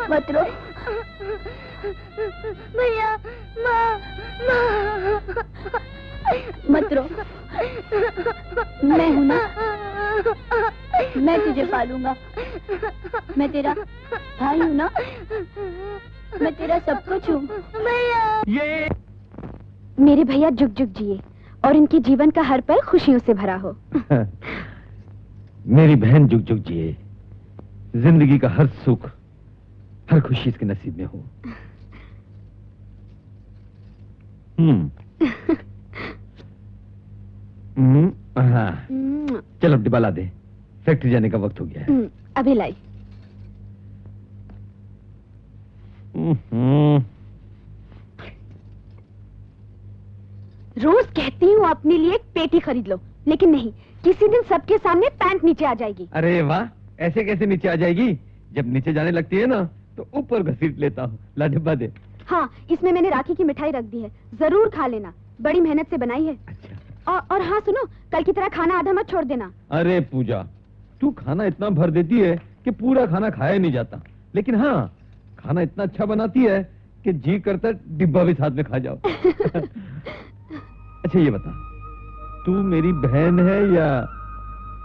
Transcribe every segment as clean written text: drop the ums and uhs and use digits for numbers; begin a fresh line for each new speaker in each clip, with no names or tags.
मत रो भैया। माँ मत रो, मैं हूं ना, मैं तुझे पालूंगा। मैं तेरा भाई हूं ना, मैं तेरा सब कुछ हूँ भैया।
ये
मेरे भैया जुग जुग जिए और इनके जीवन का हर पल खुशियों से भरा हो।
मेरी बहन जुग जुग जिए, जिंदगी का हर सुख हर खुशी इसके नसीब में हो। हाँ, चलो डिब्बा ला दे, फैक्ट्री जाने का वक्त हो गया है।
अभी लाई। रोज कहती हूँ अपने लिए एक पेटी खरीद लो, लेकिन नहीं, किसी दिन सबके सामने पैंट नीचे आ जाएगी।
अरे वाह, ऐसे कैसे नीचे आ जाएगी? जब नीचे जाने लगती है ना तो ऊपर घसीट लेता हूँ। ला डिब्बा दे।
हाँ, इसमें मैंने राखी की मिठाई रख दी है, जरूर खा लेना, बड़ी मेहनत से बनाई है।
अच्छा।
और हाँ सुनो, कल की तरह खाना आधा मत छोड़ देना।
अरे पूजा, तू खाना इतना भर देती है कि पूरा खाना खाया नहीं जाता, लेकिन हाँ, खाना इतना अच्छा बनाती है कि जी करता डिब्बा भी साथ में खा जाओ। अच्छा ये बता, तू मेरी बहन है या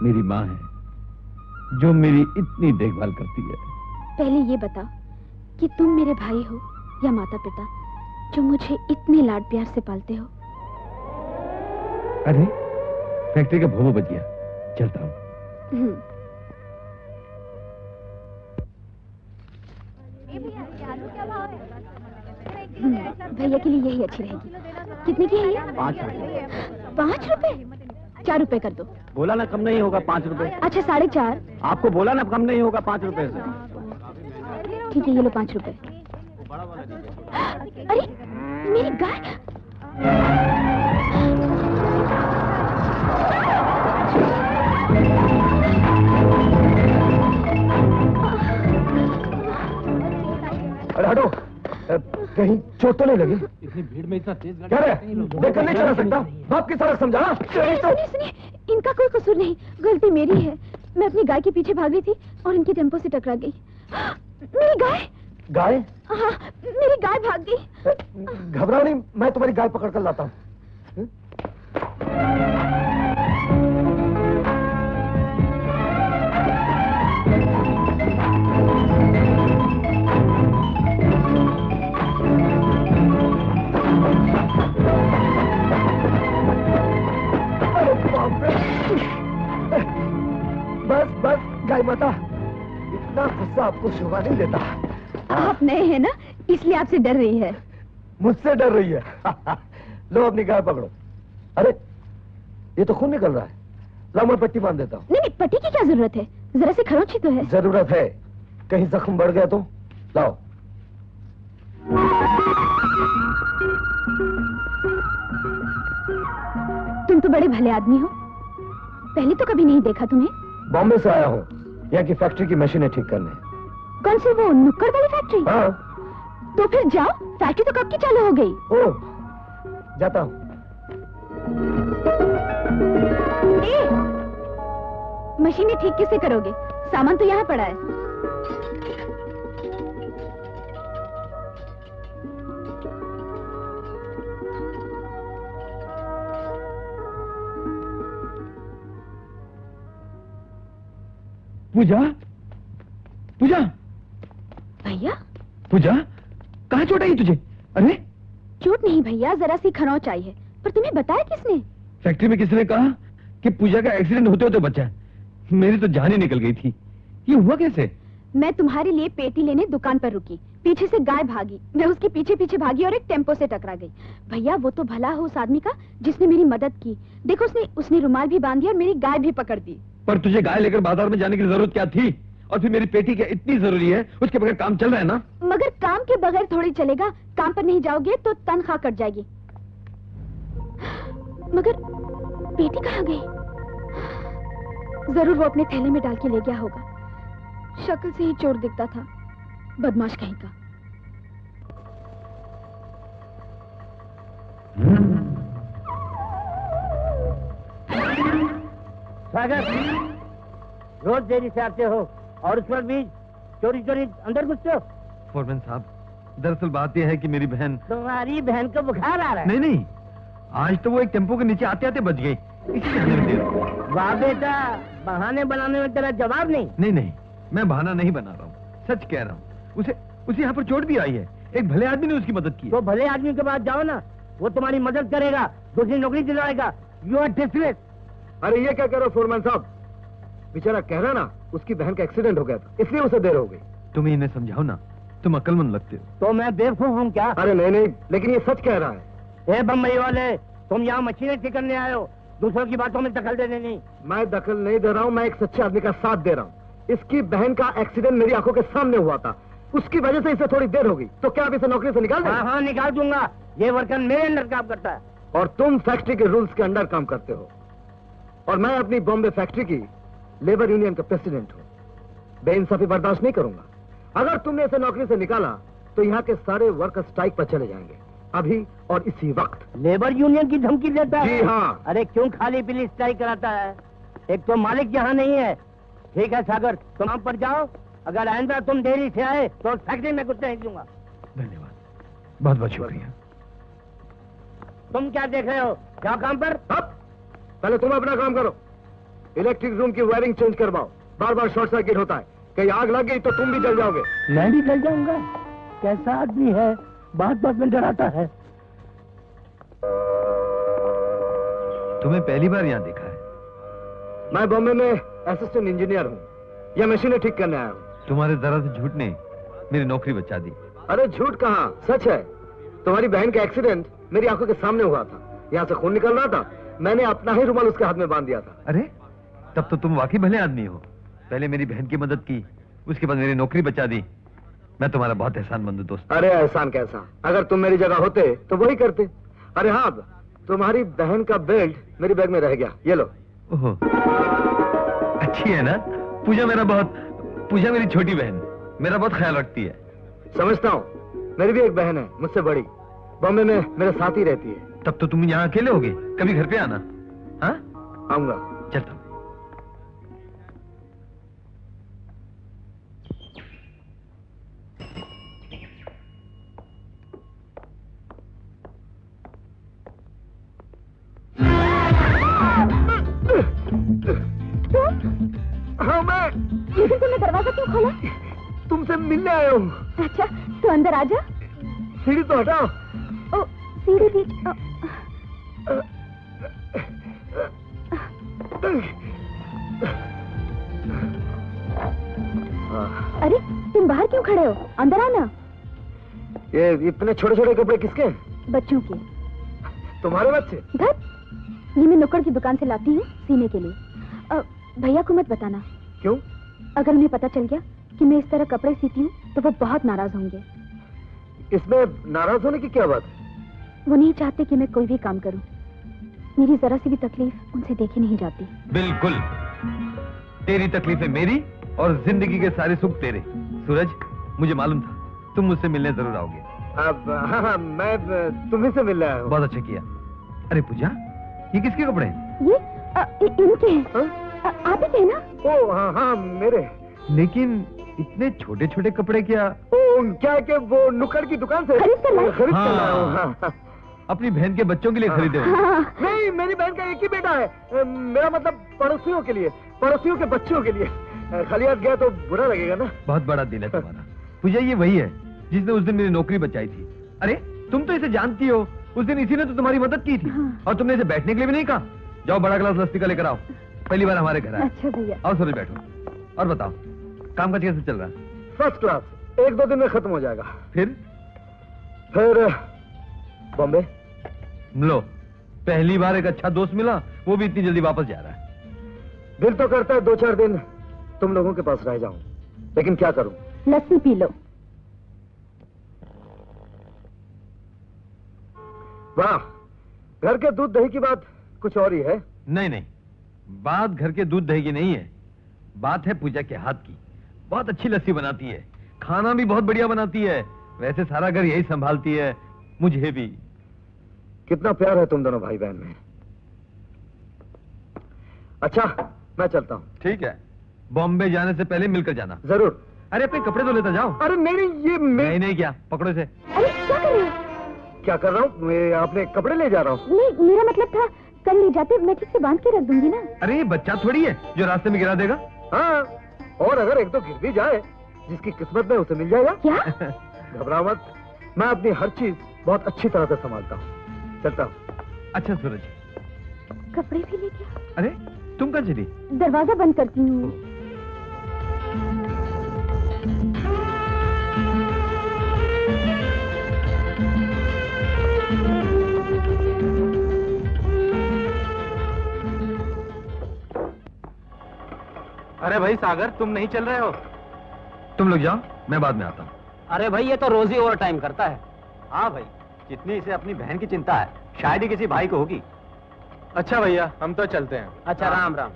मेरी माँ है जो मेरी इतनी देखभाल करती है?
पहले ये बता कि तुम मेरे भाई हो या माता पिता जो मुझे इतने लाड प्यार से पालते हो।
अरे फैक्ट्री का भोमो बज गया, चलता हूँ।
भैया के लिए यही अच्छी रहेगी। कितने की है ये?
5 रुपए।
5 रुपए? 4 रुपए कर दो।
बोला ना कम नहीं होगा 5 रुपए।
अच्छा 4.5।
आपको बोला ना कम नहीं होगा 5 रुपए से।
ठीक है, ये लो 5 रुपए। अरे मेरी गाय।
अरे हटो, कहीं चोट तो नहीं लगी?
इतनी भीड़ में इतना तेज
क्या रे? देखकर नहीं चला सकता? बाप की सड़क समझा?
सुनिए, इनका कोई कसूर नहीं, गलती मेरी है। मैं अपनी गाय के पीछे भाग रही थी और इनके टेम्पो से टकरा गई। मेरी गाय।
गाय?
हाँ, मेरी गाय भाग गई।
घबराओ नहीं, मैं तुम्हारी गाय पकड़ कर लाता हूँ। बस बस गाय माता, इतना गुस्सा आपको शोभा नहीं देता।
आप नए हैं ना, इसलिए आपसे डर रही है।
मुझसे डर रही है? लो अपनी गाय पकड़ो। अरे ये तो खून निकल रहा है, लाओ मैं पट्टी बांध देता हूँ।
नहीं, पट्टी की क्या जरूरत है, जरा से खरोंच ही तो है।
जरूरत है, कहीं जख्म बढ़ गया तो। लाओ।
तुम तो बड़े भले आदमी हो, पहले तो कभी नहीं देखा तुम्हें।
बॉम्बे से आया हूँ, यहाँ की फैक्ट्री की मशीनें ठीक करने।
कौन सी, वो नुक्कड़ वाली फैक्ट्री?
हाँ।
तो फिर जाओ, फैक्ट्री तो कब की चालू हो गई।
ओह, जाता हूँ।
मशीनें ठीक किससे करोगे, सामान तो यहाँ पड़ा है।
पूजा, पूजा,
भैया।
पूजा, कहाँ चोट आई तुझे? अरे
चोट नहीं भैया, जरा सी खरोंच आई है। पर तुम्हें बताया किसने?
फैक्ट्री में किसने कहा कि पूजा का एक्सीडेंट होते होते बचा है? मेरी तो जान ही निकल गई थी। ये हुआ कैसे?
मैं तुम्हारे लिए पेटी लेने दुकान पर रुकी, पीछे से गाय भागी, मैं उसके पीछे पीछे भागी और एक टेम्पो से टकरा गई। भैया वो तो भला हो उस आदमी का जिसने मेरी मदद की। देखो उसने रुमाल भी बांध दिया और मेरी गाय भी पकड़ दी।
पर तुझे गाय लेकर बाजार में जाने की जरूरत क्या थी? और फिर मेरी पेटी क्या इतनी जरूरी है? उसके बगैर काम चल रहा है ना?
मगर काम के बगैर थोड़ी चलेगा, काम पर नहीं जाओगे तो तनख्वाह कट जाएगी। मगर पेटी कहाँ गई? जरूर वो अपने थैले में डाल के ले गया होगा, शक्ल से ही चोर दिखता था, बदमाश कहीं का।
सागर, रोज देरी से आते हो और उस पर भी चोरी चोरी अंदर घुसते हो?
फोरमैन साहब, दरअसल बात यह है कि मेरी बहन।
तुम्हारी बहन को बुखार आ रहा है?
नहीं नहीं, आज तो वो एक टेम्पो के नीचे आते आते बच गई, इसलिए आने में देर हो गई।
वाह बेटा, बहाने बनाने में तेरा जवाब नहीं।
नहीं नहीं, मैं बहाना नहीं बना रहा हूँ, सच कह रहा हूँ। उसे यहाँ पर चोट भी आई है, एक भले आदमी ने उसकी मदद की है।
तो भले आदमी के पास जाओ ना, वो तुम्हारी मदद करेगा, दूसरी नौकरी दिलवाएगा। You are dismissed.
अरे ये क्या कह रहे हो फोरमैन साहब? बेचारा कह रहा ना उसकी बहन का एक्सीडेंट हो गया था, इसलिए उसे देर हो गई।
तुम इन्हें समझाओ ना, तुम अक्लमंद लगते हो।
तो मैं बेवकूफ हूँ क्या?
अरे नहीं नहीं, लेकिन ये सच कह रहा है।
ए बम्बई वाले, तुम यहाँ मशीनें ठीक करने आए हो, दूसरों की बातों में दखल देने नहीं।
मैं दखल नहीं दे रहा हूँ, मैं एक सच्चे आदमी का साथ दे रहा हूँ। इसकी बहन का एक्सीडेंट मेरी आंखों के सामने हुआ था, उसकी वजह से इसे थोड़ी देर हो गई। तो क्या आप इसे नौकरी से निकाल देंगे?
हाँ हाँ, निकाल दूंगा। ये वर्कर मेरे अंडर काम करता है।
और तुम फैक्ट्री के रूल्स के अंडर काम करते हो, और मैं अपनी बॉम्बे फैक्ट्री की लेबर यूनियन का प्रेसिडेंट हूँ। बेइंसाफी बर्दाश्त नहीं करूंगा। अगर तुमने इसे नौकरी से निकाला तो यहाँ के सारे वर्कर स्ट्राइक पर चले जाएंगे, अभी और इसी वक्त।
लेबर यूनियन की धमकी देता है?
जी हाँ।
अरे क्यों खाली पीली स्ट्राइक कराता है? एक तो मालिक यहाँ नहीं है। ठीक है सागर, तुम काम पर जाओ। अगर आइंदा तुम देरी से आए तो फैक्ट्री में कुछ नहीं दूंगा।
धन्यवाद, बहुत बहुत शुक्रिया।
तुम क्या देख रहे हो? जाओ काम पर।
अब पहले तुम अपना काम करो। इलेक्ट्रिक रूम की वायरिंग चेंज करवाओ, बार बार शॉर्ट सर्किट होता है। कहीं आग लग गई तो तुम भी जल जाओगे।
मैं भी जल जाऊंगा? कैसा आदमी है, बात बात में डराता है।
तुम्हें पहली बार यहाँ देखा है?
मैं बॉम्बे में असिस्टेंट इंजीनियर हूँ, यह मशीनें ठीक करने आया हूँ।
तुम्हारे जरा से झूठ ने मेरी नौकरी बचा दी।
अरे झूठ कहाँ, सच है। तुम्हारी बहन का एक्सीडेंट मेरी आंखों के सामने हुआ था, यहाँ से खून निकल रहा था, मैंने अपना ही रुमाल उसके हाथ में बांध दिया था।
अरे तब तो तुम वाकई भले आदमी हो। पहले मेरी बहन की मदद की, उसके बाद मेरी नौकरी बचा दी। मैं तुम्हारा बहुत एहसानमंद हूं दोस्त।
अरे एहसान कैसा, अगर तुम मेरी जगह होते तो वही करते। अरे हाँ, तुम्हारी बहन का बेल्ट मेरी बैग में रह गया, ये लो।
ओहो, अच्छी है ना? पूजा मेरी छोटी बहन मेरा बहुत ख्याल रखती है।
समझता हूँ, मेरी भी एक बहन है मुझसे बड़ी, बॉम्बे में मेरे साथ ही रहती है।
तब तो तुम यहाँ अकेले होगे, कभी घर पे आना। हाँ,
आऊंगा।
चलता हूँ।
हाँ मैं।
तुमने दरवाजा क्यों खोला?
तुमसे मिलने आया हूँ।
अच्छा, तो अंदर आ जा।
सीढ़ी तो हटाओ।
ओ, सीढ़ी भी। अरे तुम बाहर क्यों खड़े हो? अंदर आना।
ये इतने छोटे छोटे कपड़े किसके हैं?
बच्चों के।
तुम्हारे बच्चे?
धत, ये मैं नुक्कड़ की दुकान से लाती हूँ सीने के लिए। भैया को मत बताना।
क्यों?
अगर उन्हें पता चल गया कि मैं इस तरह कपड़े सीती हूँ तो वो बहुत नाराज होंगे।
इसमें नाराज होने की क्या बात है?
वो नहीं चाहते कि मैं कोई भी काम करूँ। मेरी जरा सी भी तकलीफ उनसे देखी नहीं जाती।
बिल्कुल, तेरी तकलीफें मेरी और जिंदगी के सारे सुख तेरे। सूरज, मुझे मालूम था तुम मुझसे मिलने जरूर आओगे।
अब हाँ, मैं तुम्हीं से मिल रहा हूँ।
बहुत अच्छा किया। अरे पूजा, ये किसके कपड़े हैं?
ये इनके हैं। आप ही थे ना?
ओ हाँ हाँ, मेरे।
लेकिन इतने छोटे छोटे कपड़े क्या?
ओ क्या है कि वो नुक्कड़ की दुकान से
खरीद कर लाए?
खरीद कर
हाँ।
लाया हूँ। हाँ।
अपनी बहन के बच्चों के लिए खरीदे हो?
हाँ।
नहीं, मेरी बहन का एक ही बेटा है। मेरा मतलब पड़ोसियों के लिए, पड़ोसियों के बच्चों के लिए। खाली हाथ गया तो बुरा लगेगा ना।
बहुत बड़ा दिल है तुम्हारा। पूजा, ये वही है जिसने उस दिन मेरी नौकरी बचाई थी। अरे तुम तो इसे जानती हो, उस दिन इसी ने तो तुम्हारी मदद की थी।
हाँ।
और तुमने इसे बैठने के लिए भी नहीं कहा। जाओ बड़ा गिलास लस्सी का लेकर आओ, पहली बार हमारे घर आए।
अच्छा भैया।
आओ सूरज, बैठो। और बताओ, काम काज कैसे चल रहा है?
फर्स्ट क्लास, 1-2 दिन में खत्म हो जाएगा।
फिर
बॉम्बे।
लो, पहली बार एक अच्छा दोस्त मिला, वो भी इतनी जल्दी वापस जा रहा है।
दिल तो करता है 2-4 दिन तुम लोगों के पास रह जाऊं, लेकिन क्या करूं?
लस्सी पी लो।
वाह, घर के दूध दही की बात कुछ और ही है।
नहीं नहीं, बात घर के दूध दही की नहीं है, बात है पूजा के हाथ की। बहुत अच्छी लस्सी बनाती है, खाना भी बहुत बढ़िया बनाती है। वैसे सारा घर यही संभालती है, मुझे भी।
कितना प्यार है तुम दोनों भाई बहन में। अच्छा, मैं चलता हूँ।
ठीक है, बॉम्बे जाने से पहले मिलकर जाना।
जरूर।
अरे अपने कपड़े तो लेता जाओ।
अरे नहीं ये
नहीं नहीं क्या, पकड़ो इसे।
अरे क्या कर रहे हो?
क्या कर रहा हूँ मैं? अपने कपड़े ले जा रहा हूँ।
नहीं, मेरा मतलब था कल ले जाते मैं ठीक से बांध के रख दूंगी ना।
अरे ये बच्चा थोड़ी है जो रास्ते में गिरा देगा।
हाँ, और अगर एक दो गिर भी जाए, जिसकी किस्मत में उसे मिल जाएगा।
क्या?
घबराओ मत, मैं अपनी हर चीज बहुत अच्छी तरह से संभालता हूँ। चलता हूँ।
अच्छा सूरज,
कपड़े भी ले गया?
अरे तुम कहाँ चली?
दरवाजा बंद करती हूँ।
अरे भाई सागर, तुम नहीं चल रहे हो?
तुम लोग जाओ, मैं बाद में आता हूँ।
अरे भाई ये तो रोज ही ओवर टाइम करता है। हाँ भाई, जितनी इसे अपनी बहन की चिंता है शायद ही किसी भाई को होगी। अच्छा भैया, हम तो चलते हैं। अच्छा, राम राम।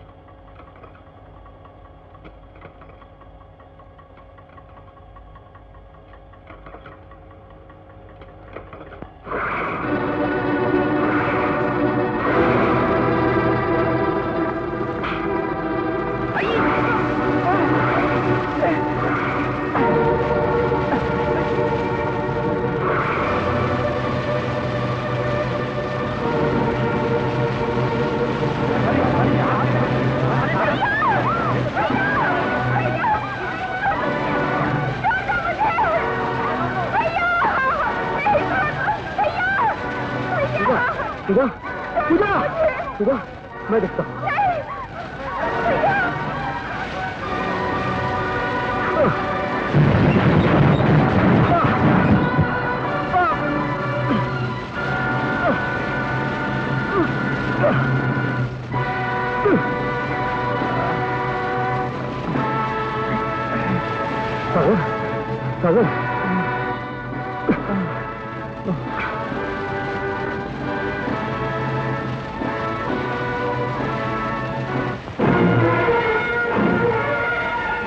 पूजा, पूजा, पूजा, मैं देखता हूँ। सागर, सागर,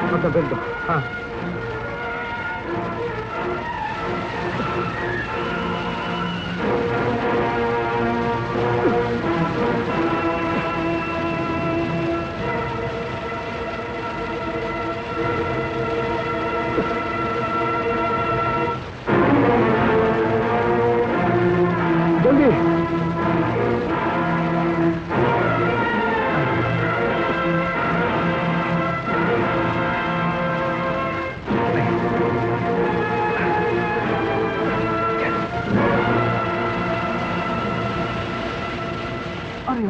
अपना बेल्ट दो। हाँ। जल्दी।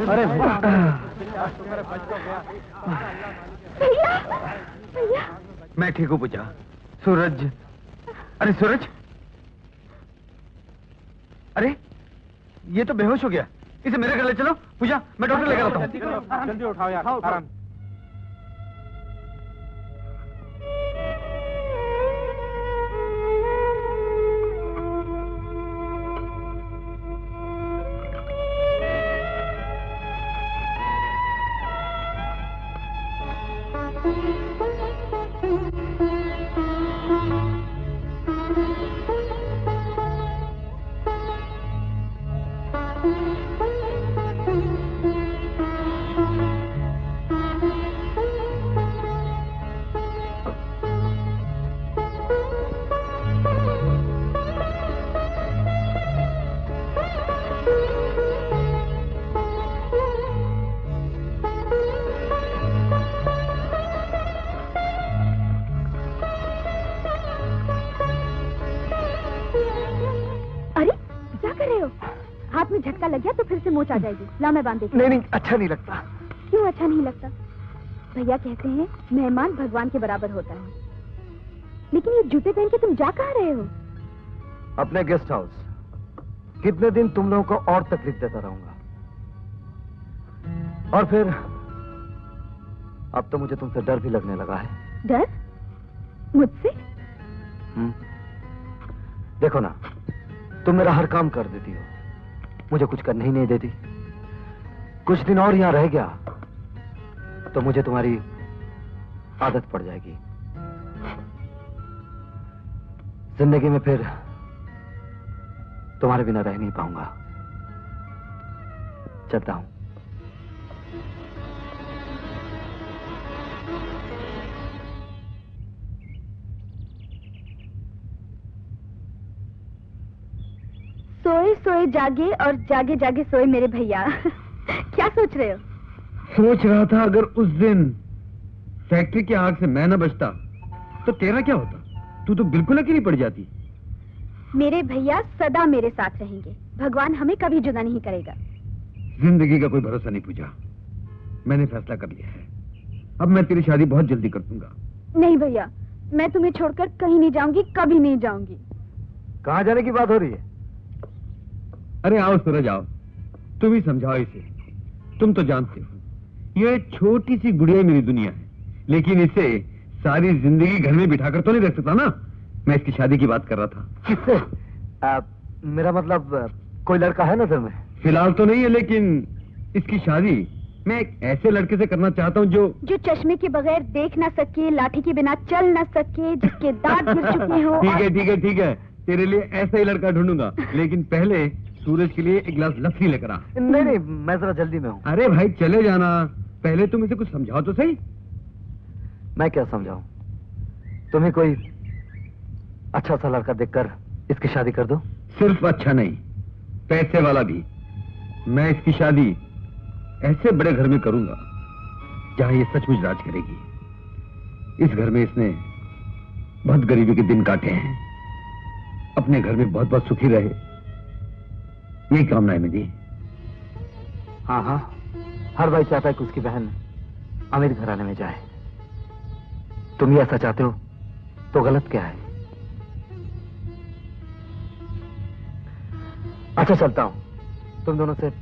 अरे
मैं ठीक हूँ पूजा। सूरज, अरे सूरज, अरे ये तो बेहोश हो गया। इसे मेरे घर ले चलो। पूजा, मैं डॉक्टर लेकर आता हूँ।
जल्दी उठाओ यार, आराम।
हाथ में झटका लग गया तो फिर से मोच आ जाएगी। ला मैं बांध देती।
नहीं नहीं, अच्छा नहीं लगता।
क्यों अच्छा नहीं लगता? भैया कहते हैं मेहमान भगवान के बराबर होता है। लेकिन ये जूते पहन के तुम जा कहाँ रहे हो?
अपने गेस्ट हाउस। कितने दिन तुम लोगों को और तकलीफ देता रहूंगा? और फिर अब तो मुझे तुमसे डर भी लगने लगा है।
डर? मुझसे?
देखो ना, तुम मेरा हर काम कर देती हो, मुझे कुछ करने ही नहीं देती। कुछ दिन और यहां रह गया तो मुझे तुम्हारी आदत पड़ जाएगी। जिंदगी में फिर तुम्हारे बिना रह नहीं पाऊंगा। चलता हूं।
सोए सोए जागे और जागे जागे सोए मेरे भैया। क्या सोच रहे हो?
सोच रहा था अगर उस दिन फैक्ट्री की आग से मैं न बचता तो तेरा क्या होता? तू तो बिल्कुल अकेली पड़ जाती।
मेरे भैया सदा मेरे साथ रहेंगे। भगवान हमें कभी जुदा नहीं करेगा।
जिंदगी का कोई भरोसा नहीं पूजा। मैंने फैसला कर लिया है। अब मैं तेरी शादी बहुत जल्दी कर दूंगा।
नहीं भैया, मैं तुम्हें छोड़कर कहीं नहीं जाऊंगी, कभी नहीं जाऊंगी।
कहाँ जाने की बात हो रही है?
अरे आओ सूरज आओ, तुम ही समझाओ इसे। तुम तो जानते हो ये छोटी सी गुड़िया मेरी दुनिया है, लेकिन इसे सारी जिंदगी घर में बिठाकर तो नहीं रख सकता ना। मैं इसकी शादी की बात कर रहा था।
किससे? मेरा मतलब कोई लड़का है नजर में?
फिलहाल तो नहीं है, लेकिन इसकी शादी मैं एक ऐसे लड़के से करना चाहता हूँ जो
चश्मे के बगैर देख ना सके, लाठी के बिना चल ना सके, जिसके दांत गिर चुके हो।
ठीक है ठीक है ठीक है, तेरे लिए ऐसा ही लड़का ढूंढूंगा, लेकिन पहले सूरज के लिए एक गिलास लस्सी लेकर आ।
नहीं नहीं, मैं जरा जल्दी में हूँ।
अरे भाई चले जाना, पहले तुम इसे कुछ समझाओ तो सही।
मैं क्या समझाऊं? तुम्हें कोई अच्छा सा लड़का देखकर इसकी शादी कर दो।
सिर्फ अच्छा नहीं, पैसे वाला भी। मैं इसकी शादी ऐसे बड़े घर में करूंगा जहां ये सचमुच राज करेगी। इस घर में इसने बहुत गरीबी के दिन काटे हैं, अपने घर में बहुत बहुत सुखी रहे, यही कामना है मेरी।
हाँ हाँ, हर भाई चाहता है कि उसकी बहन अमीर घराने में जाए। तुम ही ऐसा चाहते हो तो गलत क्या है? अच्छा चलता हूं, तुम दोनों से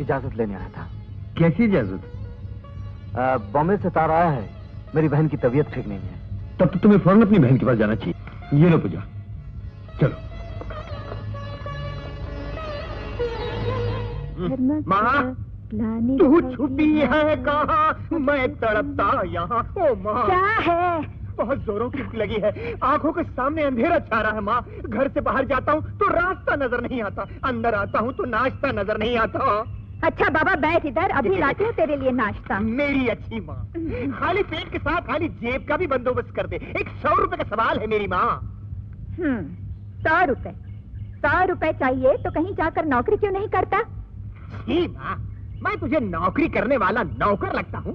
इजाजत लेने आया था।
कैसी इजाजत?
बॉम्बे से तार आया है, मेरी बहन की तबीयत ठीक नहीं है।
तब तो तुम्हें फौरन अपनी बहन के पास जाना चाहिए। ये लो पूजा, चलो।
माँ, तू छुपी है कहाँ? मैं तड़पता यहाँ। ओ माँ,
क्या है?
बहुत जोरों की भूख लगी है, आंखों के सामने अंधेरा छा रहा है। माँ, घर से बाहर जाता हूँ तो रास्ता नजर नहीं आता, अंदर आता हूँ तो नाश्ता नजर नहीं आता।
अच्छा बाबा बैठ इधर, अभी लाती हूँ तेरे लिए नाश्ता।
मेरी अच्छी माँ, खाली पेट के साथ खाली जेब का भी बंदोबस्त कर दे। एक 100 रुपए का सवाल है मेरी माँ।
100 रुपए? 100 रुपए चाहिए तो कहीं जाकर नौकरी क्यों नहीं करता?
जी माँ, मैं तुझे नौकरी करने वाला नौकर लगता हूँ?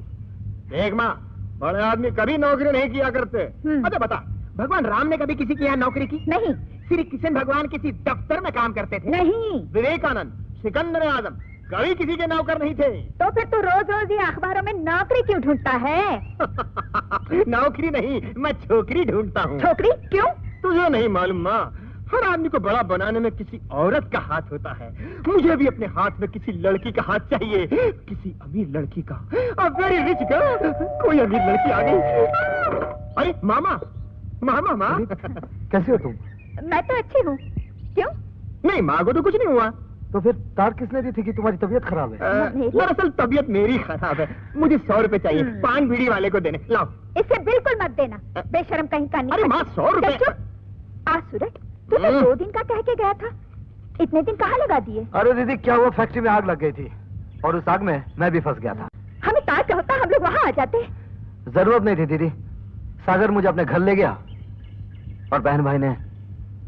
देख माँ, बड़े आदमी कभी नौकरी नहीं किया करते। अच्छा बता, भगवान राम ने कभी किसी के यहाँ नौकरी की?
नहीं।
श्री कृष्ण भगवान किसी दफ्तर में काम करते थे?
नहीं।
विवेकानंद, सिकंदर आजम कभी किसी के नौकर नहीं थे।
तो फिर तू रोज रोज ये अखबारों में नौकरी क्यों ढूंढता है?
नौकरी नहीं, मैं छोकरी ढूंढता हूँ।
छोकरी? क्यों?
तुझे नहीं मालूम माँ, हर आदमी को बड़ा बनाने में किसी औरत का हाथ होता है। मुझे भी अपने हाथ में किसी लड़की का हाथ चाहिए, किसी अमीर लड़की का। वेरी रिच गर्ल, कोई अमीर लड़की आ गई। अरे मामा, मामा माँ, कैसे हो तुम?
मैं तो अच्छी हूँ। क्यों?
नहीं माँ को तो कुछ नहीं हुआ।
तो फिर तार किसने दी थी कि तुम्हारी तबीयत खराब है?
दरअसल तबीयत मेरी खराब है, मुझे 100 रुपए चाहिए, पान बीड़ी वाले को देने। लाओ।
इसे बिल्कुल मत देना, बेशरम कहीं का नहीं।
अरे माँ 100 रुपए।
आ सूरज, तू तो 2 दिन का कह के गया था, इतने दिन कहाँ लगा दिए?
अरे दीदी क्या हुआ, फैक्ट्री में आग लग गई थी और उस आग में मैं भी फंस गया था।
हमें तार क्या होता, हम लोग वहाँ आ जाते।
जरूरत नहीं थी दीदी, सागर मुझे अपने घर ले गया और बहन भाई ने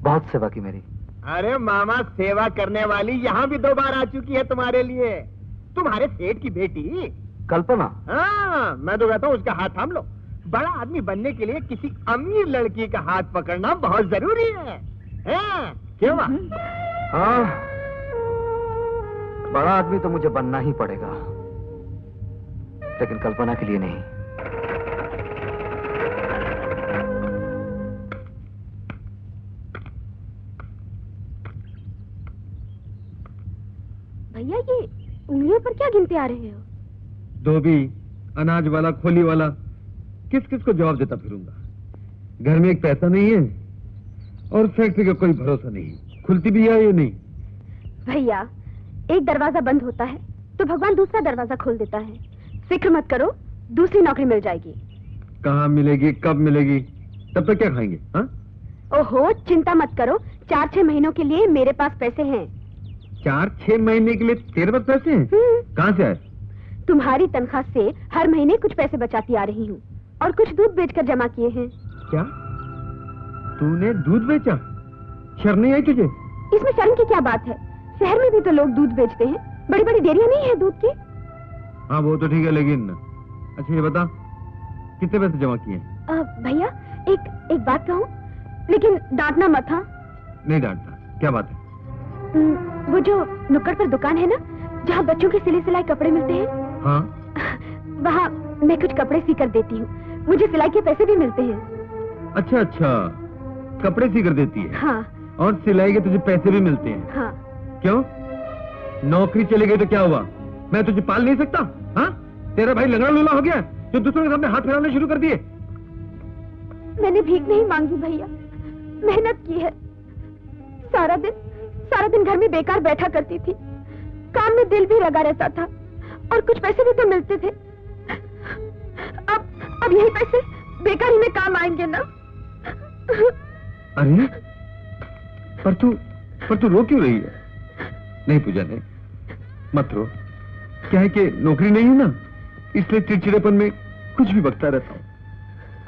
बहुत सेवा की मेरी।
अरे मामा, सेवा करने वाली यहाँ भी 2 बार आ चुकी है तुम्हारे लिए, तुम्हारे सेठ की बेटी
कल्पना।
हाँ, मैं तो कहता हूँ उसका हाथ थाम लो। बड़ा आदमी बनने के लिए किसी अमीर लड़की का हाथ पकड़ना बहुत जरूरी है। क्यों?
हाँ, बड़ा आदमी तो मुझे बनना ही पड़ेगा, लेकिन कल्पना के लिए नहीं।
भैया ये उंगलियों पर क्या गिनते आ रहे हो?
धोबी, अनाज वाला, खोली वाला, किस किस को जवाब देता फिरूंगा। घर में एक पैसा नहीं है और फैक्ट्री का कोई भरोसा नहीं, खुलती भी है ये नहीं।
भैया, एक दरवाजा बंद होता है तो भगवान दूसरा दरवाजा खोल देता है। फिक्र मत करो, दूसरी नौकरी मिल जाएगी।
कहाँ मिलेगी, कब मिलेगी, तब तक क्या खाएंगे? हाँ?
ओहो, चिंता मत करो, 4-6 महीनों के लिए मेरे पास पैसे हैं।
4-6 महीने के लिए तेरे पास पैसे हैं? कहाँ से आए?
तुम्हारी तनख्वाह से हर महीने कुछ पैसे बचाती आ रही हूँ और कुछ दूध बेचकर जमा किए हैं।
क्या? तूने दूध बेचा? शर्म नहीं आई तुझे?
इसमें शर्म की क्या बात है? शहर में भी तो लोग दूध बेचते हैं, बड़ी बड़ी डेयरियां नहीं है दूध की।
हाँ वो तो ठीक है, लेकिन अच्छा ये बता कितने पैसे जमा किए?
भैया एक बात कहूँ, लेकिन डांटना मत। हाँ
नहीं डांटना, क्या बात है?
वो जो नुक्कड़ पर दुकान है ना, जहाँ बच्चों के सिले सिलाई कपड़े मिलते हैं,
हाँ
वहाँ मैं कुछ कपड़े सी कर देती हूँ, मुझे सिलाई के पैसे भी मिलते हैं।
अच्छा अच्छा, कपड़े सी कर देती है?
हाँ।
और सिलाई के तुझे पैसे भी मिलते हैं?
हाँ।
क्यों, नौकरी चली गई तो क्या हुआ, मैं तुझे पाल नहीं सकता? हाँ, तेरा भाई लंगड़ा लूला हो गया जो दूसरों के सामने हाथ फैलाने शुरू कर दिए।
मैंने भीख नहीं मांगी भैया, मेहनत की है। सारा दिन घर में बेकार बैठा करती थी, काम में दिल भी लगा रहता था और कुछ पैसे भी तो मिलते थे। अब यही पैसे बेकारी में काम आएंगे ना।
अरे पर तू रो क्यों रही है? नहीं पूजा नहीं, मत रो। क्या है कि नौकरी नहीं है ना, इसलिए चिड़चिड़ेपन में कुछ भी बकता रहता हूँ।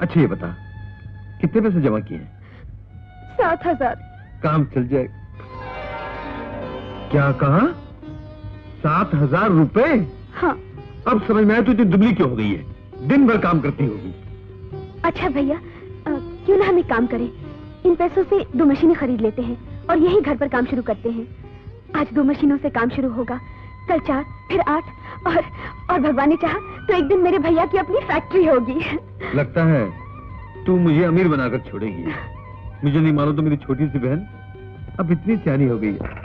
अच्छा ये बता कितने पैसे जमा किए हैं?
7,000।
काम चल जाए। क्या कहा? 7,000 रुपए?
हाँ।
अब समझ में आया तू इतनी दुबली क्यों हो गई है, दिन भर काम करती होगी।
अच्छा भैया, क्यों ना हम एक काम करें, इन पैसों से 2 मशीनें खरीद लेते हैं और यही घर पर काम शुरू करते हैं। आज 2 मशीनों से काम शुरू होगा, कल 4, फिर 8 और भगवान ने चाहा तो एक दिन मेरे भैया की अपनी फैक्ट्री होगी।
लगता है तू मुझे अमीर बनाकर छोड़ेगी। मुझे नहीं मालूम तो मेरी छोटी सी बहन अब इतनी सियानी हो गई है।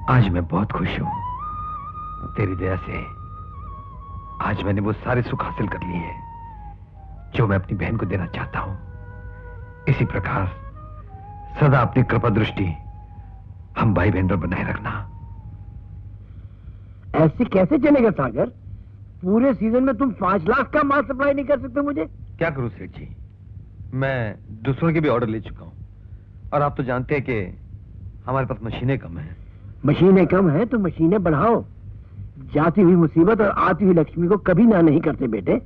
आज मैं बहुत खुश हूं, तेरी दया से आज मैंने वो सारे सुख हासिल कर लिए जो मैं अपनी बहन को देना चाहता हूं। इसी प्रकार सदा अपनी कृपा दृष्टि हम भाई बहन पर बनाए रखना।
ऐसे कैसे चलेगा सागर? पूरे सीजन में तुम 5 लाख का माल सप्लाई नहीं कर सकते मुझे?
क्या करूं सेठ जी, मैं दूसरों के भी ऑर्डर ले चुका हूं और आप तो जानते हैं कि हमारे पास मशीनें कम हैं।
मशीनें कम है तो मशीनें बढ़ाओ। जाती हुई मुसीबत और आती हुई लक्ष्मी को कभी ना नहीं करते बेटे।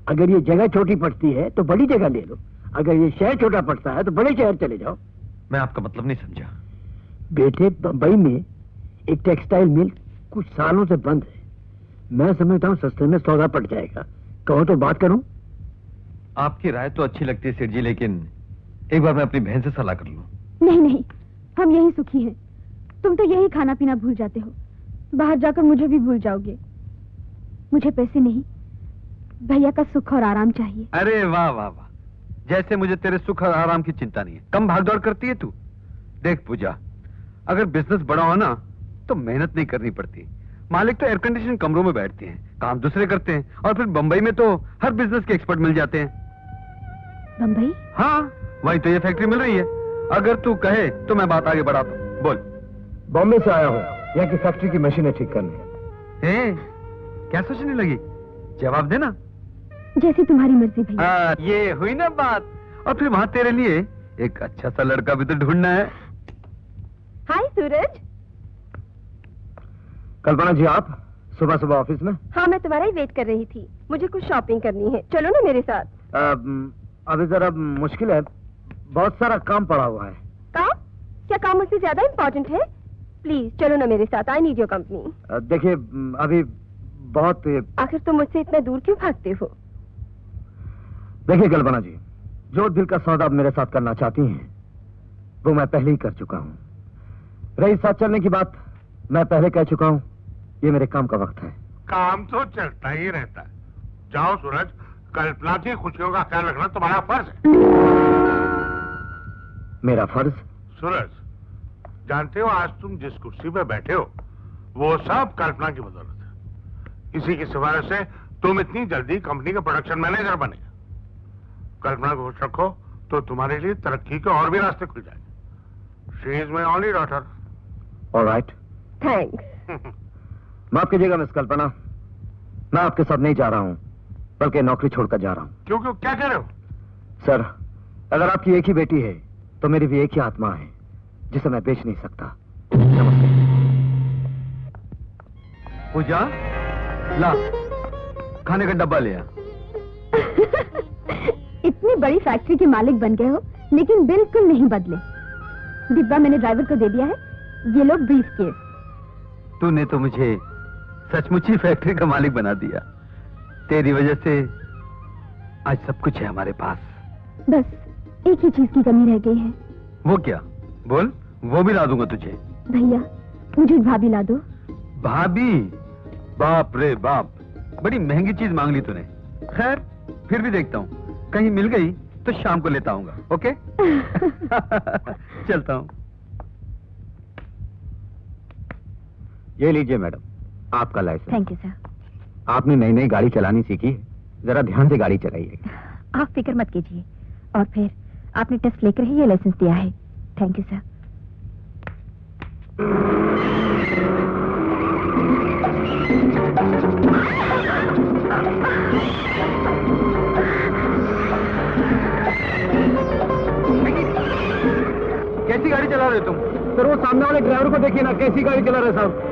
अगर ये जगह छोटी पड़ती है तो बड़ी जगह ले लो, अगर ये शहर छोटा पड़ता है तो बड़े शहर चले जाओ।
मैं आपका मतलब नहीं समझा।
बेटे बंबई में एक टेक्सटाइल मिल कुछ सालों से बंद है, मैं समझता हूँ सस्ते में सौदा पड़ जाएगा। कहो तो बात करूं?
आपकी राय तो अच्छी लगती है सेठ जी, लेकिन एक बार मैं अपनी बहन से सलाह कर लूं।
नहीं, हम यही सुखी हैं। तुम तो यही खाना पीना भूल जाते हो, बाहर जाकर मुझे भी भूल जाओगे। मुझे पैसे नहीं, भैया का सुख और आराम चाहिए।
अरे वाह वाह वाह, जैसे मुझे तेरे सुख और आराम की चिंता नहीं है। कम भागदौड़ करती है तू। देख पूजा, अगर बिजनेस बड़ा हो ना तो मेहनत नहीं करनी पड़ती। मालिक तो एयर कंडीशन कमरों में बैठते हैं, काम दूसरे करते हैं, और फिर बंबई में तो हर बिजनेस के एक्सपर्ट मिल जाते हैं।
बंबई?
हाँ, वही तो ये फैक्ट्री मिल रही है। अगर तू कहे तो मैं बात आगे बढ़ाता हूँ। बोल।
बॉम्बे से आया हूँ, यहाँ की फैक्ट्री की मशीनें ठीक करनी है।
क्या सोचने लगी, जवाब देना।
जैसी तुम्हारी मर्जी भैया।
ये हुई ना बात। और फिर वहाँ तेरे लिए एक अच्छा सा लड़का भी तो ढूंढना है।
हाय सूरज।
कल्पना जी, आप सुबह सुबह ऑफिस में?
हाँ, मैं तुम्हारा ही वेट कर रही थी। मुझे कुछ शॉपिंग करनी है, चलो ना मेरे साथ।
अभी जरा मुश्किल है, बहुत सारा काम पड़ा हुआ है।
काम? क्या काम मुझसे ज्यादा इम्पोर्टेंट है? प्लीज चलो ना मेरे साथ, आई नीड योर कंपनी।
देखिए अभी बहुत।
आखिर तुम मुझसे इतना दूर क्यों भागते हो?
देखिए कल्पना जी, जो दिल का सौदा आप मेरे साथ करना चाहती हैं वो मैं पहले ही कर चुका हूँ। रही साथ चलने की बात, मैं पहले कह चुका हूँ, ये मेरे काम का वक्त है।
काम तो चलता ही रहता है। जाओ सूरज, कल्पना की खुशियों का ख्याल रखना तुम्हारा फर्ज है।
मेरा फर्ज?
सूरज, जानते हो आज तुम जिस कुर्सी पे बैठे हो वो सब कल्पना की बदौलत है। किसी की सिफारिश से तुम इतनी जल्दी कंपनी के प्रोडक्शन मैनेजर बने। कल्पना को खुश रखो तो तुम्हारे लिए तरक्की के और भी रास्ते खुल जाएंगे। She is my only daughter.
Alright,
thanks.
माफ कीजिएगा मिस कल्पना, मैं आपके साथ नहीं जा रहा हूं, बल्कि नौकरी छोड़कर जा रहा हूं।
क्यों क्यों, क्या कह रहे हो?
सर, अगर आपकी एक ही बेटी है तो मेरी भी एक ही आत्मा है जिसे मैं बेच नहीं सकता। नमस्ते।
पूजा, ला खाने का डब्बा ले आ।
इतनी बड़ी फैक्ट्री के मालिक बन गए हो लेकिन बिल्कुल नहीं बदले। डिब्बा मैंने ड्राइवर को दे दिया है, ये लो ब्रीफ केस।
तूने तो मुझे सचमुच ही फैक्ट्री का मालिक बना दिया। तेरी वजह से आज सब कुछ है हमारे पास।
बस एक ही चीज की कमी रह गई है।
वो क्या? बोल, वो भी ला दूंगा तुझे।
भैया, मुझे भाभी ला दो।
भाभी? बाप रे बाप, बड़ी महंगी चीज मांग ली तूने। खैर, फिर भी देखता हूँ, कहीं मिल गई तो शाम को लेता आऊंगा। ओके? चलता हूँ।
ये लीजिए मैडम, आपका लाइसेंस।
Thank you sir.
आपने नई नई गाड़ी चलानी सीखी है, जरा ध्यान से गाड़ी चलाइए।
आप फिक्र मत कीजिए। और फिर आपने टेस्ट लेकर ही ये लाइसेंस दिया है। Thank you sir.
कैसी गाड़ी चला रहे हो तुम?
सर, वो सामने वाले ड्राइवर को देखिए ना, कैसी गाड़ी चला रहे साहब।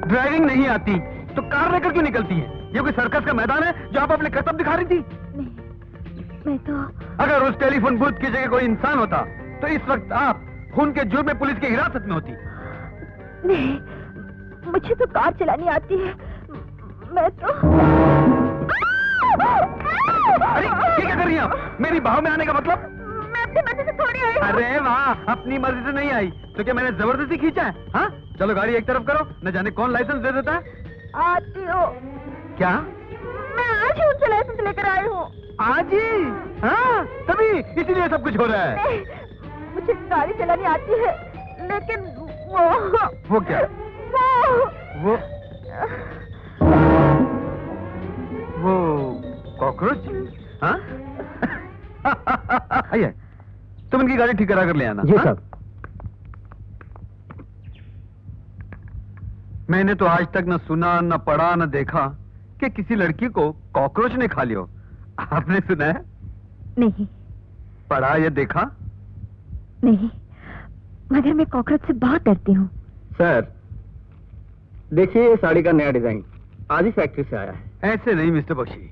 ड्राइविंग नहीं आती तो कार लेकर क्यों निकलती है? ये कोई सर्कस का मैदान है जो आप अपने करतब दिखा रही थी?
नहीं, मैं तो...
अगर उस टेलीफोन बूथ की जगह कोई इंसान होता तो इस वक्त आप खून के जुर्म में पुलिस की हिरासत में होती।
नहीं, मुझे तो कार चलानी आती है। मैं तो...
अरे ये क्या कर रही हैं आप? मेरी बाहों में आने का मतलब?
मैं अपनी मर्जी से थोड़ी आई हूँ।
अरे वाह, अपनी मर्जी से नहीं आई तो क्या मैंने जबरदस्ती खींचा है? हाँ, चलो गाड़ी एक तरफ करो, न जाने कौन लाइसेंस दे देता है।
आती हो।
क्या?
मैं आज ही उनसे लाइसेंस लेकर आई हूँ।
आज ही? हाँ, तभी इसीलिए सब कुछ हो रहा है।
नहीं, मुझे गाड़ी चलानी आती है, लेकिन
वो क्या? वो कॉकरोच? हाँ? आइए, तुम इनकी गाड़ी ठीक करा कर ले आना।
जी
हाँ?
साहब।
मैंने तो आज तक न सुना, न पढ़ा, न देखा कि किसी लड़की को कॉकरोच ने खा लिया हो। आपने सुना है?
नहीं।
पढ़ा या देखा?
नहीं, मगर मैं कॉकरोच से बहुत डरती हूँ।
सर, देखिए ये साड़ी का नया डिजाइन आज ही फैक्ट्री से आया है।
ऐसे नहीं मिस्टर बख्शी,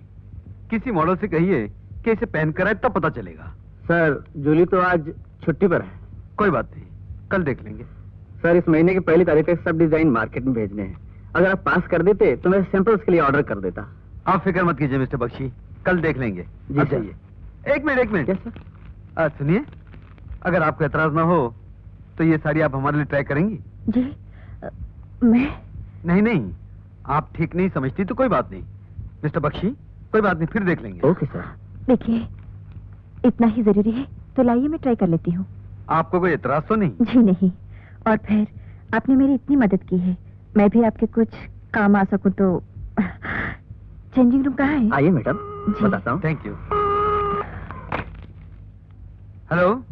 किसी मॉडल से कहिए कि इसे पहनकर आए तब पता चलेगा।
सर, जूली तो आज छुट्टी पर है।
कोई बात नहीं, कल देख लेंगे।
सर, इस महीने की पहली तारीख तक सब डिजाइन मार्केट में भेजने हैं। अगर आप पास कर देते तो मैं सैंपल्स के लिए ऑर्डर कर देता।
आप फिक्र मत कीजिए मिस्टर बख्शी, कल देख लेंगे।
जी
आप
सर।
जाइए। एक मिनट।
Yes sir.
सुनिए, अगर आपको एतराज ना हो तो ये साड़ी आप हमारे लिए ट्राई करेंगी?
जी, मैं...
नहीं, आप ठीक नहीं समझती तो कोई बात नहीं मिस्टर बख्शी, कोई बात नहीं, फिर देख लेंगे।
Okay sir.
देखिए, इतना ही जरूरी है तो लाइए, मैं ट्राई कर लेती हूँ।
आपको कोई एतराज तो नहीं?
जी नहीं। और फिर आपने मेरी इतनी मदद की है, मैं भी आपके कुछ काम आ सकूं तो... चेंजिंग रूम कहाँ है?
आइए मैडम,
जी।
बताता हूँ।
Thank you. हेलो।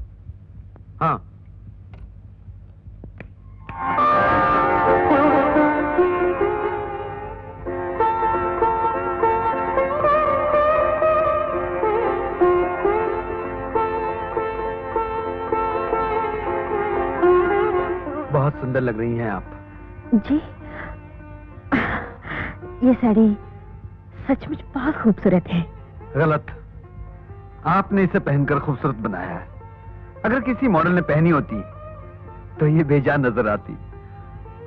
हाँ, बहुत सुंदर लग रही हैं आप।
जी, ये साड़ी सचमुच बहुत खूबसूरत है।
गलत, आपने इसे पहनकर खूबसूरत बनाया है। अगर किसी मॉडल ने पहनी होती तो ये बेजान नजर आती।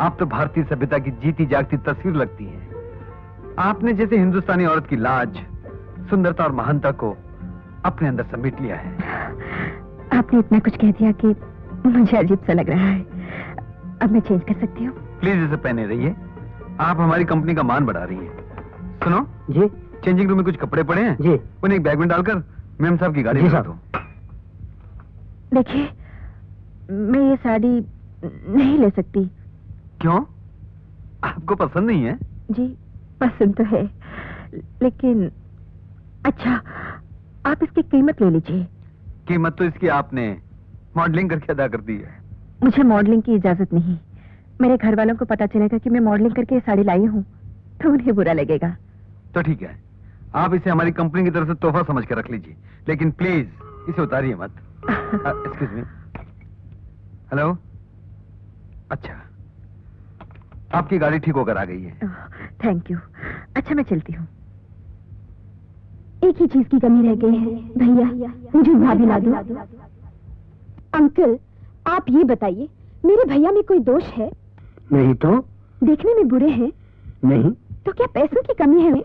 आप तो भारतीय सभ्यता की जीती जागती तस्वीर लगती हैं। आपने जैसे हिंदुस्तानी औरत की लाज, सुंदरता और महानता को अपने अंदर समेट लिया है।
आपने इतना कुछ कह दिया कि मुझे अजीब सा लग रहा है। अब मैं चेंज कर सकती हूँ?
प्लीज इसे पहने रहिए, आप हमारी कंपनी का मान बढ़ा रही हैं। सुनो
जी,
चेंजिंग रूम में कुछ कपड़े पड़े हैं
जी,
उन्हें एक बैग में डालकर मैम साहब की गाड़ी में रख दो।
देखिए, मैं ये साड़ी नहीं ले सकती।
क्यों? आपको पसंद नहीं है?
जी पसंद तो है, लेकिन अच्छा आप इसकी कीमत ले लीजिए।
कीमत तो इसकी आपने मॉडलिंग करके अदा कर दी है।
मुझे मॉडलिंग की इजाजत नहीं। मेरे घर वालों को पता चलेगा कि मैं मॉडलिंग करके ये साड़ी लाई हूँ तो उन्हें बुरा लगेगा।
तो ठीक है, आप इसे हमारी कंपनी की तरफ से तोहफा समझ कर रख लीजिए, लेकिन प्लीज इसे उतारिए मत। Excuse me. हेलो। अच्छा, आपकी गाड़ी ठीक होकर आ गई है।
Thank you. अच्छा मैं चलती हूँ। एक ही चीज की कमी रह गई है भैया, मुझे भाभी ला दो। अंकल आप ये बताइए, मेरे भैया में कोई दोष है?
नहीं तो?
देखने में बुरे हैं?
नहीं।
तो क्या पैसों की कमी है?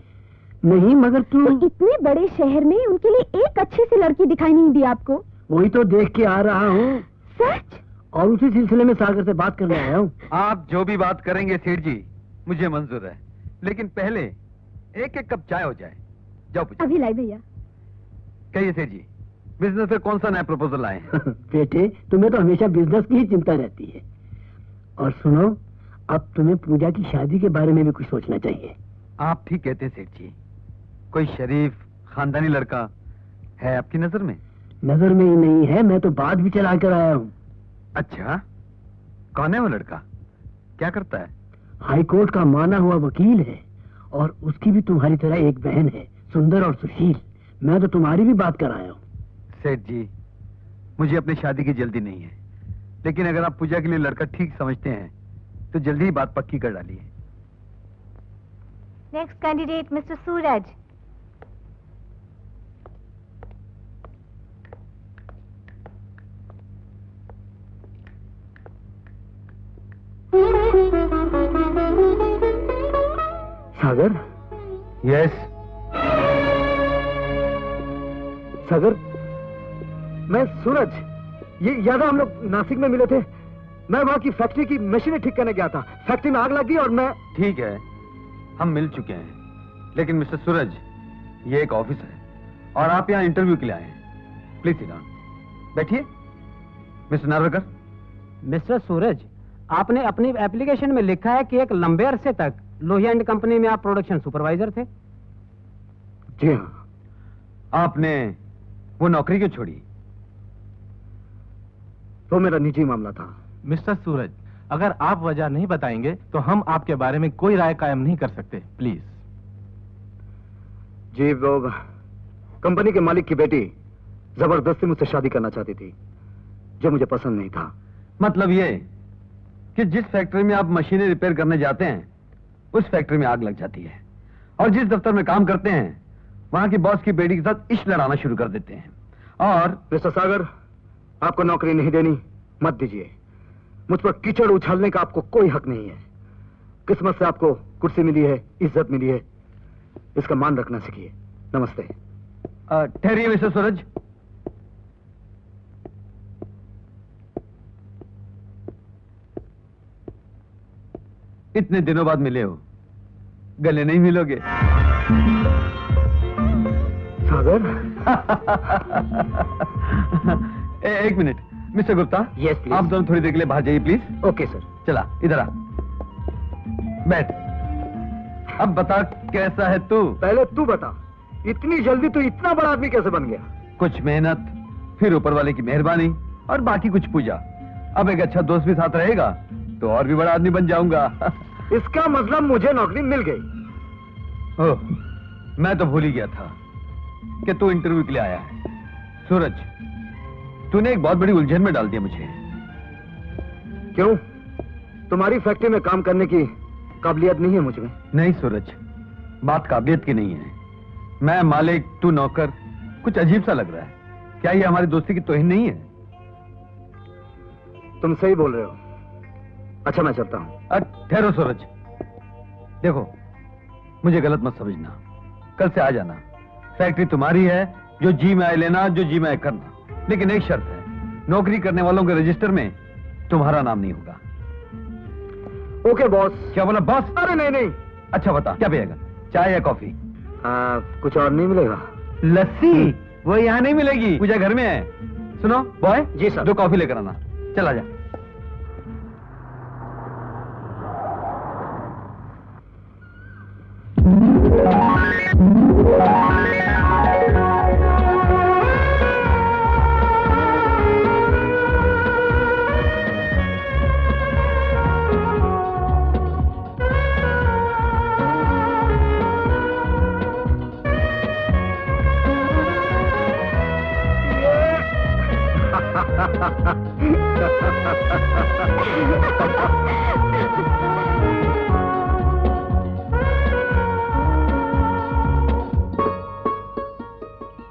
नहीं, मगर तू
तो इतने बड़े शहर में उनके लिए एक अच्छी सी लड़की दिखाई नहीं दी आपको?
वही तो देख के आ रहा हूँ।
सच?
और उसी सिलसिले में सागर से बात करने आया हूँ।
आप जो भी बात करेंगे सेठ जी मुझे मंजूर है, लेकिन पहले एक एक कप चाय हो जाए। जाओ पूछो।
अभी लाई भैया।
कहिए सेठ जी, बिजनेस में कौन सा नया प्रपोजल लाए हैं?
बेटे तुम्हें तो हमेशा बिजनेस की ही चिंता रहती है। और सुनो, अब तुम्हें पूजा की शादी के बारे में भी कुछ सोचना चाहिए।
आप ठीक कहते हैं सेठ जी। कोई शरीफ खानदानी लड़का है आपकी नजर में?
नजर में ही नहीं है, मैं तो बात भी चला कर आया हूँ।
अच्छा, कौन है वो लड़का? क्या करता है?
हाई कोर्ट का माना हुआ वकील है, और उसकी भी तुम्हारी तरह एक बहन है, सुंदर और सुशील। मैं तो तुम्हारी भी बात कर आया हूँ।
सेठ जी, मुझे अपनी शादी की जल्दी नहीं है, लेकिन अगर आप पूजा के लिए लड़का ठीक समझते हैं तो जल्दी ही बात पक्की कर डालिए।
नेक्स्ट कैंडिडेट मिस्टर सूरज।
सागर।
यस
सागर, मैं सूरज। ये याद है हम लोग नासिक में मिले थे? मैं वहां की फैक्ट्री की मशीनें ठीक करने गया था, फैक्ट्री में आग लगी और मैं।
ठीक है, हम मिल चुके हैं, लेकिन मिस्टर सूरज ये एक ऑफिस है और आप यहाँ इंटरव्यू के लिए आए हैं। प्लीज सिट डाउन, बैठिए। मिस्टर नार्वेकर।
मिस्टर सूरज, आपने अपनी एप्लीकेशन में लिखा है कि एक लंबे अरसे तक लोहिया एंड कंपनी में आप प्रोडक्शन सुपरवाइजर थे।
जी हाँ।
आपने वो नौकरी क्यों छोड़ी?
वो मेरा निजी मामला था।
मिस्टर सूरज, अगर आप वजह नहीं बताएंगे तो हम आपके बारे में कोई राय कायम नहीं कर सकते। प्लीज।
जी, वो कंपनी के मालिक की बेटी जबरदस्ती मुझसे शादी करना चाहती थी, जो मुझे पसंद नहीं था।
मतलब ये कि जिस फैक्ट्री में आप मशीनें रिपेयर करने जाते हैं उस फैक्ट्री में आग लग जाती है, और जिस दफ्तर में काम करते हैं वहां की बॉस की बेटी के साथ इश्क लड़ाना शुरू कर देते हैं। और
मिस्टर सागर, आपको नौकरी नहीं देनी, मत दीजिए। मुझ पर कीचड़ उछालने का आपको कोई हक नहीं है। किस्मत से आपको कुर्सी मिली है, इज्जत मिली है, इसका मान रखना सीखिए। नमस्ते।
ठहरिए मिस्टर सूरज। इतने दिनों बाद मिले हो, गले नहीं मिलोगे?
सागर।
एक minute mister Gupta.
Yes please.
आप दोनों थोड़ी देर के लिए बाहर जाइए प्लीज।
Okay sir.
चला इधर आ, बैठ। अब बता कैसा है तू?
पहले तू बता, इतनी जल्दी तू इतना बड़ा आदमी कैसे बन गया?
कुछ मेहनत, फिर ऊपर वाले की मेहरबानी, और बाकी कुछ पूजा। अब एक अच्छा दोस्त भी साथ रहेगा तो और भी बड़ा आदमी बन जाऊंगा।
इसका मतलब मुझे नौकरी मिल गई।
ओह, मैं तो भूल ही गया था कि तू इंटरव्यू के लिए आया है। सूरज, तूने एक बहुत बड़ी उलझन में डाल दिया मुझे।
क्यों? तुम्हारी फैक्ट्री में काम करने की काबिलियत नहीं है मुझ में?
नहीं सूरज, बात काबिलियत की नहीं है। मैं मालिक, तू नौकर, कुछ अजीब सा लग रहा है। क्या ये हमारी दोस्ती की तोहिन नहीं है?
तुम सही बोल रहे हो। अच्छा मैं चलता हूँ।
ठहरो सूरज, देखो मुझे गलत मत समझना, कल से आ जाना। फैक्ट्री तुम्हारी है, जो जी में आए लेना, जो जी में आए करना। लेकिन एक शर्त है, नौकरी करने वालों के रजिस्टर में तुम्हारा नाम नहीं होगा।
Okay boss.
क्या बोला बॉस?
अरे नहीं नहीं।
अच्छा बता, क्या पिएगा, चाय या कॉफी?
कुछ और नहीं मिलेगा?
लस्सी वो यहाँ नहीं मिलेगी, पूजा घर में है। सुनो बॉय।
जी सर।
2 कॉफी लेकर आना। चला जा।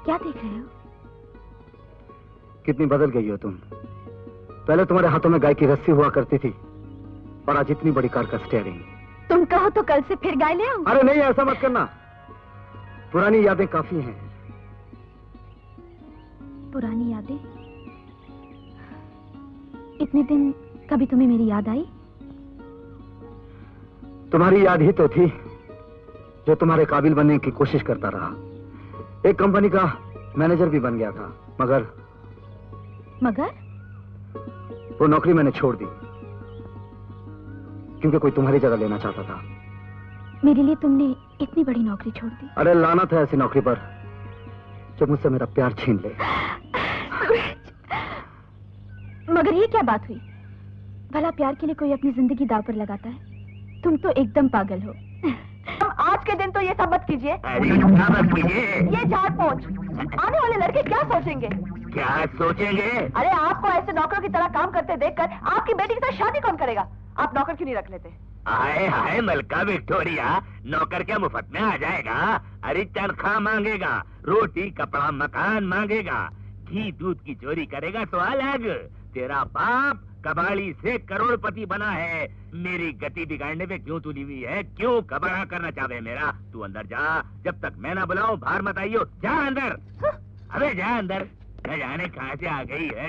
क्या देख रहे हो?
कितनी बदल गई हो तुम। पहले तुम्हारे हाथों में गाय की रस्सी हुआ करती थी और आज इतनी बड़ी कार का स्टीयरिंग।
तुम कहो तो कल से फिर गाय ले आऊं।
अरे नहीं, ऐसा मत करना, पुरानी यादें काफी हैं।
पुरानी यादें? इतने दिन कभी तुम्हें मेरी याद आई?
तुम्हारी याद ही तो थी जो तुम्हारे काबिल बनने की कोशिश करता रहा। एक कंपनी का मैनेजर भी बन गया था, मगर वो नौकरी मैंने छोड़ दी क्योंकि कोई तुम्हारी जगह लेना चाहता था।
मेरे लिए तुमने इतनी बड़ी नौकरी छोड़ दी?
अरे लानत है ऐसी नौकरी पर जो मुझसे मेरा प्यार छीन ले।
मगर ये क्या बात हुई? भला प्यार के लिए कोई अपनी जिंदगी दांव पर लगाता है? तुम तो एकदम पागल हो।
आज के दिन तो ये सब मत कीजिए। ये झाड़ पोंछ, आने वाले लड़के क्या सोचेंगे?
क्या सोचेंगे?
अरे आपको ऐसे नौकरों की तरह काम करते देखकर आपकी बेटी के साथ शादी कौन करेगा? आप नौकर क्यों नहीं रख लेते?
हाय हाय मलका विक्टोरिया, नौकर क्या मुफ्त में आ जाएगा? अरे तनख्वाह मांगेगा, रोटी कपड़ा मकान मांगेगा, घी दूध की चोरी करेगा तो अलग। तेरा बाप कबाड़ी से करोड़पति बना है, मेरी गति बिगाड़ने पे क्यों तुली हुई है? क्यों कबाड़ा करना चाहे मेरा? तू अंदर जा, जब तक मैं ना बुलाऊं बाहर मत आइयो। जा अंदर। अबे जा अंदर, न जाने कहाँ से आ गई है।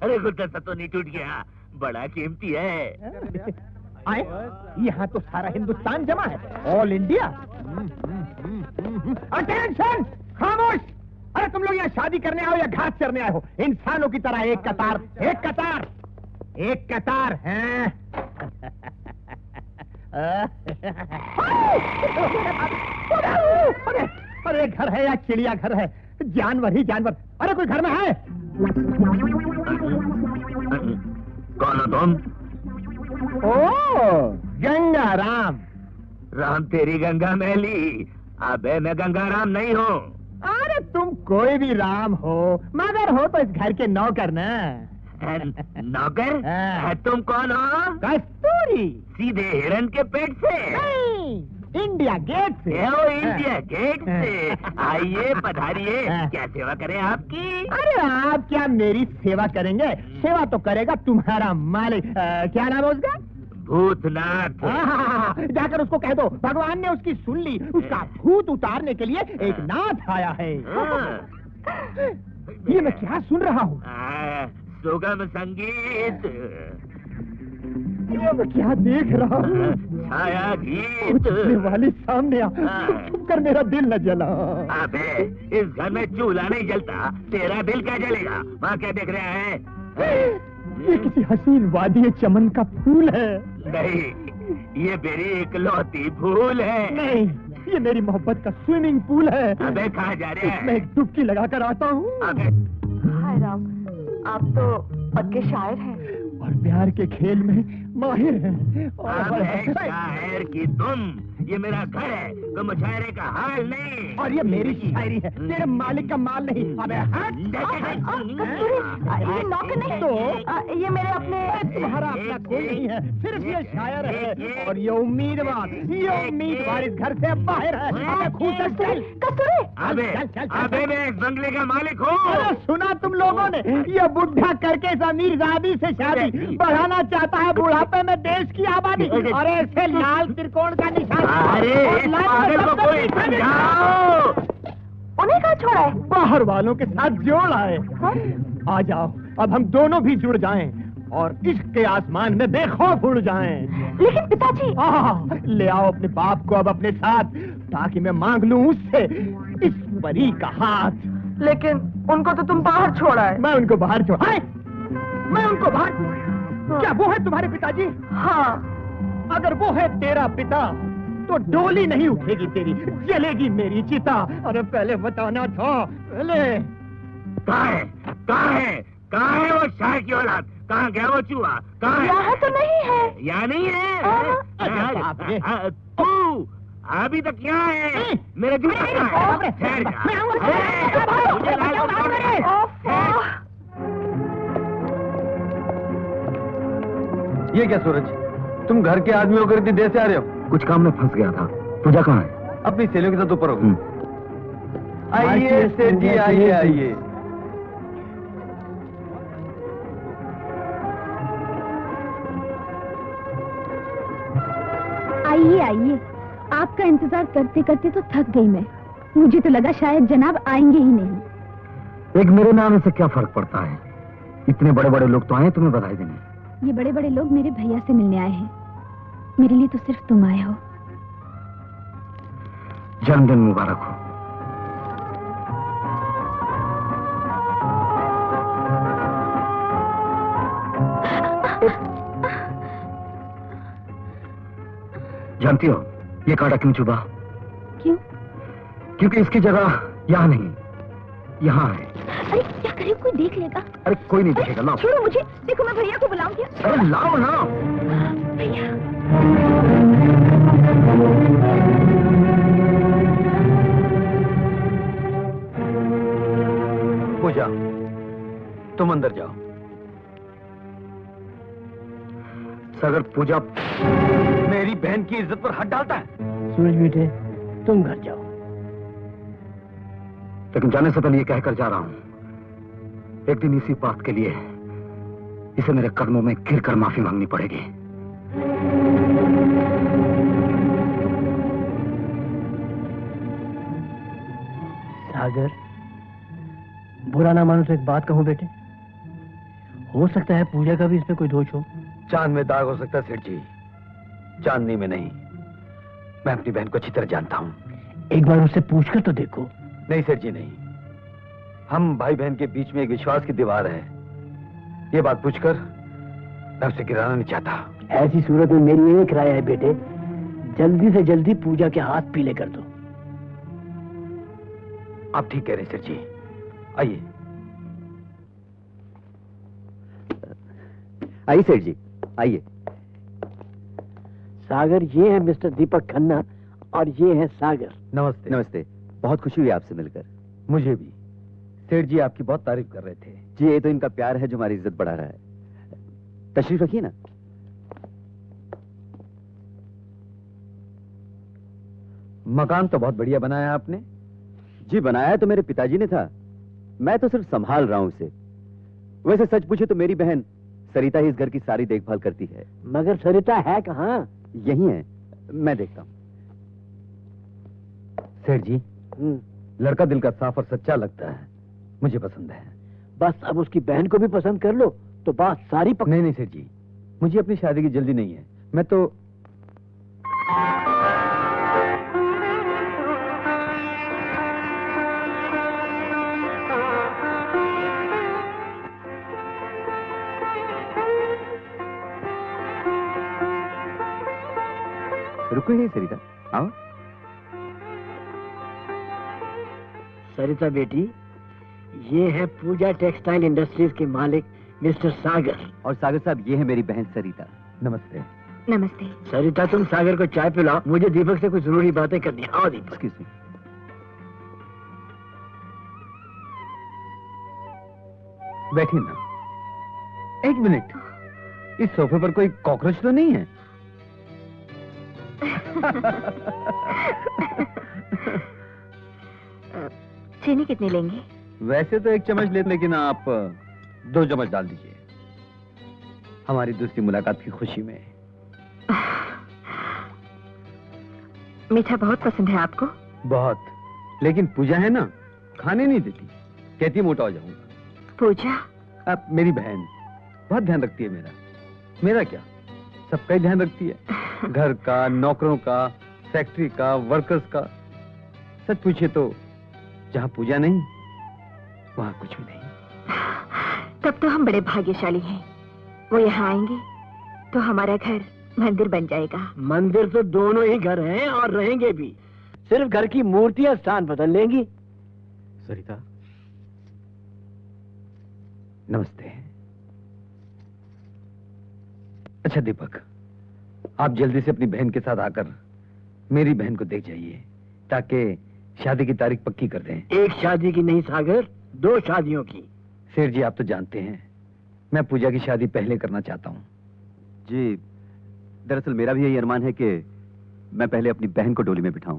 अरे गुलदस्ता तो नहीं टूट गया, बड़ा कीमती है।
आए, यहाँ तो सारा हिंदुस्तान जमा है, ऑल इंडिया। अटेंशन, खामोश। अरे तुम लोग यहाँ शादी करने आओ या घास चरने आए हो? इंसानों की तरह एक कतार, एक कतार, एक कतार है। अरे घर है या चिड़िया घर है? जानवर ही जानवर। अरे कोई घर में है?
कौन हो तुम?
ओ गंगा राम।
राम तेरी गंगा मैली। अबे मैं गंगा राम नहीं हूँ।
अरे तुम कोई भी राम हो, मगर हो तो इस घर के नौकर ना।
नौकर? तुम कौन हो?
कस्तूरी।
सीधे हिरन के पेट से?
नहीं, इंडिया गेट से।
इंडिया गेट से। आइए पधारिए, क्या सेवा करें आपकी?
अरे आप क्या मेरी सेवा करेंगे? सेवा तो करेगा तुम्हारा मालिक। क्या नाम है उसका?
भूतनाथ।
जाकर उसको कह दो भगवान ने उसकी सुन ली, उसका भूत उतारने के लिए एक नाथ आया है। ये मैं क्या सुन रहा हूँ?
सुगम संगीत।
ये मैं क्या देख रहा हूँ?
छाया गीत।
वाली सामने आ, छुप कर मेरा दिल न जला।
अबे इस घर में चूल्हा नहीं जलता, तेरा दिल क्या जलेगा? वहाँ क्या देख रहा है?
ये किसी हसीन वादी चमन का फूल है।
नहीं, ये मेरी इकलौती फूल है।
नहीं, ये मेरी मोहब्बत का स्विमिंग पूल है।
अबे कहाँ जा रहे हैं?
मैं एक डुबकी लगा कर आता हूँ।
हाय राम, आप तो पक्के शायर हैं
और प्यार के खेल में माहिर हैं।
शायर की तुम ये मेरा घर है, तो मुशायरे का हाल नहीं।
और ये मेरी शायरी है, तेरे मालिक का माल नहीं। अबे हट!
ये नौकर नहीं तो ये मेरे अपने।
तुम्हारा अपना कोई नहीं है, सिर्फ ये शायर है। और ये उम्मीदवार इस घर से बाहर है।
अबे मैं इस बंगले का मालिक हूँ।
अरे सुना तुम लोगों ने, ये बुढ़ा करके इस अमीरजादी से शादी बढ़ाना चाहता है, बुढ़ापे में देश की आबादी। अरे ऐसे लाल त्रिकोण का निशान।
अरे पागल को कोई समझाओ।
उन्हें कहाँ छोड़ा है?
बाहर वालों के साथ जोड़ आए। आ जाओ, अब हम दोनों भी जुड़ जाएं और इश्क के आसमान में बेखौफ उड़ जाएं।
लेकिन पिताजी।
ले आओ अपने बाप को अब अपने साथ, ताकि मैं मांग लूं उससे इस परी का हाथ।
लेकिन उनको तो तुम बाहर छोड़ा है।
मैं उनको बाहर छोड़ा? मैं उनको बाहर? क्या वो है तुम्हारे पिताजी?
हाँ।
अगर वो है तेरा पिता तो डोली नहीं उठेगी तेरी, जलेगी मेरी चिता। अरे पहले बताना था, पहले।
कहाँ है वो शाह की औलाद? कहाँ गया वो चूहा? कहाँ है?
यहाँ तो नहीं है।
यहाँ नहीं है? तू अभी तक यहाँ है? मेरे जूता कहाँ है? ठहर जा।
ये क्या सूरज, तुम घर के आदमी होकर इतनी देर से आ रहे हो?
कुछ काम में फंस गया था। पूजा कहाँ है?
अपनी सहेलियों के साथ ऊपर हो। आइए सेठ जी, आइए आइए।
आइए आइए, आपका इंतजार करते करते तो थक गई मैं। मुझे तो लगा शायद जनाब आएंगे ही नहीं।
एक मेरे नाम से क्या फर्क पड़ता है? इतने बड़े बड़े लोग तो आए तुम्हें बधाई देने।
ये बड़े बड़े लोग मेरे भैया से मिलने आए हैं, मेरे लिए तो सिर्फ तुम आए हो।
जन्मदिन मुबारक हो। जानती हो ये कांटा क्यों चुभा?
क्यों?
क्योंकि इसकी जगह यहाँ नहीं, यहाँ है।
अरे क्या करे, कोई देख लेगा।
अरे कोई नहीं देखेगा, लाओ।
छोड़ो मुझे, देखो मैं भैया को बुलाऊं क्या?
अरे लाओ ना
भैया।
पूजा, तुम अंदर जाओ।
सागर, पूजा
मेरी बहन की इज्जत पर हाथ डालता है।
सूरज बेटे, तुम घर जाओ।
लेकिन जाने से पहले ये कहकर जा रहा हूं, एक दिन इसी बात के लिए इसे मेरे कदमों में गिरकर माफी मांगनी पड़ेगी।
सागर, बुरा ना मानो तो एक बात कहूं बेटे, हो सकता है पूजा का भी इसमें कोई दोष हो।
चांद में दाग हो सकता है सेठ जी, चांदनी में नहीं। मैं अपनी बहन को अच्छी तरह जानता हूँ।
एक बार उससे पूछकर तो देखो।
नहीं सेठ जी, नहीं। हम भाई बहन के बीच में एक विश्वास की दीवार है। ये बात पूछकर मैं उसे गिराना नहीं चाहता।
ऐसी सूरत में मेरी एक राय है बेटे, जल्दी से जल्दी पूजा के हाथ पीले कर दो।
आप ठीक कह रहे हैं सेठ जी, आइए।
आइए सेठ जी, आइए।
सागर, ये है मिस्टर दीपक खन्ना और ये है सागर।
नमस्ते।
नमस्ते, बहुत खुशी हुई आपसे मिलकर।
मुझे भी। सेठ जी आपकी बहुत तारीफ कर रहे थे।
जी, ये तो इनका प्यार है जो हमारी इज्जत बढ़ा रहा है। तशरीफ रखिए ना।
मकान तो बहुत बढ़िया बनाया आपने।
जी, बनाया तो मेरे पिताजी ने था, मैं तो सिर्फ संभाल रहा हूं उसे। वैसे सच पूछे तो मेरी बहन सरिता ही इस घर की सारी देखभाल करती है।
मगर सरिता है कहाँ?
यही है, मैं देखता हूँ।
सेठ जी, लड़का दिल का साफ और सच्चा लगता है, मुझे पसंद है।
बस अब उसकी बहन को भी पसंद कर लो तो बात सारी
नहीं नहीं सेठ जी, मुझे अपनी शादी की जल्दी नहीं है। मैं तो
रुको ही सरिता, आओ।
सरिता बेटी, ये है पूजा टेक्सटाइल इंडस्ट्रीज के मालिक मिस्टर सागर।
और सागर साहब, ये है मेरी बहन सरिता।
नमस्ते।
नमस्ते।
सरिता, तुम सागर को चाय पिलाओ, मुझे दीपक से कुछ जरूरी बातें करनी है। आओ दीपक।
Excuse me.
बैठिए ना। एक मिनट, इस सोफे पर कोई कॉकरोच तो नहीं है?
चीनी कितनी लेंगे?
वैसे तो 1 चम्मच ले, लेकिन आप 2 चम्मच डाल दीजिए, हमारी दूसरी मुलाकात की खुशी में।
मीठा बहुत पसंद है आपको?
बहुत, लेकिन पूजा है ना, खाने नहीं देती, कहती मोटा हो जाऊंगा।
पूजा?
अब मेरी बहन बहुत ध्यान रखती है मेरा। मेरा क्या, सबका ही ध्यान रखती है, घर का, नौकरों का, फैक्ट्री का, वर्कर्स का। सच पूछे तो जहाँ पूजा नहीं वहाँ कुछ भी नहीं।
तब तो हम बड़े भाग्यशाली हैं। वो यहाँ आएंगे तो हमारा घर मंदिर बन जाएगा।
मंदिर तो दोनों ही घर हैं और रहेंगे भी, सिर्फ घर की मूर्तियां स्थान बदल लेंगी।
सरिता,
नमस्ते। अच्छा दीपक, आप जल्दी से अपनी बहन के साथ आकर मेरी बहन को देख जाइए, ताकि शादी की तारीख पक्की कर दें।
एक शादी की नहीं सागर, 2 शादियों की।
सेठ जी, आप तो जानते हैं मैं पूजा की शादी पहले करना चाहता हूँ।
जी दरअसल मेरा भी यही अरमान है कि मैं पहले अपनी बहन को डोली में बिठाऊं।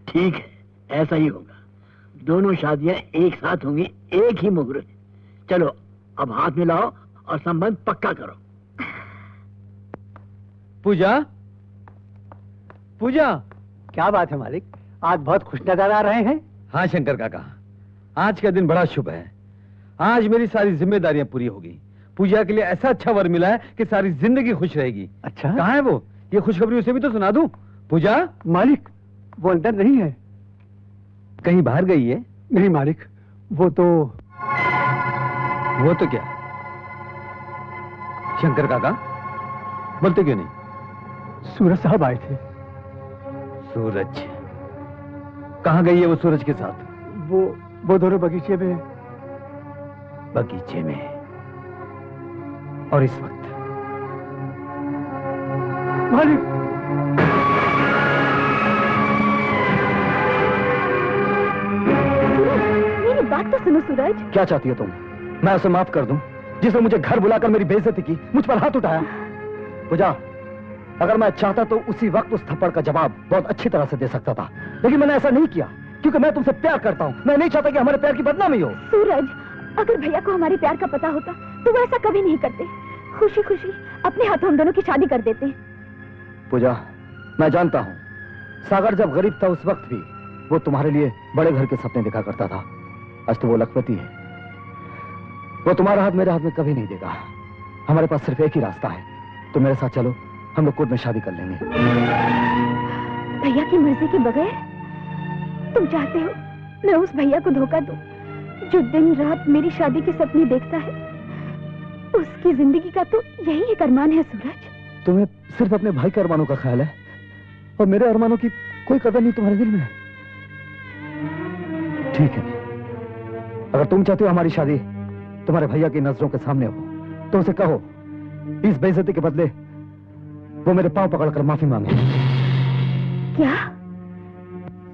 ठीक है, ऐसा ही होगा। दोनों शादियां एक साथ होंगी, एक ही मुहूर्त। चलो अब हाथ मिलाओ और संबंध पक्का करो।
पूजा, पूजा।
क्या बात है मालिक, आज बहुत खुश नजर आ रहे हैं।
हाँ शंकर काका, आज का दिन बड़ा शुभ है। आज मेरी सारी जिम्मेदारियां पूरी होगी। पूजा के लिए ऐसा अच्छा वर मिला है कि सारी जिंदगी खुश रहेगी।
अच्छा,
कहाँ है वो? ये खुशखबरी उसे भी तो सुना दूं। पूजा।
मालिक वो अंदर नहीं है।
कहीं बाहर गई है?
नहीं मालिक, वो तो
क्या? शंकर काका बोलते क्यों नहीं?
सूरज साहब आए थे।
सूरज? कहाँ गई है वो सूरज के साथ?
वो दोनों बगीचे में।
बगीचे में? और इस वक्त?
मालिक,
मेरी बात तो सुनो सूरज।
क्या चाहती हो तुम? मैं उसे माफ कर दूं जिसने मुझे घर बुलाकर मेरी बेइज्जती की, मुझ पर हाथ उठाया? पूजा, अगर मैं चाहता तो उसी वक्त उस थप्पड़ का जवाब बहुत अच्छी तरह से दे सकता था, लेकिन मैंने ऐसा नहीं किया क्योंकि मैं तुमसे प्यार करता हूँ। मैं नहीं चाहता कि हमारे प्यार की बदनामी हो।
सूरज, अगर भैया को हमारे प्यार का पता होता तो वो ऐसा कभी नहीं करते। खुशी खुशी अपने हाथों हम दोनों की शादी कर देते।
पूजा, मैं जानता हूँ सागर जब गरीब था उस वक्त भी वो तुम्हारे लिए बड़े घर के सपने देखा करता था। आज तो वो लखपति है, वो तुम्हारा हाथ मेरे हाथ में कभी नहीं देगा। हमारे पास सिर्फ एक ही रास्ता है, तो मेरे साथ चलो, हम लोग कोर्ट में शादी कर लेंगे।
भैया की मर्जी के बगैर? तुम चाहते हो मैं उस भैया को धोखा दूं जो दिन रात मेरी शादी के सपने देखता है? उसकी जिंदगी का तो यही एक अरमान है सूरज।
तुम्हें सिर्फ अपने भाई के अरमानों का ख्याल है और मेरे अरमानों की कोई कदर नहीं तुम्हारे दिल में। ठीक है, अगर तुम चाहते हो हमारी शादी तुम्हारे भैया की नजरों के सामने हो तो उसे कहो इस बेइज्जती के बदले वो मेरे पांव पकड़कर माफी मांगे।
क्या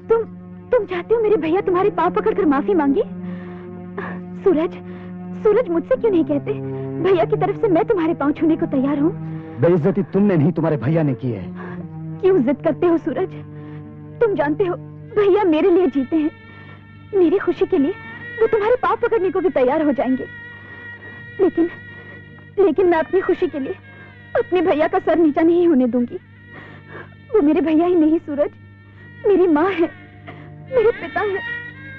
तुम चाहते हो मेरे भैया तुम्हारे पांव पकड़कर माफी मांगे? सूरज मुझसे क्यों नहीं कहते? भैया की तरफ से मैं तुम्हारे पांव छूने को तैयार हूँ।
बेइज्जती तुमने नहीं तुम्हारे भैया ने की है।
क्यों जिद करते हो सूरज? तुम जानते हो भैया मेरे लिए जीते हैं, मेरी खुशी के लिए वो तुम्हारे पांव पकड़ने को भी तैयार हो जाएंगे। लेकिन मैं अपनी खुशी के लिए अपने भैया का सर नीचा नहीं होने दूंगी। वो मेरे भैया ही नहीं सूरज, मेरी माँ है, मेरे पिता है,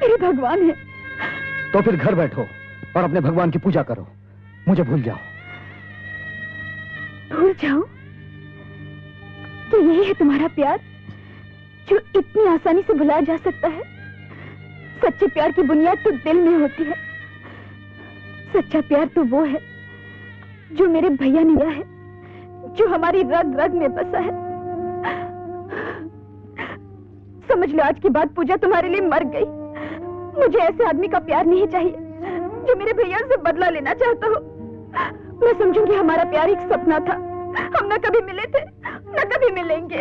मेरे भगवान है।
तो फिर घर बैठो और अपने भगवान की पूजा करो, मुझे भूल जाओ।
भूल जाओ? तो यही है तुम्हारा प्यार जो इतनी आसानी से भुलाया जा सकता है? सच्चे प्यार की बुनियाद तो दिल में होती है। सच्चा प्यार तो वो है जो मेरे भैया ने दिया है, जो हमारी रग रग में बसा है। समझ लो आज के बाद पूजा तुम्हारे लिए मर गई। मुझे ऐसे आदमी का प्यार नहीं चाहिए जो मेरे भैया से बदला लेना चाहता हो। मैं समझूंगी हमारा प्यार एक सपना था, हम न कभी मिले थे, न कभी मिलेंगे।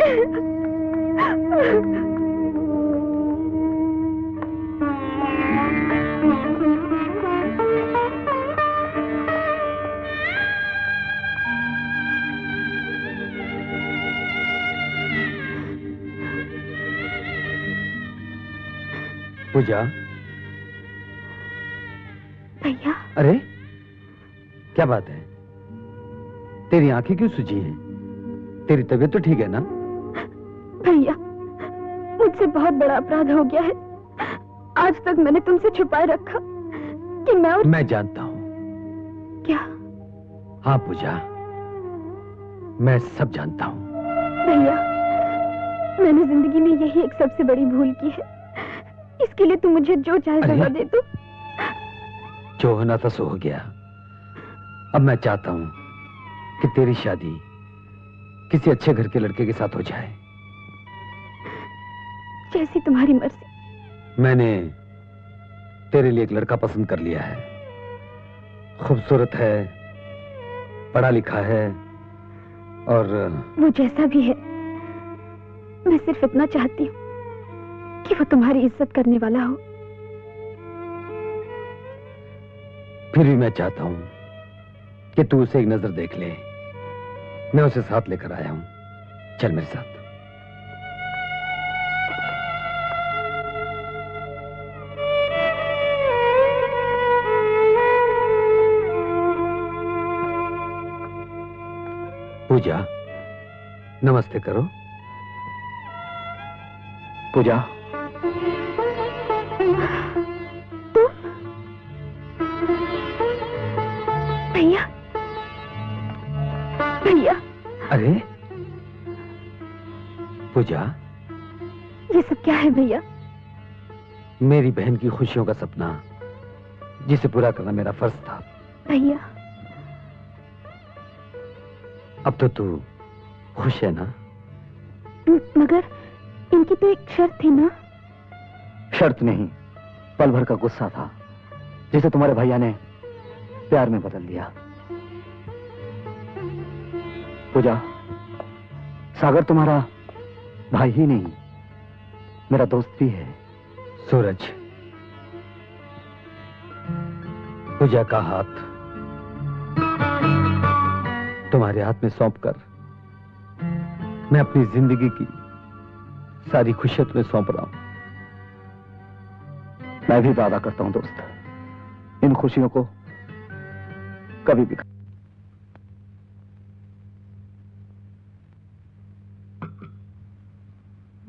पूजा।
भैया।
अरे क्या बात है, तेरी आंखें क्यों सूजी हैं? तेरी तबीयत तो ठीक है ना?
भैया, मुझसे बहुत बड़ा अपराध हो गया है। आज तक मैंने तुमसे छुपाए रखा कि मैं
जानता हूँ।
क्या?
हाँ पूजा, मैं सब जानता हूँ।
भैया, मैंने जिंदगी में यही एक सबसे बड़ी भूल की है। इसके लिए तुम मुझे जो चाहे सजा दे दो।
जो होना था सो हो गया। अब मैं चाहता हूँ कि तेरी शादी किसी अच्छे घर के लड़के के साथ हो जाए।
जैसी तुम्हारी मर्जी।
मैंने तेरे लिए एक लड़का पसंद कर लिया है। खूबसूरत है, पढ़ा लिखा है, और
वो जैसा भी है, मैं सिर्फ इतना चाहती हूँ कि वो तुम्हारी इज्जत करने वाला हो।
फिर भी मैं चाहता हूं कि तू उसे एक नजर देख ले। मैं उसे साथ लेकर आया हूं, चल मेरे साथ। पूजा, नमस्ते करो।
पूजा,
भैया, भैया।
अरे पूजा,
ये सब क्या है भैया?
मेरी बहन की खुशियों का सपना, जिसे पूरा करना मेरा फर्ज था।
भैया,
अब तो तू खुश है ना?
मगर इनकी तो एक शर्त थी ना?
शर्त नहीं, पल भर का गुस्सा था, जिसे तुम्हारे भैया ने प्यार में बदल दिया। पूजा, सागर तुम्हारा भाई ही नहीं, मेरा दोस्त भी है।
सूरज, पूजा का हाथ तुम्हारे हाथ में सौंपकर मैं अपनी जिंदगी की सारी खुशियां तुम्हें सौंप रहा हूं।
मैं भी वादा करता हूं दोस्त, इन खुशियों को कभी भी।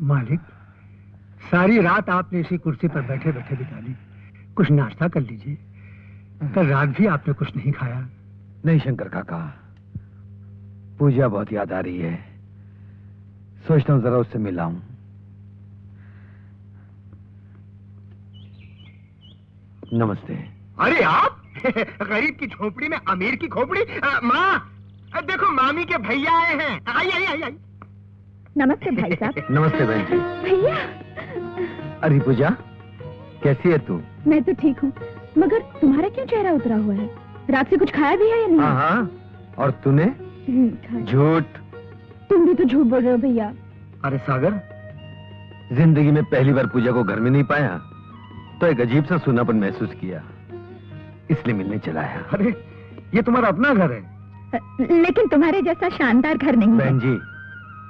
मालिक, सारी रात आपने इसी कुर्सी पर बैठे बैठे बिता ली। कुछ नाश्ता कर लीजिए। कल रात भी आपने कुछ नहीं खाया।
नहीं शंकर काका, पूजा बहुत याद आ रही है। सोचता हूं जरा उससे मिलाऊं। नमस्ते।
अरे आप गरीब की झोपड़ी में अमीर की खोपड़ी। माँ, देखो मामी के भैया आए हैं। आई आई आई आई।
नमस्ते भाई साहब।
नमस्ते बहन जी।
भैया।
अरे पूजा, कैसी है तू?
मैं तो ठीक हूँ, मगर तुम्हारा क्यों चेहरा उतरा हुआ है? रात से कुछ खाया भी है या नहीं?
हाँ, और तूने? झूठ।
तुम भी तो झूठ बोल रहे हो भैया।
अरे सागर,
जिंदगी में पहली बार पूजा को घर में नहीं पाया तो एक अजीब सा सूनापन महसूस किया, इसलिए मिलने चला आया।
अरे ये तुम्हारा अपना घर है।
लेकिन तुम्हारे जैसा शानदार घर नहीं है।
बहन जी,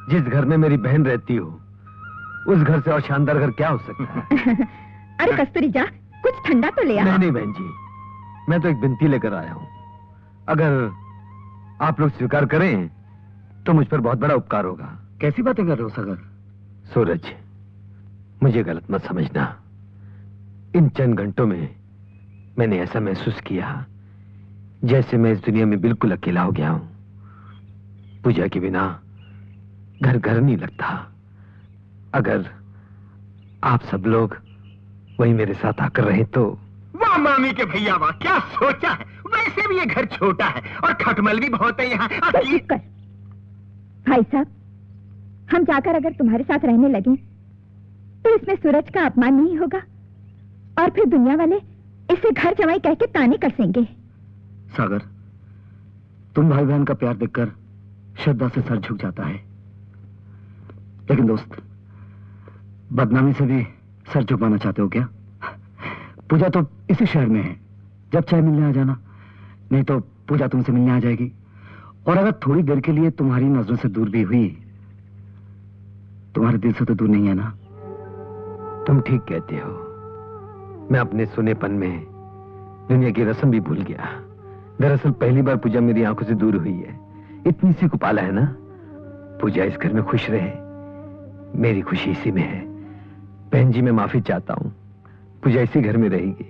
जिस घर में मेरी बहन रहती हो उस घर से और शानदार घर क्या हो सकता है?
अरे कस्तूरी जा, कुछ ठंडा तो ले आ।
नहीं बहन जी, मैं तो एक विनती लेकर आया हूँ। अगर आप लोग स्वीकार करें तो मुझ पर बहुत बड़ा उपकार होगा।
कैसी बातें कर रहे हो सागर?
सूरज, मुझे गलत मत समझना। इन चंद घंटों में मैंने ऐसा महसूस किया जैसे मैं इस दुनिया में बिल्कुल अकेला हो गया हूं। पूजा के बिना घर घर नहीं लगता। अगर आप सब लोग वही मेरे साथ आकर रहे तो।
वाह मामी के भैया, वाह क्या सोचा है। वैसे भी ये घर छोटा है और खटमल भी बहुत है यहाँ।
भाई साहब, हम जाकर अगर तुम्हारे साथ रहने लगे तो इसमें सूरज का अपमान नहीं होगा और फिर दुनिया वाले इसे घर जमाई कह के ताने कसेंगे।
सागर, तुम भाई बहन का प्यार देखकर श्रद्धा से सर झुक जाता है। लेकिन दोस्त, बदनामी से भी सर झुकाना चाहते हो क्या? पूजा तो इसी शहर में है, जब चाहे मिलने आ जाना। नहीं तो पूजा तुमसे मिलने आ जाएगी, और अगर थोड़ी देर के लिए तुम्हारी नजरों से दूर भी हुई, तुम्हारे दिल से तो दूर नहीं है ना?
तुम ठीक कहते हो। मैं अपने सुनेपन में दुनिया की रस्म भी भूल गया। दरअसल पहली बार पूजा मेरी आंखों से दूर हुई है। इतनी सी कुपाला है ना। पूजा इस घर में खुश रहे, मेरी खुशी इसी में है। बहन जी, मैं माफी चाहता हूँ। पूजा इसी घर में रहेगी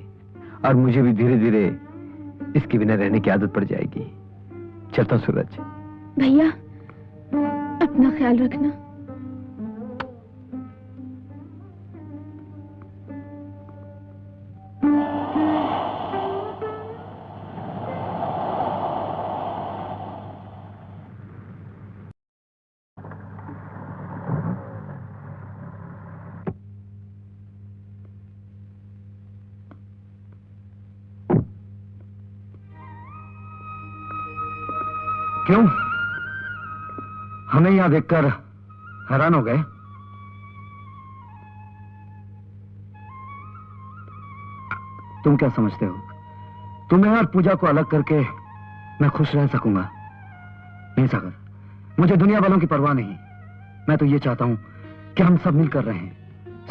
और मुझे भी धीरे धीरे इसके बिना रहने की आदत पड़ जाएगी। चलता हूँ सूरज।
भैया, अपना ख्याल रखना।
क्यों? हमें यहां देखकर हैरान हो गए? तुम क्या समझते हो, तुम्हें और पूजा को अलग करके मैं खुश रह सकूंगा? नहीं सागर, मुझे दुनिया वालों की परवाह नहीं। मैं तो ये चाहता हूं कि हम सब मिलकर रहें,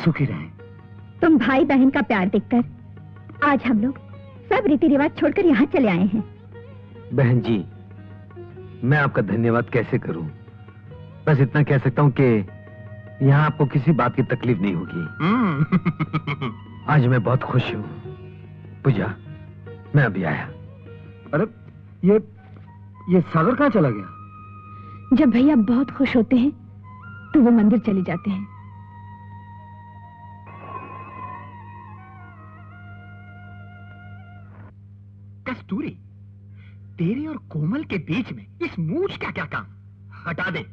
सुखी रहें।
तुम भाई बहन का प्यार देखकर आज हम लोग सब रीति रिवाज छोड़कर यहाँ चले आए हैं।
बहन जी, मैं आपका धन्यवाद कैसे करूं? बस इतना कह सकता हूं कि यहाँ आपको किसी बात की तकलीफ नहीं होगी। आज मैं बहुत खुश हूं। पूजा, मैं अभी आया।
अरे ये सागर कहाँ चला गया?
जब भैया बहुत खुश होते हैं तो वो मंदिर चले जाते हैं।
कस्तूरी, तेरे और कोमल के बीच में इस मूछ का क्या काम? हटा दे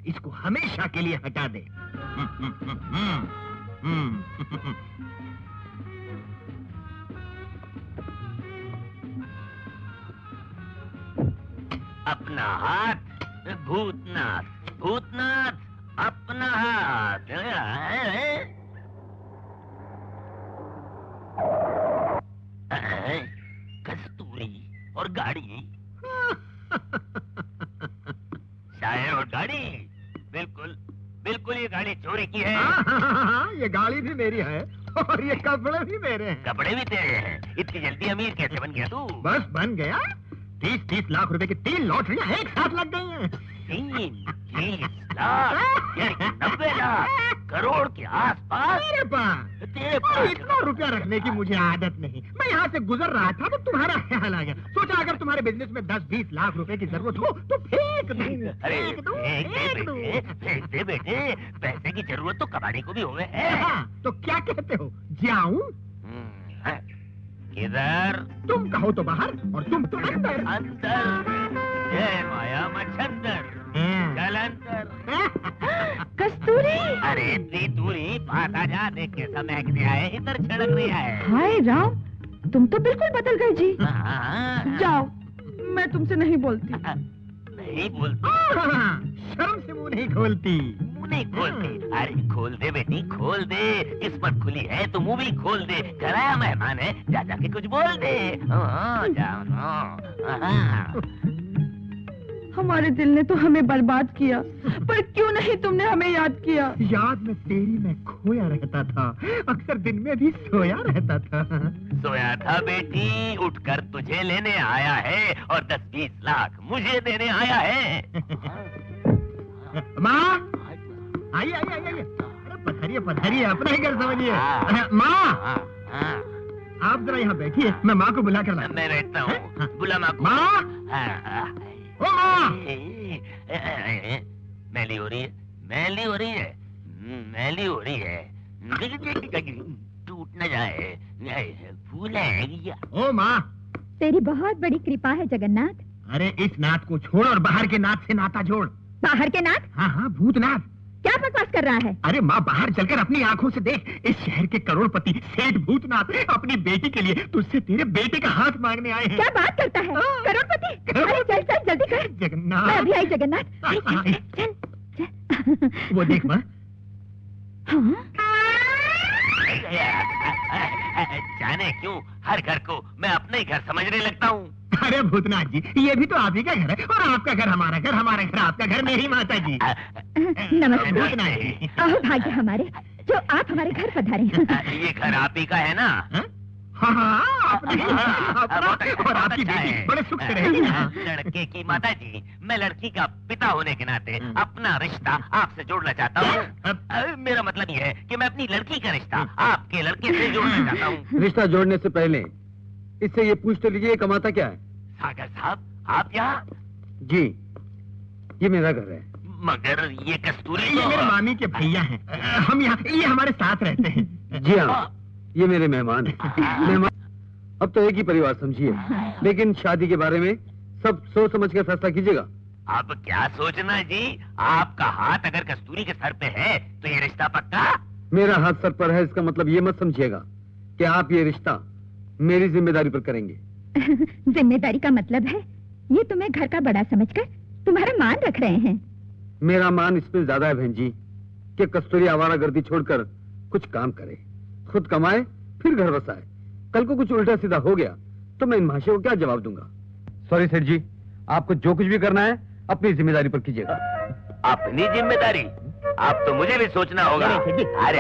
इसको, हमेशा के लिए हटा दे।
अपना हाथ भूतनाथ, भूतनाथ अपना हाथ। कस्तूरी और गाड़ी, शायर और गाड़ी, बिल्कुल बिल्कुल ये गाड़ी चोरी की है।
ये गाड़ी भी मेरी है और ये कपड़े भी मेरे हैं।
कपड़े भी तेरे हैं। इतनी जल्दी अमीर कैसे बन गया तू?
बस बन गया। 30-30 लाख रुपए की 3 लॉटरियां एक साथ लग गई हैं।
30 लाख, 90 लाख, करोड़ के आसपास। तेरे पास
इतना रुपया रखने की मुझे आदत नहीं। मैं यहाँ से गुजर रहा था तो तुम्हारा ख्याल आ गया। सोचा अगर तुम्हारे बिजनेस में 10-20 लाख रुपए की जरूरत हो तो फेंक दूं।
अरे फेंक दे बेटे, पैसे की जरूरत तो कबाड़ी को भी हो है।
तो क्या कहते हो, जाऊं?
किधर?
तुम कहो तो बाहर और तुम तो अंदर।
अंदर जय माया मच्छंदर, चल अंदर।
कस्तूरी,
अरे इतनी दूरी, पास आ जा, देख कैसा महकने आए, इधर छिड़क रही है।
हाय राम, तुम तो बिल्कुल बदल गए जी।
जाओ,
मैं तुमसे नहीं बोलती।
नहीं बोलती?
शर्म से मुंह नहीं खोलती।
मुंह नहीं खोलती? अरे खोल दे बेटी, खोल दे। किस्मत खुली है तो मुंह भी खोल दे। घर आया मेहमान है, जा जाके कुछ बोल दे। जाओ ना।
हमारे दिल ने तो हमें बर्बाद किया, पर क्यों नहीं तुमने हमें याद किया?
याद में तेरी मैं खोया रहता था, अक्सर दिन में भी सोया रहता था।
सोया था बेटी, उठकर तुझे लेने आया है और 10-20 लाख मुझे देने आया है।
माँ, आइए आइए आइए, अरे पधारिए पधारिए, अपना ही घर समझिए। माँ, आप जरा यहाँ बैठिए, मैं माँ को बुला कर लाता हूँ।
मैं रहता हूँ, बुला माँ को।
माँ, ओ माँ!
मैली हो रही है, मैली हो रही है, मैली हो रही है, टूट न जाए, फूल है।
ओ माँ,
तेरी बहुत बड़ी कृपा है जगन्नाथ।
अरे इस नाथ को छोड़ और बाहर के नाथ से नाता जोड़।
बाहर के नाथ?
हाँ हाँ, भूतनाथ।
क्या बकवास कर रहा है?
अरे माँ, बाहर चलकर अपनी आंखों से देख, इस शहर के करोड़पति सेठ भूतनाथ अपनी बेटी के लिए तुझसे तेरे बेटे का हाथ मांगने आए हैं।
क्या बात करता है? करोड़पति? अरे चल चल जल्दी कर।
जगन्नाथ,
मैं अभी आई जगन्नाथ। चल चल।
वो देख माँ।
जाने क्यों हर घर को मैं अपना ही घर समझने लगता हूँ।
अरे भूतनाथ जी, ये भी तो आप ही का घर है, और आपका घर हमारा घर, हमारा घर आपका घर, मेरी माता जी।
नमस्ते
भूतनाथ जी।
अहो भाग्य हमारे जो आप हमारे घर पधारे।
ये घर आप ही का है ना?
हाँ हाँ, और आपकी बेटी बड़े सुख से रहेगी ना।
लड़के की माता जी, मैं लड़की का पिता होने के नाते अपना रिश्ता आपसे जोड़ना चाहता हूँ। मेरा मतलब ये है कि मैं अपनी लड़की का रिश्ता आपके लड़के से जोड़ना चाहता हूँ।
रिश्ता जोड़ने से पहले इससे ये पूछ तो लीजिए कमाता क्या है?
सागर साहब, आप यहाँ?
जी, ये मेरा घर है।
मगर ये कस्तूरी
ये मेरे मामी के भैया हैं। हम यहाँ, ये हमारे साथ रहते हैं।
जी हाँ, ये मेरे मेहमान हैं। मेहमान अब तो एक ही परिवार समझिए, लेकिन शादी के बारे में सब सोच समझ कर फैसला कीजिएगा।
अब क्या सोचना जी, आपका हाथ अगर कस्तूरी के सर पे है तो ये रिश्ता पक्का?
मेरा हाथ सर पर है, इसका मतलब ये मत समझिएगा कि आप ये रिश्ता मेरी जिम्मेदारी पर करेंगे।
जिम्मेदारी का मतलब है ये तुम्हें घर का बड़ा समझकर तुम्हारा मान रख रहे हैं।
मेरा मान इसमें ज्यादा है बहन जी कि कस्तूरी आवारागर्दी छोड़कर कुछ काम करे, खुद कमाए, फिर घर बसाए। कल को कुछ उल्टा सीधा हो गया तो मैं इन महाशय को क्या जवाब दूंगा? सॉरी सेठ जी, आपको जो कुछ भी करना है अपनी जिम्मेदारी पर कीजिएगा।
अपनी जिम्मेदारी? आप तो मुझे भी सोचना होगा। अरे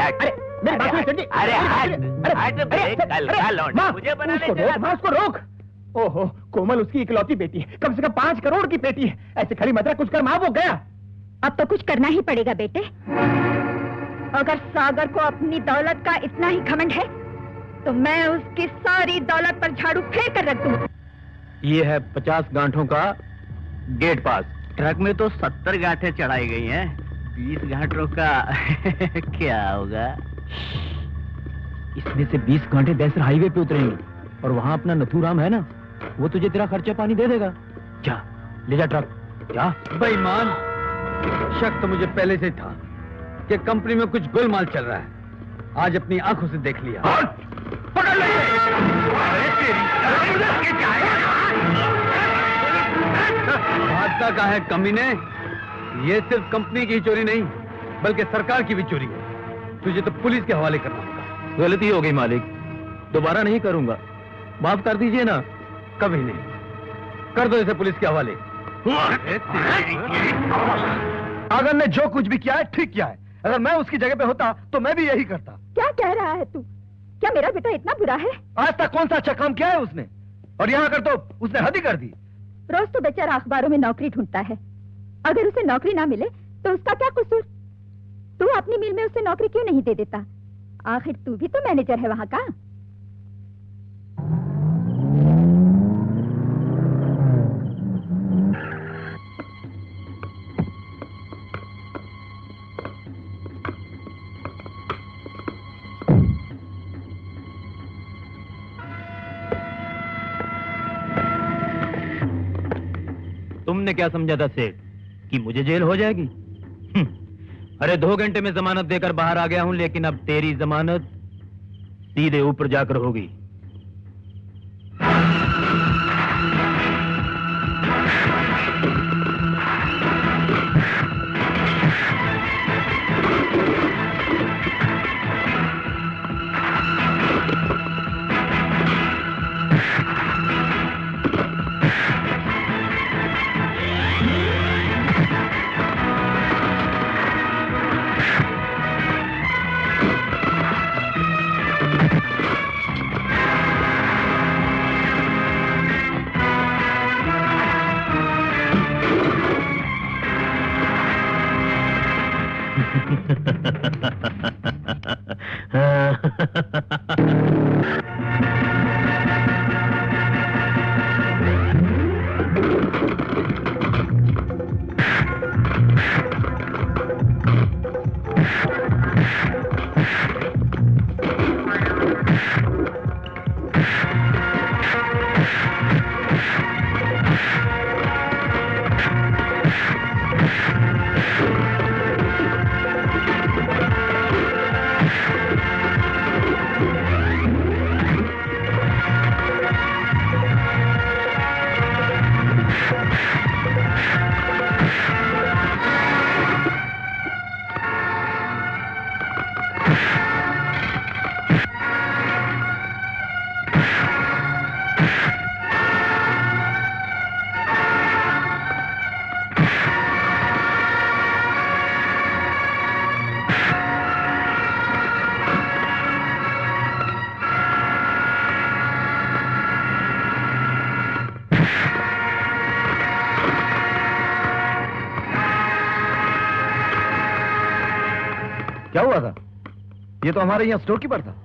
मुझे बनाने
उसको रोक। ओहो, कोमल उसकी इकलौती बेटी है, कम से कम 5 करोड़ की बेटी है। ऐसे खड़ी मत कुछ कर माँ, वो गया।
अब तो कुछ करना ही पड़ेगा बेटे। अगर सागर को अपनी दौलत का इतना ही घमंड है तो मैं उसकी सारी दौलत पर झाड़ू फेर कर रख दूं।
ये है 50 गांठों का गेट पास।
ट्रक में तो 70 गांठें चढ़ाई गई हैं, 20 गांठों का क्या होगा?
इसमें से 20 गांठें दैसर हाईवे पे उतरेंगे और वहाँ अपना नथुराम है ना, वो तुझे तेरा खर्चा पानी दे देगा। जा ले जा ट्रक, जा।
बेईमान, शक तो मुझे पहले से था कि कंपनी में कुछ गोलमाल चल रहा है। आज अपनी आंखों से देख लिया।
पकड़ ले।
भागता का है कमीने, ये सिर्फ कंपनी की चोरी नहीं बल्कि सरकार की भी चोरी है। तुझे तो पुलिस के हवाले करना होगा।
गलती हो गई मालिक, दोबारा नहीं करूंगा, माफ कर दीजिए ना।
कभी नहीं। कर दो इसे पुलिस के हवाले।
सागर ने जो कुछ भी किया है ठीक किया है। अगर मैं उसकी जगह पे होता तो मैं भी यही करता।
क्या कह रहा है तू? क्या मेरा बेटा इतना बुरा है?
आज तक कौन सा अच्छा काम किया है उसने, और यहाँ कर तो उसने हद ही कर दी।
रोज तो बेचारा अखबारों में नौकरी ढूंढता है, अगर उसे नौकरी ना मिले तो उसका क्या कसूर? तू अपनी मिल में उसे नौकरी क्यों नहीं दे देता? आखिर तू भी तो मैनेजर है वहाँ का।
तुमने क्या समझा था सेठ कि मुझे जेल हो जाएगी? अरे 2 घंटे में जमानत देकर बाहर आ गया हूं, लेकिन अब तेरी जमानत सीधे ऊपर जाकर होगी।
क्या हुआ था? ये तो हमारे यहाँ स्टोर कीपर था।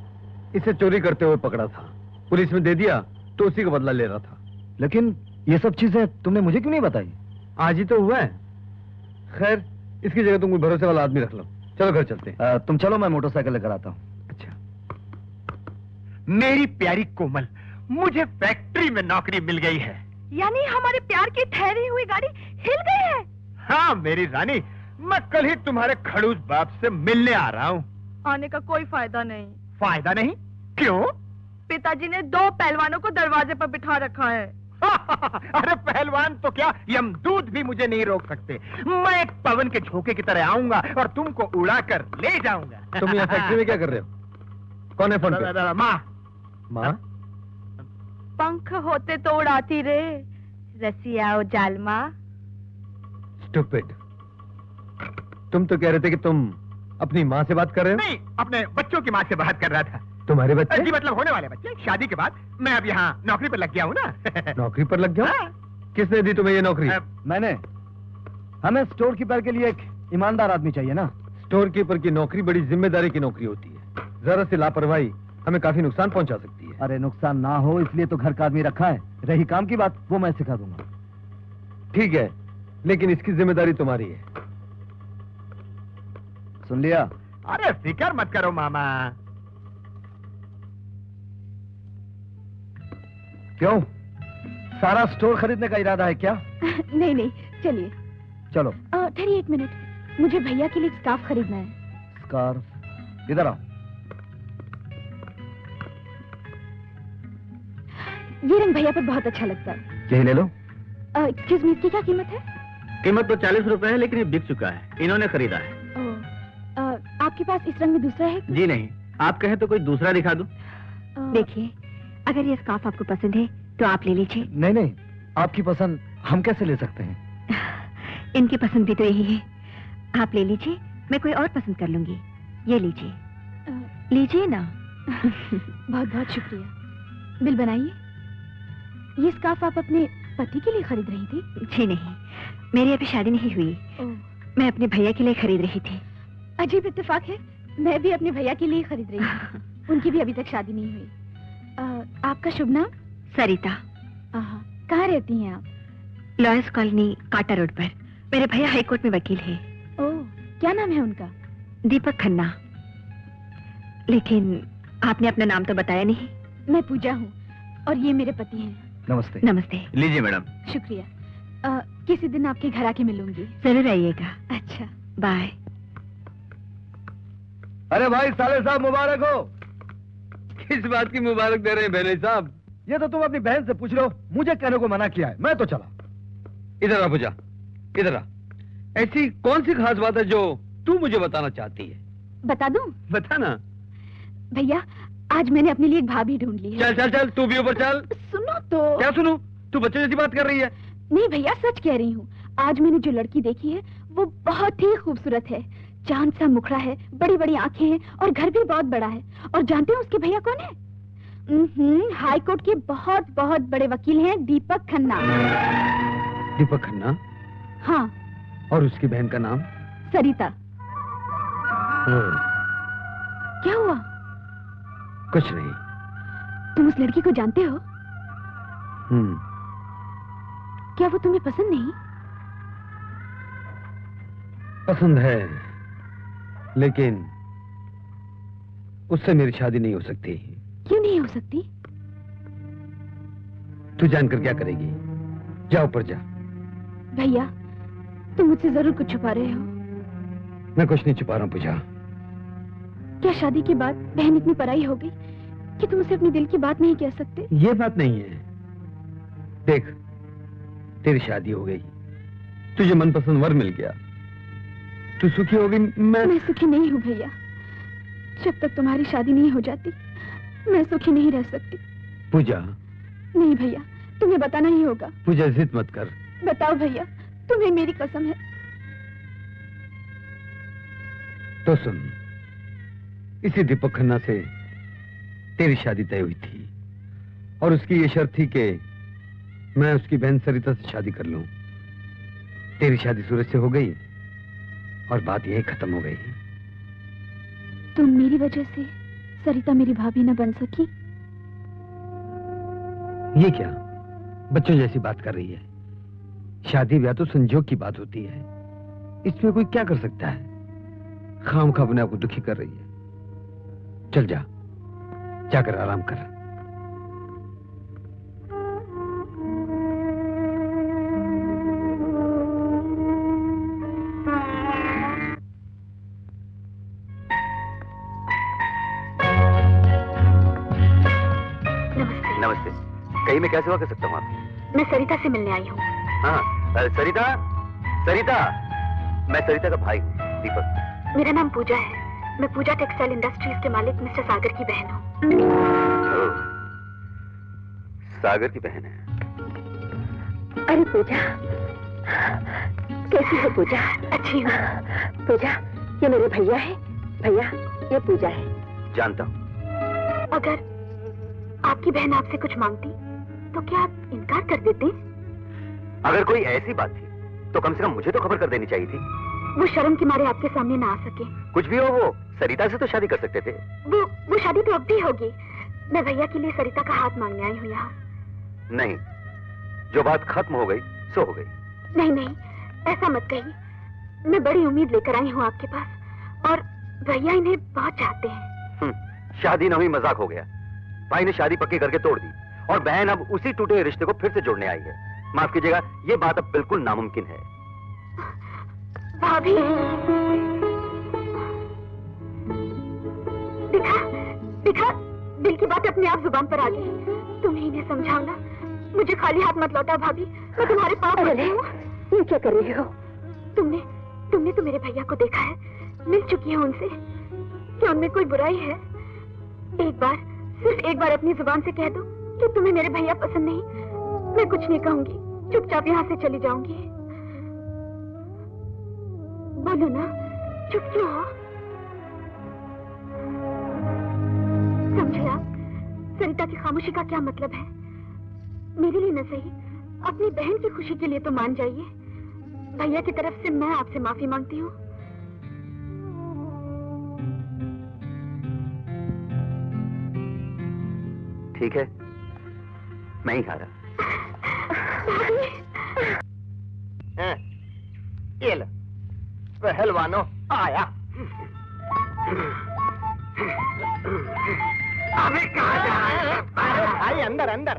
इसे चोरी करते हुए पकड़ा था, पुलिस में दे दिया तो उसी का बदला ले रहा था।
लेकिन ये सब चीजें तुमने मुझे क्यों नहीं बताई?
आज ही तो हुआ है। खैर, इसकी जगह तुम कोई भरोसे वाला आदमी रख लो। चलो घर चलते हैं।
तुम चलो, मैं मोटरसाइकिल लेकर आता हूँ।
अच्छा।
मेरी प्यारी कोमल, मुझे फैक्ट्री में नौकरी मिल गई है।
यानी हमारे प्यार की ठहरी हुई गाड़ी हिल गई है?
हाँ मेरी रानी, मैं कल ही तुम्हारे खड़ूस बाप से मिलने आ रहा हूँ।
आने का कोई फायदा नहीं।
फायदा नहीं? क्यों?
पिताजी ने 2 पहलवानों को दरवाजे पर बिठा रखा है।
अरे पहलवान तो क्या, यमदूत भी मुझे नहीं रोक सकते। मैं एक पवन के झोंके की तरह आऊंगा और तुमको उड़ाकर ले जाऊंगा।
तुम यहाँ फैक्ट्री में क्या कर रहे हो? कौन है फोन पे?
माँ।
माँ?
पंख होते तो उड़ाती रे, रसिया जालमा।
स्टूपिड। तुम तो कह रहे थे कि तुम अपनी माँ से बात कर रहे हो?
नहीं, अपने बच्चों की माँ से बात कर रहा था।
तुम्हारे बच्चे?
जी मतलब होने वाले बच्चे। शादी के बाद मैं अब यहाँ नौकरी पर लग गया हूँ ना।
नौकरी पर लग गया?
हाँ।
किसने दी तुम्हें ये नौकरी?
मैंने। हमें स्टोर कीपर के लिए एक ईमानदार आदमी चाहिए ना।
स्टोर कीपर की नौकरी बड़ी जिम्मेदारी की नौकरी होती है। जरा सी लापरवाही हमें काफी नुकसान पहुंचा सकती है।
अरे नुकसान ना हो इसलिए तो घर का आदमी रखा है। रही काम की बात, वो मैं सिखा दूंगा।
ठीक है, लेकिन इसकी जिम्मेदारी तुम्हारी है।
सुन लिया?
अरे फिक्र मत करो मामा।
क्यों, सारा स्टोर खरीदने का इरादा है क्या?
नहीं नहीं, चलिए।
चलो।
ठहरिए 1 मिनट, मुझे भैया के लिए एक स्कार्फ खरीदना है।
स्कार्फ? इधर आओ।
ये रंग भैया पर बहुत अच्छा लगता है।
यही ले लो।
एक्सक्यूज मी, इसकी क्या कीमत है?
कीमत तो 40 रुपए है, लेकिन ये बिक चुका है, इन्होंने खरीदा है।
आपके पास इस रंग में दूसरा है?
जी नहीं, आप कहें तो कोई दूसरा दिखा दूं?
देखिए, अगर ये स्कार्फ आपको पसंद है तो आप ले लीजिए।
नहीं नहीं, आपकी पसंद हम कैसे ले सकते हैं?
इनकी पसंद भी तो यही है। आप ले लीजिए, मैं कोई और पसंद कर लूंगी। ये लीजिए। लीजिए ना। बहुत बहुत शुक्रिया। बिल बनाइए। ये स्कार्फ आप अपने पति के लिए खरीद रही थी? जी नहीं, मेरी अभी शादी नहीं हुई। मैं अपने भैया के लिए खरीद रही थी। अजीब इत्तेफाक है, मैं भी अपने भैया के लिए खरीद रही हूँ। उनकी भी अभी तक शादी नहीं हुई। आपका शुभ नाम? सरिता। कहाँ रहती हैं आप? लॉयर्स कॉलोनी, काटा रोड पर। मेरे भैया हाई कोर्ट में वकील है। ओह, क्या नाम है उनका? दीपक खन्ना। लेकिन आपने अपना नाम तो बताया नहीं। मैं पूजा हूँ और ये मेरे पति हैं।
नमस्ते।
नमस्ते।
लीजिए मैडम।
शुक्रिया। किसी दिन आपके घर आके मिलूंगी। जरूर आइएगा। अच्छा, बाय।
अरे भाई साले साहब, मुबारक हो। किस बात की मुबारक दे रहे हैं बहने साहब?
ये तो तुम अपनी बहन से पूछ लो, मुझे कहने को मना किया है, मैं तो चला।
इधर आ पूजा, इधर आ। ऐसी कौन सी खास बात है जो तू मुझे बताना चाहती है?
बता दूं?
बता ना।
भैया, आज मैंने अपने लिए एक भाभी ढूंढ ली है।
चल चल चल, तू भी ऊपर चल।
सुनो तो।
क्या सुनूं? तू बच्चे जैसी बात कर रही है।
नहीं भैया, सच कह रही हूँ। आज मैंने जो लड़की देखी है वो बहुत ही खूबसूरत है। चांद सा मुखड़ा है, बड़ी बड़ी आंखें हैं और घर भी बहुत बड़ा है। और जानते हैं उसके भैया कौन है? हाई कोर्ट के बहुत बहुत बड़े वकील हैं, दीपक खन्ना।
दीपक खन्ना?
हाँ।
और उसकी बहन का नाम?
सरिता। क्या हुआ?
कुछ नहीं।
तुम उस लड़की को जानते हो? क्या वो तुम्हें पसंद नहीं?
पसंद है, लेकिन उससे मेरी शादी नहीं हो सकती।
क्यों नहीं हो सकती?
तू जानकर क्या करेगी? जा ऊपर जा।
भैया, तुम मुझसे जरूर कुछ छुपा रहे हो।
मैं कुछ नहीं छुपा रहा हूं पूजा।
क्या शादी के बाद बहन इतनी पराई हो गई कि तुम उसे अपने दिल की बात नहीं कह सकते?
ये बात नहीं है। देख, तेरी शादी हो गई, तुझे मनपसंद वर मिल गया, तू सुखी हो गई। मैं
सुखी नहीं हूँ भैया। जब तक तुम्हारी शादी नहीं हो जाती मैं सुखी नहीं रह सकती।
पूजा।
नहीं भैया, तुम्हें बताना ही होगा।
पूजा, जिद मत कर।
बताओ भैया, तुम्हें मेरी कसम है।
तो सुन, इसी दीपक खन्ना से तेरी शादी तय हुई थी और उसकी ये शर्त थी कि मैं उसकी बहन सरिता से शादी कर लूं। तेरी शादी सूरज से हो गई और बात यही खत्म हो गई।
तो मेरी वजह से सरिता मेरी भाभी न बन सकी?
ये क्या बच्चों जैसी बात कर रही है? शादी ब्याह तो संजोग की बात होती है, इसमें कोई क्या कर सकता है? खामखा अपने आप को दुखी कर रही है। चल जा, जाकर आराम कर।
नमस्ते। कहीं मैं क्या सेवा कर सकता हूँ आपकी?
मैं सरिता से मिलने आई हूँ।
हाँ, सरिता, सरिता, मैं सरिता का भाई हूँ, दीपक।
मेरा नाम पूजा है। मैं पूजा टेक्सटाइल इंडस्ट्रीज के मालिक मिस्टर सागर की बहन हूँ।
सागर की बहन है?
अरे पूजा, कैसी हो पूजा? अच्छी हूँ। पूजा, ये मेरे भैया है। भैया, ये पूजा है।
जानता हूँ।
अगर आपकी बहन आपसे कुछ मांगती तो क्या आप इनकार कर देते?
अगर कोई ऐसी बात थी तो कम से कम मुझे तो खबर कर देनी चाहिए थी।
वो शर्म के मारे आपके सामने ना आ सके।
कुछ भी हो, वो सरिता से तो शादी कर सकते थे।
वो शादी तो अब भी होगी। मैं भैया के लिए सरिता का हाथ मांगने आई हूँ यहाँ।
नहीं, जो बात खत्म हो गई सो हो गई।
नहीं नहीं, ऐसा मत कहिए। मैं बड़ी उम्मीद लेकर आई हूँ आपके पास, और भैया इन्हें बहुत चाहते हैं।
शादी न हुई मजाक हो गया। भाई ने शादी पक्की करके तोड़ दी और बहन अब उसी टूटे रिश्ते को फिर से जोड़ने आई है। माफ कीजिएगा, ये बात अब बिल्कुल नामुमकिन है।
भाभी, दिखा दिखा, दिल की बात अपने आप जुबान पर आ गई। तुम ही इन्हें समझाओ ना। मुझे खाली हाथ मत लौटा भाभी, मैं तुम्हारे पाँव पड़ती हूँ। ये क्या कर रही हो? तुमने तो मेरे भैया को देखा है, मिल चुकी है उनसे। क्या उनमें कोई बुराई है? एक बार, सिर्फ एक बार अपनी जुबान से कह दो कि तुम्हें मेरे भैया पसंद नहीं। मैं कुछ नहीं कहूंगी, चुपचाप यहाँ से चली जाऊंगी। बोलो ना, चुप क्यों हो? समझे आप सरिता की खामोशी का क्या मतलब है? मेरे लिए न सही, अपनी बहन की खुशी के लिए तो मान जाइए। भैया की तरफ से मैं आपसे माफी मांगती हूँ।
ठीक है, मैं ही हारा।
ये लो, पहलवानों आया। अभी कहाँ जा रहा है? अरे भाई, अंदर अंदर।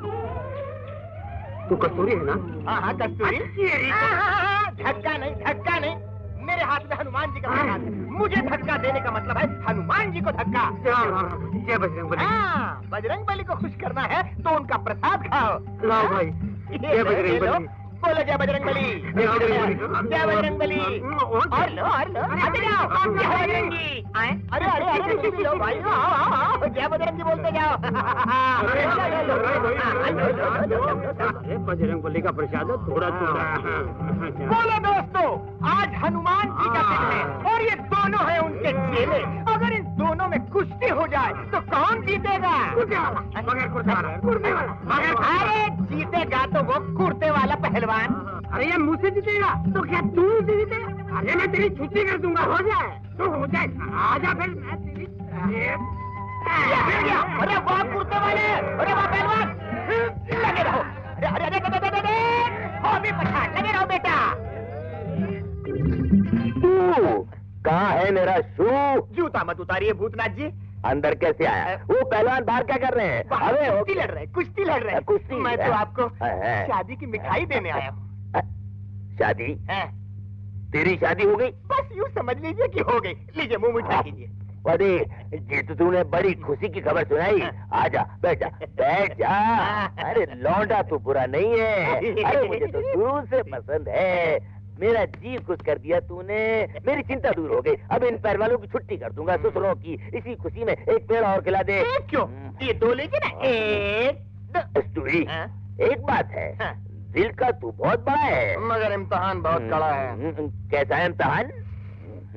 तू कस्तूरी है ना?
हाँ हाँ, कस्तूरी। धक्का नहीं, धक्का नहीं। मेरे हाथ में हनुमान जी का प्रसाद है। मुझे धक्का देने का मतलब है हनुमान जी को धक्का।
जय बजरंग बली।
हाँ, बजरंग बली को खुश करना है तो उनका प्रसाद खाओ।
लाओ भाई। जय बजरंग बली।
बोलो जय बजरंग बली।
जय बजरंग बली।
जय बजरंग बली। और लो, और लो, आते जाओ। जय बजरंग जी। अरे अरे अरे, तुम भी लो भाई। आओ, जय बजरंग जी बोलते जाओ।
बजरंग बली का प्रसाद थोड़ा थोड़ा।
बोलो दोस्तों, आज हनुमान जी का दिन है और ये दोनों हैं उनके चेले। अगर इन दोनों में कुश्ती हो जाए तो कौन जीतेगा? अरे जीतेगा तो वो कुर्ते वाला पहलवान।
अरे ये मुझसे जीतेगा तो क्या तू जीतेगा? अरे मैं तेरी छुट्टी कर दूंगा। हो जाए तो हो जाए, आजा फिर। मैं तेरी
अरे वाह कुर्ते वाले, अरे वाह पहलवान, लगे रहो। अरे अरे अरे अरे अरे अरे, हो भी पछाड़, लगे रहो बेटा।
कहाँ है मेरा शू?
जूता मत उतारिए भूतनाथ जी।
अंदर कैसे आया? वो पहलवान बाहर क्या कर रहे हैं?
अरे कुश्ती लड़ रहे, कुश्ती लड़ रहे।
कुश्ती?
मैं तो आपको शादी की मिठाई देने आया हूँ।
शादी? तेरी शादी हो गई?
बस यूँ समझ लीजिए कि हो गई। लीजिए मुंह मीठा कीजिए।
अरे ये तो तूने बड़ी खुशी की खबर सुनाई। आजा, बैठ जा, बैठ जा। अरे लौंडा तू बुरा नहीं है। अरे मुझे तो शुरू से पसंद है। मेरा जी खुश कर दिया तूने। मेरी चिंता दूर हो गई। अब इन पहलवानों की छुट्टी कर दूंगा ससुरों की। इसी खुशी में एक पेड़ और खिला दे।
क्यों? ये दो लेके ना, एक
कस्तूरी, एक बात है, दिल का तू बहुत बड़ा है,
मगर इम्तिहान बहुत कड़ा है।
कैसा है इम्तिहान?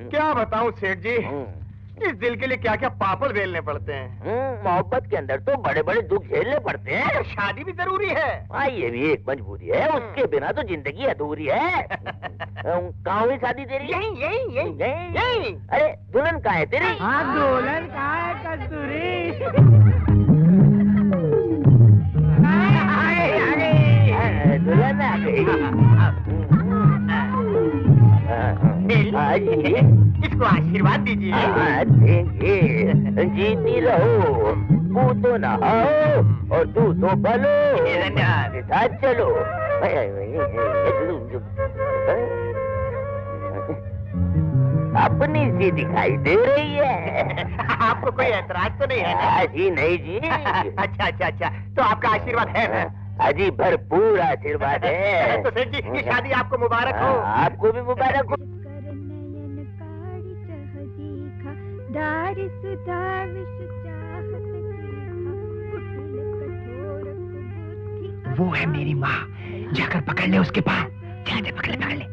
क्या बताऊं सेठ जी, इस दिल के लिए क्या क्या पापड़ बेलने पड़ते हैं।
मोहब्बत के अंदर तो बड़े बड़े दुख झेलने पड़ते हैं।
शादी भी जरूरी है।
हाँ, ये भी एक मजबूरी है, उसके बिना तो जिंदगी अधूरी है। कहाँ हुई शादी तेरी? यही। अरे दुल्हन कहाँ है तेरी?
हाँ, दुल्हन कहाँ है कस्तूरी?
दुल्हन आ गई।
इसको आशीर्वाद दीजिए।
देंगे, जीती रहो, पूतो ना हो और तू तो बलो, साथ चलो। अपनी सी दिखाई दे रही है।
आपको कोई ऐतराज तो नहीं है ना?
जी नहीं जी।
अच्छा, तो आपका आशीर्वाद है ना?
अजी भरपूर आशीर्वाद है।
तो सेठ जी, ये शादी आपको मुबारक हो।
आपको भी मुबारक हो।
वो है मेरी माँ, जाकर पकड़ ले उसके पाँव। चल दे, पकड़ ले।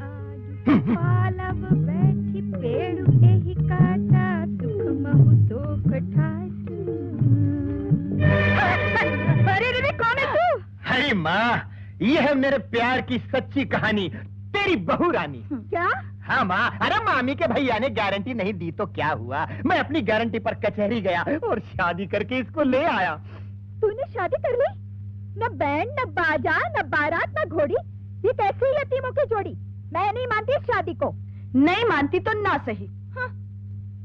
अरे कौन है तू?
अरे माँ, ये है मेरे प्यार की सच्ची कहानी, तेरी बहू रानी।
क्या?
हाँ माँ, अरे मामी के भैया ने गारंटी नहीं दी तो क्या हुआ, मैं अपनी गारंटी पर कचहरी गया और शादी करके इसको ले आया।
तूने शादी कर ली? न बैंड, न बाजा, न बारात, न घोड़ी, ये कैसी यतीमों की जोड़ी? मैं नहीं मानती इस शादी को।
नहीं मानती तो ना सही। हाँ।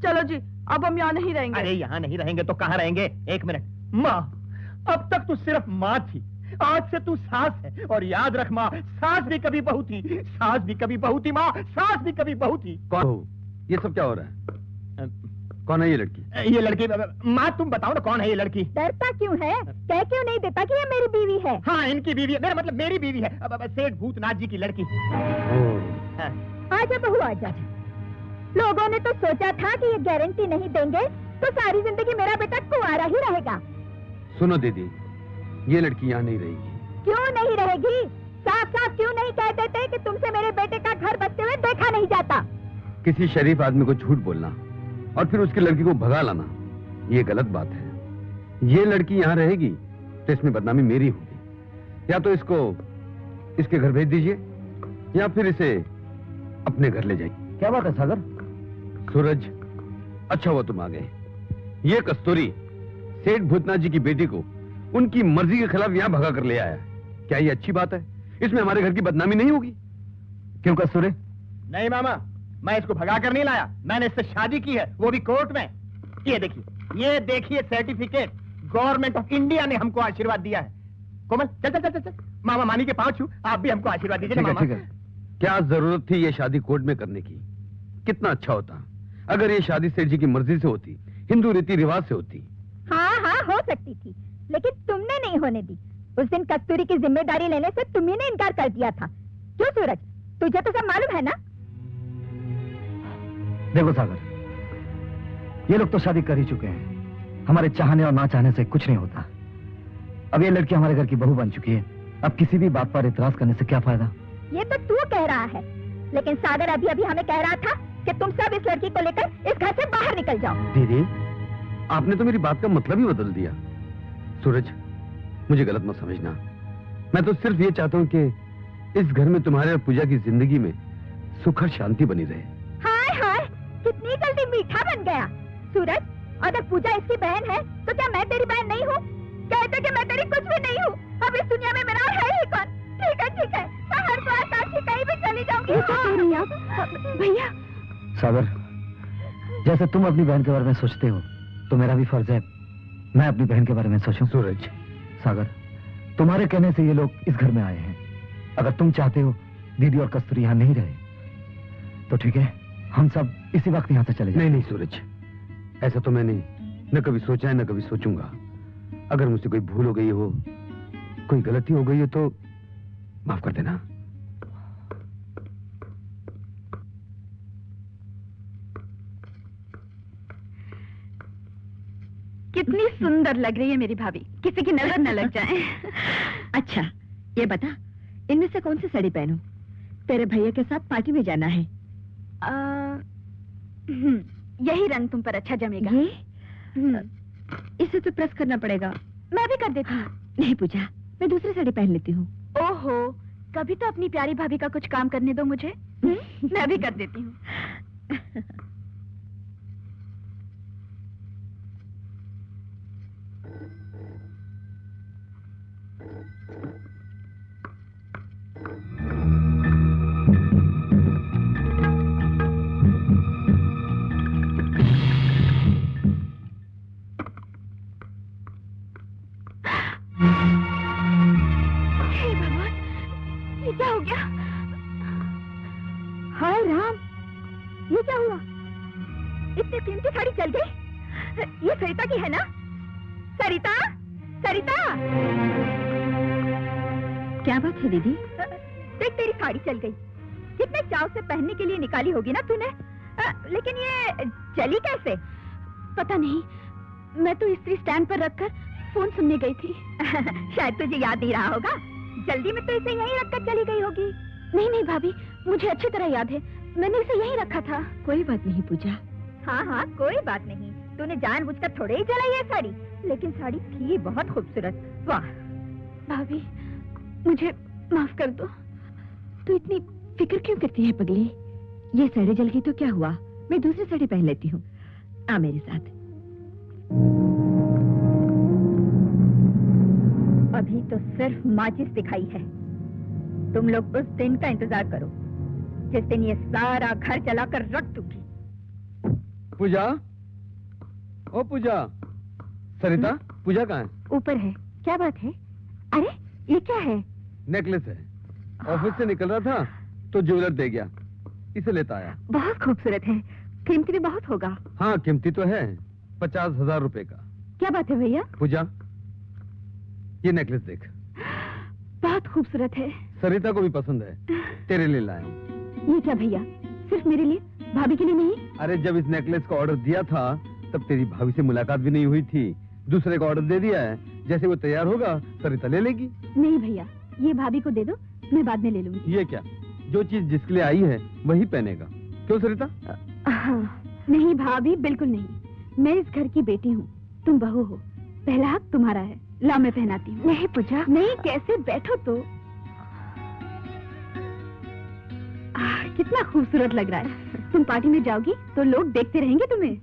चलो जी, अब हम यहाँ नहीं रहेंगे।
अरे यहाँ नहीं रहेंगे तो कहाँ रहेंगे? एक मिनट माँ, अब तक तू सिर्फ माँ थी, आज से तू सास है। और याद रख माँ, सास भी कभी बहू थी, सास भी कभी बहू थी माँ, सास भी कभी बहू थी।
कौन हो? ये सब क्या हो रहा है? कौन है ये लड़की?
ये लड़की, माँ तुम बताओ ना कौन है ये लड़की?
डरता क्यों है? कह क्यों नहीं देता कि ये मेरी बीवी है?
हाँ, इनकी बीवी है, मेरा मतलब मेरी बीवी है, सेठ भूतनाथ जी की लड़की।
आजा बहू आजा। लोगों ने तो सोचा था कि ये गारंटी नहीं देंगे तो सारी जिंदगी मेरा बेटा कुंवारा ही रहेगा।
सुनो दीदी, ये लड़की यहाँ नहीं रहेगी।
क्यों नहीं रहेगी? साफ साफ क्यों नहीं कह देते कि तुमसे मेरे बेटे का घर बसते हुए देखा नहीं जाता?
किसी शरीफ आदमी को झूठ बोलना और फिर उसकी लड़की को भगा लाना, ये गलत बात है। ये लड़की यहाँ रहेगी तो इसमें बदनामी मेरी होगी। या तो इसको इसके घर भेज दीजिए या फिर इसे अपने घर ले जाइए।
क्या बात है सागर?
सूरज, अच्छा हुआ तुम आ गए। ये कस्तूरी सेठ भूतनाथ जी की बेटी को उनकी मर्जी के खिलाफ यहाँ भगा कर ले आया। क्या ये अच्छी बात है? इसमें हमारे घर की बदनामी नहीं होगी? क्यों कस्तूरी?
नहीं मामा, मैं इसको भगा कर नहीं लाया, मैंने इससे शादी की है, वो भी कोर्ट में। ये देखिए सर्टिफिकेट, गवर्नमेंट ऑफ इंडिया ने हमको आशीर्वाद दिया है। कोमल चल चल चल चल, मामा मानी के पांव छू, आप भी हमको आशीर्वाद दीजिए मामा।
ठीक है। क्या जरूरत थी ये शादी कोर्ट में करने की? कितना अच्छा होता अगर ये शादी सेठ जी की मर्जी से होती, हिंदू रीति रिवाज से होती।
हाँ हो सकती थी, लेकिन तुमने नहीं होने दी। उस दिन कस्तूरी की जिम्मेदारी लेने से तुम्ही ने इनकार कर दिया था। क्यों सूरज, तुझे तो सब मालूम है ना?
देखो सागर, ये लोग तो शादी कर ही चुके हैं। हमारे चाहने और ना चाहने से कुछ नहीं होता। अब ये लड़की हमारे घर की बहू बन चुकी है, अब किसी भी बात पर इतराज करने से क्या फायदा?
ये तो तू कह रहा है, लेकिन सागर अभी अभी हमें कह रहा था कि तुम सब इस लड़की को लेकर इस घर से बाहर निकल जाओ।
दीदी, आपने तो मेरी बात का मतलब ही बदल दिया। सूरज, मुझे गलत मत समझना। मैं तो सिर्फ ये चाहता हूँ कि इस घर में तुम्हारे और पूजा की जिंदगी में सुख और शांति बनी रहे।
हाय हाय, कितनी जल्दी मीठा बन गया। सूरज, अगर पूजा इसकी बहन है तो क्या मैं तेरी बहन नहीं हूँ? कहते कि मैं तेरी कुछ भी नहीं हूँ। अब इस दुनिया में मेरा है ही कौन? ठीक है, मैं हर बार साक्षी कहीं भी चली जाऊंगी।
भैया सागर, जैसे तुम अपनी बहन के बारे में सोचते हो तो मेरा भी फर्ज है मैं अपनी बहन के बारे में सोचूं।
सूरज,
सागर, तुम्हारे कहने से ये लोग इस घर में आए हैं। अगर तुम चाहते हो दीदी और कस्तूरी यहाँ नहीं रहे तो ठीक है, हम सब इसी वक्त यहाँ से चले जाएं।
नहीं सूरज, ऐसा तो मैंने न कभी सोचा है न कभी सोचूंगा। अगर मुझसे कोई भूल हो गई हो, कोई गलती हो गई हो तो माफ कर देना।
कितनी सुंदर लग रही है मेरी भाभी, किसी की नजर न लग जाए।
अच्छा ये बता, इनमें से कौन सी साड़ी पहनूं? तेरे भैया के साथ पार्टी में जाना है।
यही रंग तुम पर अच्छा जमेगा।
ये इसे तो प्रेस करना पड़ेगा।
मैं भी कर देती हूँ।
नहीं पूजा, मैं दूसरी साड़ी पहन लेती हूँ।
ओहो, कभी तो अपनी प्यारी भाभी का कुछ काम करने दो मुझे। मैं भी कर देती हूँ। क्या हो गया? हाय राम, ये क्या हुआ? इतनी कीमती साड़ी चल गई। ये सरिता की है ना? सरिता, सरिता!
क्या बात है दीदी?
देख, तेरी साड़ी चल गई। कितने चाव से पहनने के लिए निकाली होगी ना तूने, लेकिन ये चली कैसे? पता नहीं, मैं तो इस्त्री स्टैंड पर रखकर फोन सुनने गई थी। शायद तुझे याद नहीं रहा होगा। जल्दी में तो इसे यहीं रखकर चली गई होगी। नहीं नहीं भाभी, मुझे अच्छी तरह याद है, मैंने इसे यहीं रखा था।
कोई बात नहीं पूजा।
हाँ हाँ, कोई बात नहीं। तूने जानबूझकर थोड़े ही जलाई है साड़ी, लेकिन साड़ी थी बहुत खूबसूरत। वाह भाभी, मुझे माफ कर दो।
तू इतनी फिक्र क्यों करती है पगली? ये साड़ी जल गई तो क्या हुआ, मैं दूसरी साड़ी पहन लेती हूँ। आ मेरे साथ।
अभी तो सिर्फ माचिस दिखाई है। तुम लोग उस दिन का इंतजार करो जिस दिन ये सारा घर जलाकर रख दूंगी।
पूजा, ओ पूजा, सरिता, पूजा कहाँ है?
ऊपर है। क्या बात है? अरे ये क्या है?
नेकलेस है। ऑफिस से निकल रहा था तो ज्वेलर दे गया, इसे लेता आया।
बहुत खूबसूरत है, कीमती भी बहुत होगा।
हाँ कीमती तो है, 50,000 रुपए का।
क्या बात है भैया?
पूजा, ये नेकलेस देख,
बहुत खूबसूरत है।
सरिता को भी पसंद है, तेरे लिए लाया हूँ।
ये क्या भैया, सिर्फ मेरे लिए, भाभी के लिए नहीं?
अरे जब इस नेकलेस का ऑर्डर दिया था तब तेरी भाभी से मुलाकात भी नहीं हुई थी। दूसरे का ऑर्डर दे दिया है, जैसे वो तैयार होगा सरिता ले लेगी।
नहीं भैया, ये भाभी को दे दो, मैं बाद में ले लूंगी।
ये क्या, जो चीज जिसके लिए आई है वही पहनेगा। क्यों सरिता?
नहीं भाभी, बिल्कुल नहीं। मैं इस घर की बेटी हूँ, तुम बहू हो, पहला हक तुम्हारा है। ला मैं पहनाती हूँ। नहीं पूजा, नहीं, कैसे? बैठो तो। कितना खूबसूरत लग रहा है। तुम पार्टी में जाओगी तो लोग देखते रहेंगे तुम्हें।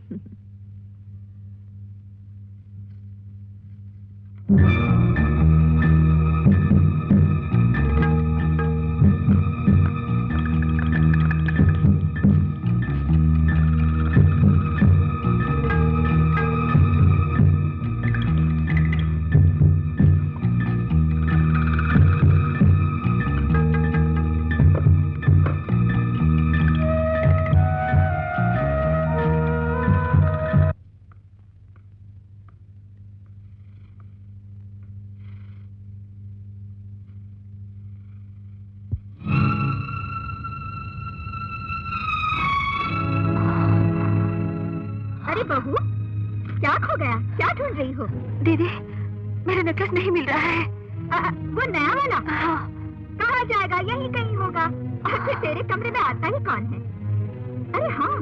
बहू, क्या खो गया? क्या ढूंढ रही हो? दीदी, मेरा नेकलेस नहीं मिल रहा है। वो नया वाला? कहाँ जाएगा? यहीं कहीं होगा। और फिर तेरे कमरे में आता ही कौन है? अरे हाँ,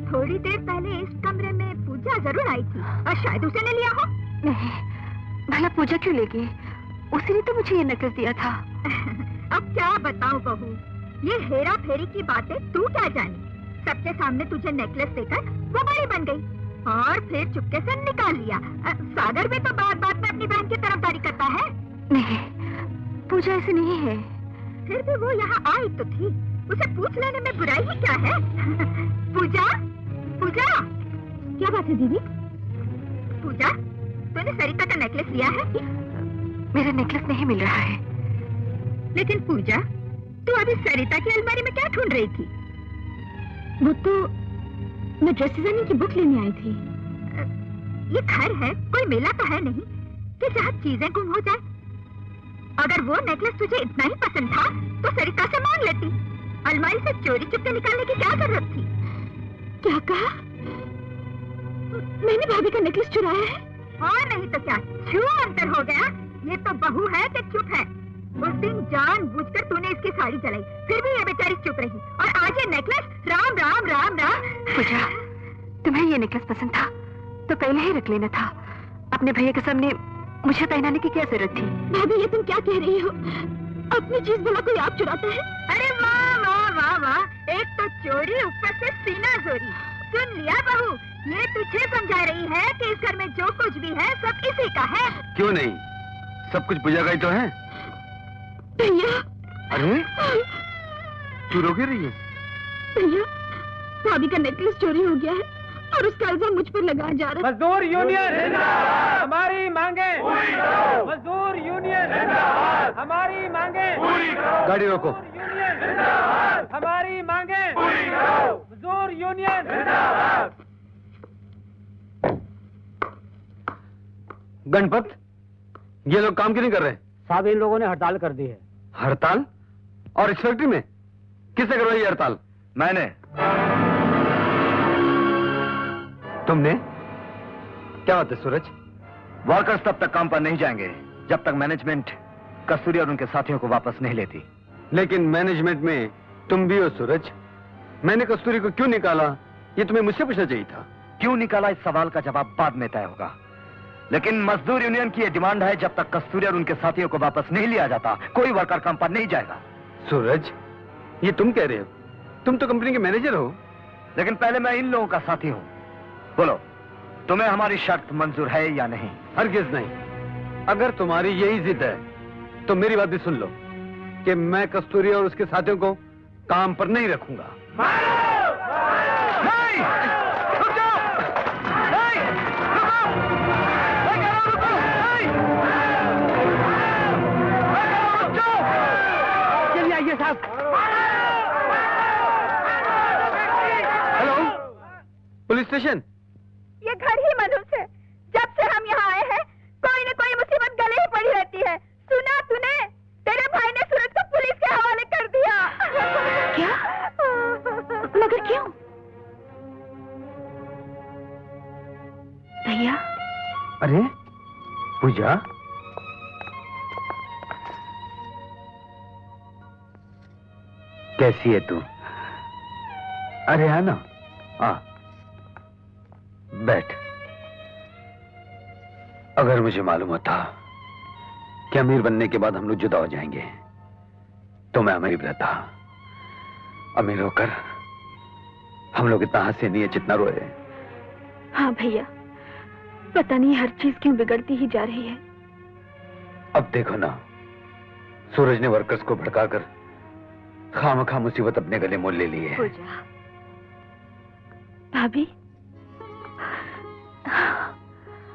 थोड़ी देर पहले इस कमरे में पूजा जरूर आई थी और शायद उसे ले लिया हो। नहीं, भला पूजा क्यों लेगी? उसी ने तो मुझे ये नेकलेस दिया था। अब क्या बताऊं बहू, ये हेरा फेरी की बातें तू क्या जानी। सबके सामने तुझे नेकलेस देकर वो बड़ी बन गई और फिर चुपके से निकाल लिया। सागर भी तो बात बात में अपनी बहन की तरफदारी करता है। नहीं, पूजा ऐसी नहीं है। फिर भी वो यहाँ आई तो थी, उसे पूछ लेने में बुराई ही क्या है? पूजा, पूजा, क्या बात है दीदी? पूजा, तूने सरिता का नेकलेस लिया है? मेरा नेकलेस नहीं मिल रहा है। लेकिन पूजा, तू अभी सरिता की अलमारी में क्या ढूंढ रही थी? वो तो मैं ड्रेस डिजाइनिंग की बुक लेने आई थी। ये घर है, कोई मेला तो है नहीं कि जहाँ चीजें गुम हो जाए। अगर वो नेकलेस तुझे इतना ही पसंद था तो सरिता से मांग लेती। अलमारी से चोरी चुपके निकालने की क्या जरूरत थी? क्या कहा? मैंने भाभी का नेकलेस चुराया है? और नहीं तो क्या, क्यों अंतर हो गया? ये तो बहू है कि चुप है? उस दिन जानबूझकर तूने इसकी साड़ी जलाई, फिर भी ये बेचारी चुप रही, और आज ये नेकलेस। राम राम राम राम। पूजा, तुम्हें ये नेकलेस पसंद था तो पहले ही रख लेना था। अपने भैया के सामने मुझे पहनाने की क्या जरूरत थी? भाभी ये तुम क्या कह रही हो? अपनी चीज भला कोई आप चुराता है? अरे वाह वाह वाह वाह, एक तो चोरी ऊपर से सीना चोरी। सुन लिया बहू, ये तुझे समझा रही है कि इस घर में जो कुछ भी है सब इसी का है।
क्यों नहीं, सब कुछ पूजा का ही तो है।
भैया,
अरे तू रोके रही है?
भैया, भाभी का नेकलेस चोरी हो गया है और उसका इल्जाम मुझ पर लगाया जा रहा है।
मजदूर यूनियन हमारी मांगे, मजदूर यूनियन हमारी मांगे,
गाड़ी रोको।
हमारी मांगे, मजदूर यूनियन।
गणपत, ये लोग काम क्यों नहीं कर रहे?
साहब इन लोगों ने हड़ताल कर दी है।
हड़ताल? और इस फैक्ट्री में किसने करवाई हड़ताल?
मैंने।
तुमने? क्या बात है सूरज?
वर्कर्स तब तक काम पर नहीं जाएंगे जब तक मैनेजमेंट कस्तूरी और उनके साथियों को वापस नहीं लेती।
लेकिन मैनेजमेंट में तुम भी हो सूरज। मैंने कस्तूरी को क्यों निकाला ये तुम्हें मुझसे पूछना चाहिए था।
क्यों निकाला इस सवाल का जवाब बाद में तय होगा, लेकिन मजदूर यूनियन की ये डिमांड है जब तक कस्तूरी और उनके साथियों को वापस नहीं लिया जाता कोई वर्कर काम पर नहीं जाएगा।
सूरज, ये तुम कह रहे हो? तुम तो कंपनी के मैनेजर हो।
लेकिन पहले मैं इन लोगों का साथी हूं। बोलो, तुम्हें हमारी शर्त मंजूर है या नहीं?
हरगिज नहीं। अगर तुम्हारी यही जिद है तो मेरी बात भी सुन लो कि मैं कस्तूरी और उसके साथियों को काम पर नहीं रखूंगा।
नहीं! रुक जाओ! नहीं! रुको! मैं कह रहा हूं रुको! नहीं! मैं कह रहा हूं रुक जाओ!
चलिए आइए साहब।
Hello, police station.
ये घर ही मनुष्य है। जब से हम यहाँ आए हैं कोई न कोई मुसीबत गले ही पड़ी रहती है। सुना तूने? तेरे भाई ने सूरज को पुलिस के हवाले कर दिया। क्या? मगर क्यों? भैया।
अरे पूजा, कैसी है तू? अरे आना, आ बैठ। अगर मुझे मालूम होता कि अमीर बनने के बाद हम लोग जुदा हो जाएंगे तो मैं अमीर रहता। अमीर होकर हम लोग इतना हंसे नहीं है जितना रोए।
हाँ भैया, पता नहीं हर चीज क्यों बिगड़ती ही जा रही है।
अब देखो ना, सूरज ने वर्कर्स को भड़काकर खामखा मुसीबत अपने गले मोल ले ली है।
पूजा, भाभी,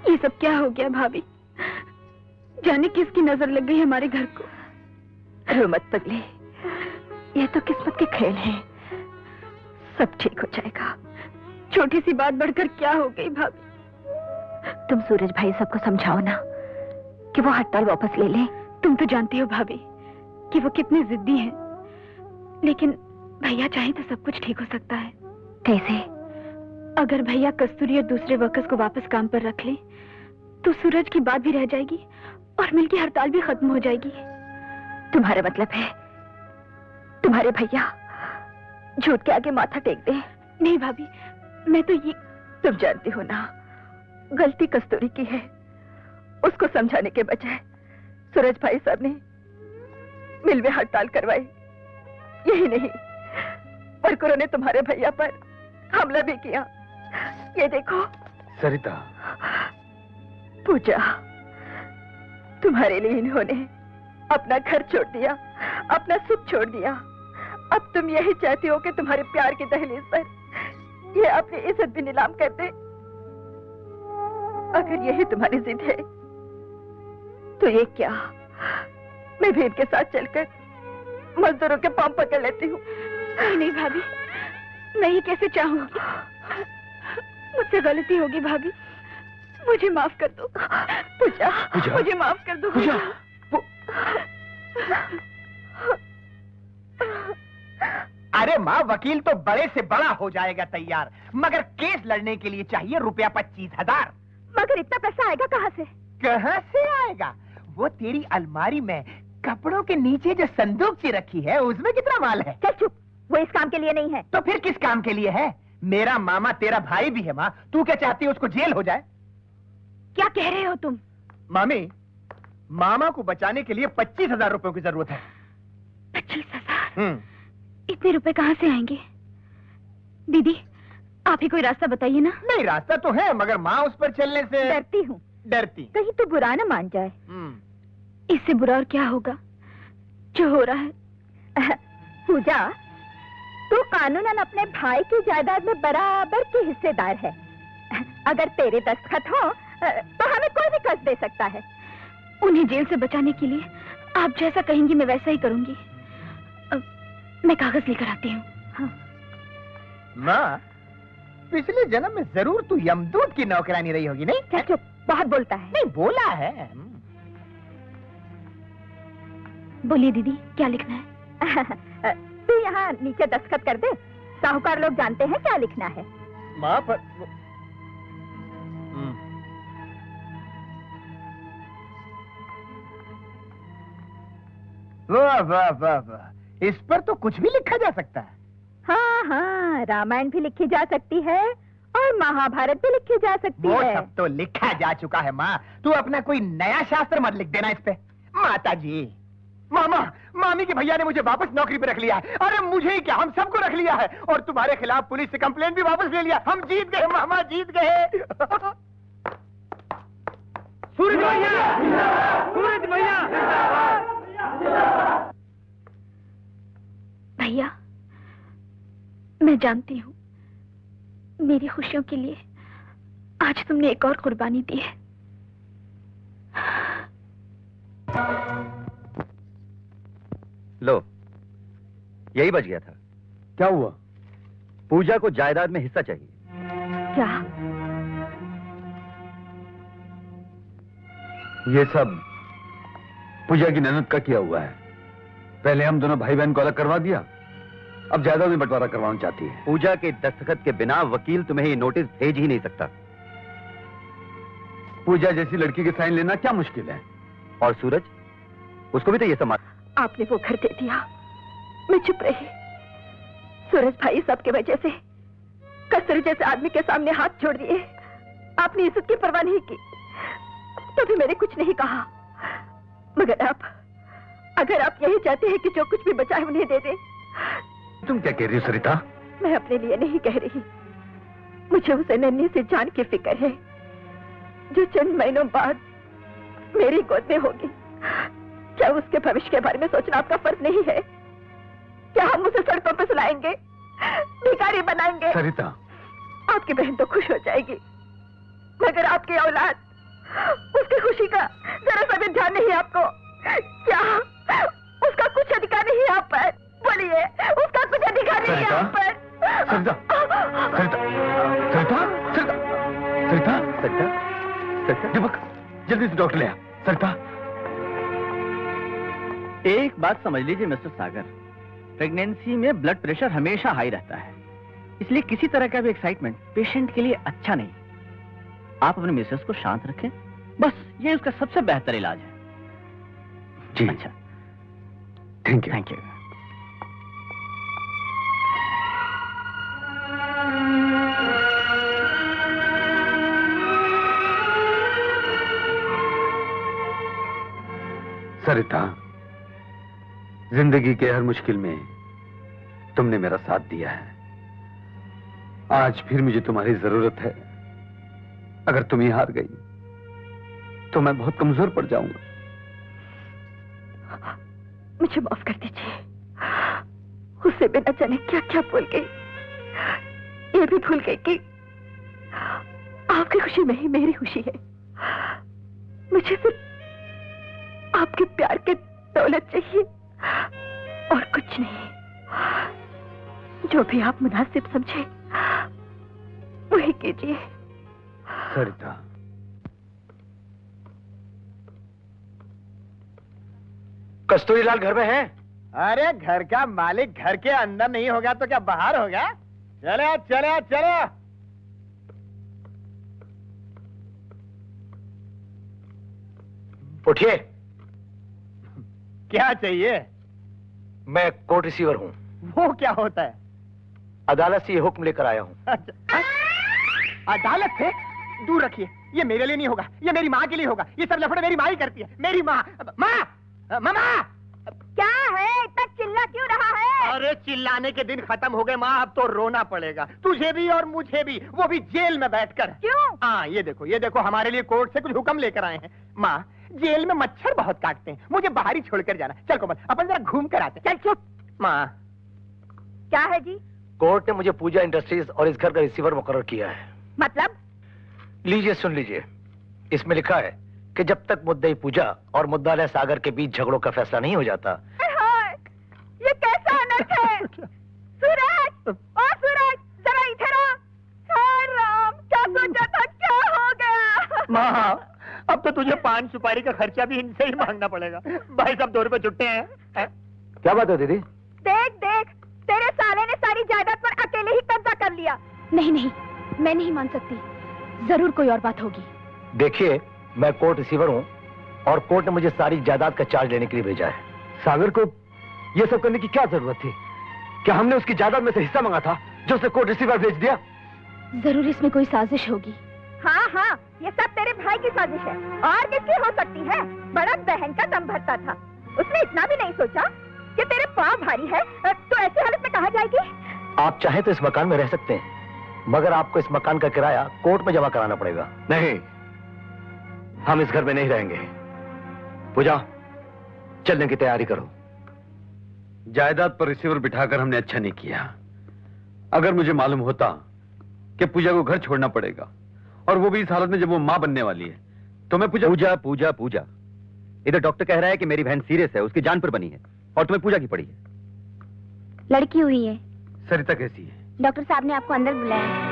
ये सब क्या हो गया भाभी? जाने किसकी नजर लग गई हमारे घर को। रो मत पगले, ये तो किस्मत के खेल हैं। सब ठीक हो जाएगा। छोटी सी बात बढ़कर क्या हो गई भाभी? तुम सूरज भाई सबको समझाओ ना कि वो हड़ताल वापस ले लें। तुम तो जानती हो भाभी कि वो कितने जिद्दी हैं। लेकिन भैया चाहे तो सब कुछ ठीक हो सकता है। कैसे? अगर भैया कस्तूरी और दूसरे वर्कर्स को वापस काम पर रख ले तो सूरज की बात भी रह जाएगी और मिल की हड़ताल भी खत्म हो जाएगी। तुम्हारा मतलब है तुम्हारे भैया झूठ के आगे माथा टेक दे? नहीं भाभी, मैं तो ये, तुम जानती हो ना गलती कस्तूरी की है। उसको समझाने के बजाय सूरज भाई साहब ने मिल में हड़ताल करवाई। यही नहीं, वर्करों ने तुम्हारे भैया पर हमला भी किया। ये देखो।
सरिता।
पूजा, तुम्हारे लिए इन्होंने अपना घर छोड़ दिया, अपना सुख छोड़ दिया। अब तुम यही चाहती हो कि तुम्हारे प्यार की दहलीज पर ये अपनी इज्जत भी नीलाम कर दे। अगर यही तुम्हारी जिद है तो ये क्या, मैं भी इनके साथ चलकर मजदूरों के पांव पकड़ लेती हूँ। नहीं नहीं भाभी, मैं ये कैसे चाहूंगी? मुझसे गलती होगी भाभी, मुझे माफ कर दो। पूजा, मुझे माफ कर दो। पूजा।
अरे माँ, वकील तो बड़े से बड़ा हो जाएगा तैयार, मगर केस लड़ने के लिए चाहिए रुपया 25,000।
मगर इतना पैसा आएगा कहाँ से?
कहाँ से आएगा? वो तेरी अलमारी में कपड़ों के नीचे जो संदूक सी रखी है उसमें कितना माल है?
चल चुप, वो इस काम के लिए नहीं है।
तो फिर किस काम के लिए है? मेरा मामा तेरा भाई भी है माँ। तू क्या चाहती है उसको जेल हो जाए?
क्या कह रहे हो तुम?
मामी, मामा को बचाने के लिए 25,000 रुपयों की जरूरत है।
25,000? इतने रुपए कहाँ से आएंगे? दीदी, आप ही कोई रास्ता बताइए ना।
नहीं, रास्ता तो है, मगर माँ उस पर चलने से
डरती हूँ।
डरती?
कहीं तो बुरा ना मान जाए। इससे बुरा और क्या होगा जो हो रहा है। पूजा, तू कानूनन अपने भाई की जायदाद में बराबर की हिस्सेदार है। अगर तेरे दस्तखत हो तो हमें कोई भी कष्ट दे सकता है। उन्हें जेल से बचाने के लिए आप जैसा कहेंगी मैं वैसा ही करूंगी। मैं कागज लेकर आती हूँ। हाँ।
माँ, पिछले जन्म में जरूर तू यमदूत की नौकरानी रही होगी, नहीं?
क्या? बहुत बोलता है।
नहीं, बोला है।
बोलिए दीदी, क्या लिखना है? तू यहाँ नीचे दस्तखत कर दे। साहूकार लोग जानते हैं क्या लिखना है।
माँ पर वाह वाह वाह वाह, इस पर तो कुछ भी लिखा जा सकता है।
हाँ हाँ, रामायण भी लिखी जा सकती है और महाभारत भी लिखी जा सकती है।
वो सब तो लिखा जा चुका है माँ। तू अपना कोई नया शास्त्र मत लिख देना इस पे। माता जी, मामा, मामी के भैया ने मुझे वापस नौकरी पे रख लिया है। अरे मुझे ही क्या, हम सबको रख लिया है। और तुम्हारे खिलाफ पुलिस से कंप्लेंट भी वापस ले लिया। हम जीत गए मामा, जीत गए।
सूरज भैया, सूरज भैया।
भैया, मैं जानती हूँ मेरी खुशियों के लिए आज तुमने एक और कुर्बानी दी है।
लो, यही बच गया था।
क्या हुआ?
पूजा को जायदाद में हिस्सा चाहिए।
क्या?
ये सब पूजा की ननद का किया हुआ है। पहले हम दोनों भाई बहन को अलग करवा दिया, अब जायदाद में बंटवारा करवाना चाहती है।
पूजा के दस्तखत के बिना वकील तुम्हें ये नोटिस भेज ही नहीं सकता।
पूजा जैसी लड़की के साइन लेना क्या मुश्किल है?
और सूरज, उसको भी तो ये समाज।
आपने वो घर दे दिया, मैं चुप रही। सूरज भाई सबके वजह से कस्तूरी जैसे आदमी के सामने हाथ जोड़ दिए। आपने इज्जत की परवाह नहीं की, तभी मैंने कुछ नहीं कहा। मगर आप, अगर आप यही चाहते हैं कि जो कुछ भी बचा है उन्हें दे दे।
तुम क्या कह रही हो सरिता?
मैं अपने लिए नहीं कह रही, मुझे उसे नन्ही से जान की फिक्र है जो चंद महीनों बाद मेरी गोद में होगी। क्या उसके भविष्य के बारे में सोचना आपका फर्ज नहीं है? क्या हम उसे सड़कों पर सुलाएंगे, भिखारी बनाएंगे?
सरिता,
आपकी बहन तो खुश हो जाएगी, मगर आपकी औलाद, उसकी खुशी का जरा सा भी ध्यान नहीं आपको। क्या उसका कुछ अधिकार नहीं आप पर? बोलिए, उसका कुछ अधिकार नहीं आप पर?
सरिता, सरिता, सरिता, सरिता, सरिता, सरिता, सरिता, दीपक, जल्दी से डॉक्टर ले आ। सरिता,
एक बात समझ लीजिए मिस्टर सागर, प्रेगनेंसी में ब्लड प्रेशर हमेशा हाई रहता है, इसलिए किसी तरह का भी एक्साइटमेंट पेशेंट के लिए अच्छा नहीं। आप अपने मिसेस को शांत रखें, बस ये उसका सबसे बेहतर इलाज है।
जी।
अच्छा,
thank you.
Thank you.
Sarita, जिंदगी के हर मुश्किल में तुमने मेरा साथ दिया है। आज फिर मुझे तुम्हारी जरूरत है। अगर तुम ही हार गई तो मैं बहुत कमजोर पड़ जाऊंगा।
मुझे माफ कर दीजिए, उससे बिना जाने क्या क्या भूल गई। ये भी भूल गई कि आपकी खुशी में ही मेरी खुशी है। मुझे सिर्फ आपके प्यार की दौलत चाहिए और कुछ नहीं। जो भी आप मुनासिब समझे वही कीजिए।
सरिता,
कस्तूरीलाल घर में है? अरे घर का मालिक घर के अंदर नहीं होगा तो क्या बाहर होगा? चले चले चले।
उठिए।
क्या चाहिए?
मैं कोर्ट रिसीवर हूं।
वो क्या होता है?
अदालत से ये हुक्म लेकर आया हूँ।
अदालत से दूर रखिए, ये मेरे लिए नहीं होगा, ये मेरी माँ के लिए होगा। ये सब लफड़े मेरी माँ ही करती है, मेरी माँ। मामा
क्या है, इतना चिल्ला क्यों रहा है?
अरे चिल्लाने के दिन खत्म हो गए माँ, अब तो रोना पड़ेगा, तुझे भी और मुझे भी, वो भी जेल में बैठकर।
क्यों?
हाँ ये देखो हमारे लिए कोर्ट से कुछ हुक्म लेकर आए हैं। माँ, जेल में मच्छर बहुत काटते हैं, मुझे बाहर ही छोड़कर जाना। चल कोमल, अपन जरा घूम कर आते।
चल चुप।
माँ
क्या है जी?
कोर्ट ने मुझे पूजा इंडस्ट्रीज और इस घर का रिसीवर मुकर्रर किया है।
मतलब?
लीजिए सुन लीजिए, इसमें लिखा है कि जब तक मुद्दई पूजा और मुद्दालय सागर के बीच झगड़ों का फैसला नहीं हो जाता।
ये कैसा अनर्थ है? सूरज, ओ सूरज, जरा इधर आ। हाय राम, क्या सोचा था, क्या हो गया?
माँ, अब तो तुझे पान सुपारी का खर्चा भी इनसे ही मांगना पड़ेगा। भाई साहब 2 रुपए छुट्टे हैं।
क्या बात है दीदी?
देख देख, तेरे साले ने सारी जायदाद पर अकेले ही कब्जा कर लिया।
नहीं नहीं, मैं नहीं मान सकती, जरूर कोई और बात होगी।
देखिए, मैं कोर्ट रिसीवर हूँ और कोर्ट ने मुझे सारी जायदाद का चार्ज लेने के लिए भेजा है।
सागर को ये सब करने की क्या जरूरत थी? क्या हमने उसकी जायदाद में से हिस्सा मांगा था जो उसे कोर्ट रिसीवर भेज दिया?
जरूर इसमें कोई साजिश होगी।
हाँ हाँ, ये सब तेरे भाई की साजिश है, और किसकी हो सकती है? बड़ा बहन का दम भरता था, उसने इतना भी नहीं सोचा कि तेरे पाँव भारी है तो ऐसी हालत में कहाँ जाएगी?
आप चाहें तो इस मकान में रह सकते हैं, मगर आपको इस मकान का किराया कोर्ट में जमा कराना पड़ेगा।
नहीं, हम इस घर में नहीं रहेंगे। पूजा, चलने की तैयारी करो।
जायदाद पर रिसीवर बिठाकर हमने अच्छा नहीं किया। अगर मुझे मालूम होता कि पूजा को घर छोड़ना पड़ेगा, और वो भी इस हालत में जब वो मां बनने वाली है, तो मैं
पूजा पूजा पूजा, इधर डॉक्टर कह रहा है कि मेरी बहन सीरियस है, उसकी जान पर बनी है, और तुम्हें पूजा की पड़ी है।
लड़की हुई है।
सरिता कैसी है?
डॉक्टर साहब ने आपको अंदर बुलाया।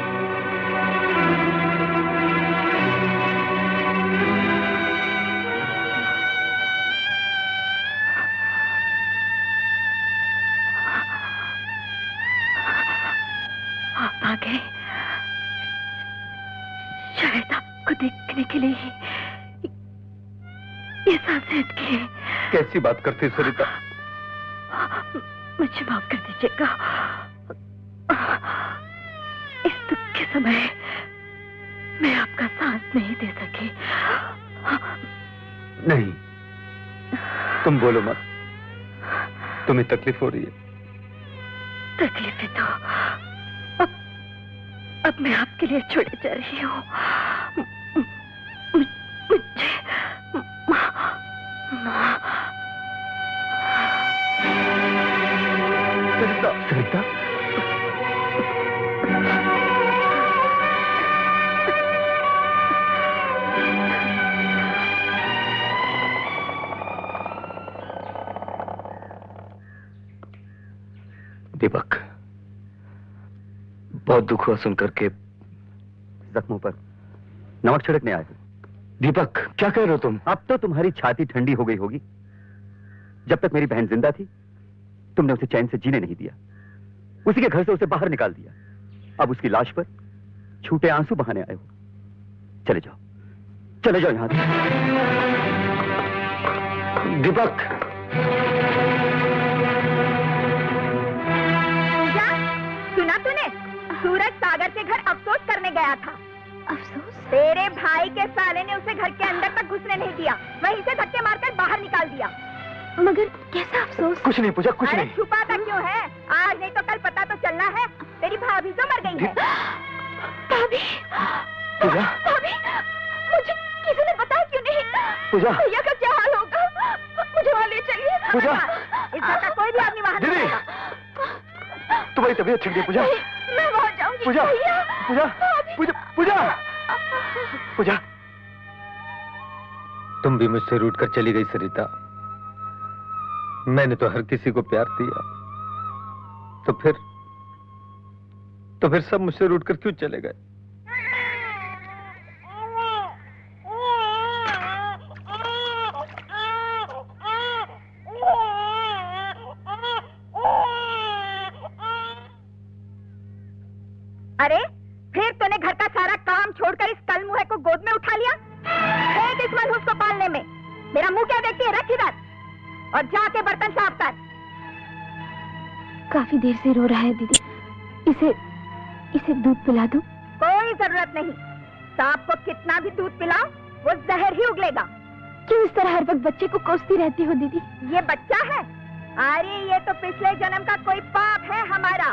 आप आ गए, शायद आपको देखने के लिए ही ये सांसें की।
कैसी बात करती सरिता?
मुझे माफ कर दीजिएगा, इस दुख के समय मैं आपका साथ नहीं दे सकी।
नहीं, तुम बोलो मत, तुम्हें तकलीफ हो रही है।
तकलीफें तो अब मैं आपके लिए छोड़े जा रही हूँ। मुझे
सरिता,
दीपक, बहुत दुख हुआ सुनकर के
जख्मों पर नमक छिड़कने आए हो।
दीपक, क्या कह रहे हो तुम?
अब तो तुम्हारी छाती ठंडी हो गई होगी। जब तक मेरी बहन जिंदा थी, तुमने उसे चैन से जीने नहीं दिया, उसी के घर से उसे बाहर निकाल दिया। अब उसकी लाश पर छूटे आंसू बहाने आए हो। चले जाओ, चले जाओ यहां से।
दीपक,
सुना तूने? सूरज सागर के घर अफसोस करने गया था।
अफसोस?
तेरे भाई के साले ने उसे घर के अंदर तक घुसने नहीं दिया, वहीं से धक्के मारकर बाहर निकाल दिया।
मगर कैसा अफसोस?
कुछ नहीं पूजा, कुछ नहीं।
छुपाता क्यों है? आज नहीं तो कल पता तो चलना है। तेरी भाभी तो मर गई है।
भाभी,
पूजा,
भाभी, मुझे किसी ने बताया क्यों नहीं?
पूजा,
भैया का क्या हाल होगा? मुझे वहाँ ले चलिए।
पूजा,
इस घर का कोई भी आदमी वहाँ नहीं जाएगा।
तुम्हारी तबीयत ठीक है पूजा?
मैं वहाँ जाऊंगी।
पूजा, पूजा, पूजा, पूजा, पूजा।
तुम भी मुझसे रूठ कर चली गई सरिता। मैंने तो हर किसी को प्यार दिया, तो फिर सब मुझसे रूठ कर क्यों चले गए?
अरे फिर तूने घर का सारा काम छोड़कर इस कलमुहे को गोद में उठा लिया? एक इस मनहूस को पालने में मेरा मुंह क्या देखती है? रख इधर और जाके बर्तन साफ कर।
काफी देर से रो रहा है दीदी,
इसे दूध पिला दूं?
कोई जरूरत नहीं। सांप को कितना भी दूध पिलाओ वो जहर ही उगलेगा।
क्यों इस तरह हर वक्त बच्चे को कोसती रहती हो दीदी?
ये बच्चा है? अरे ये तो पिछले जन्म का कोई पाप है हमारा।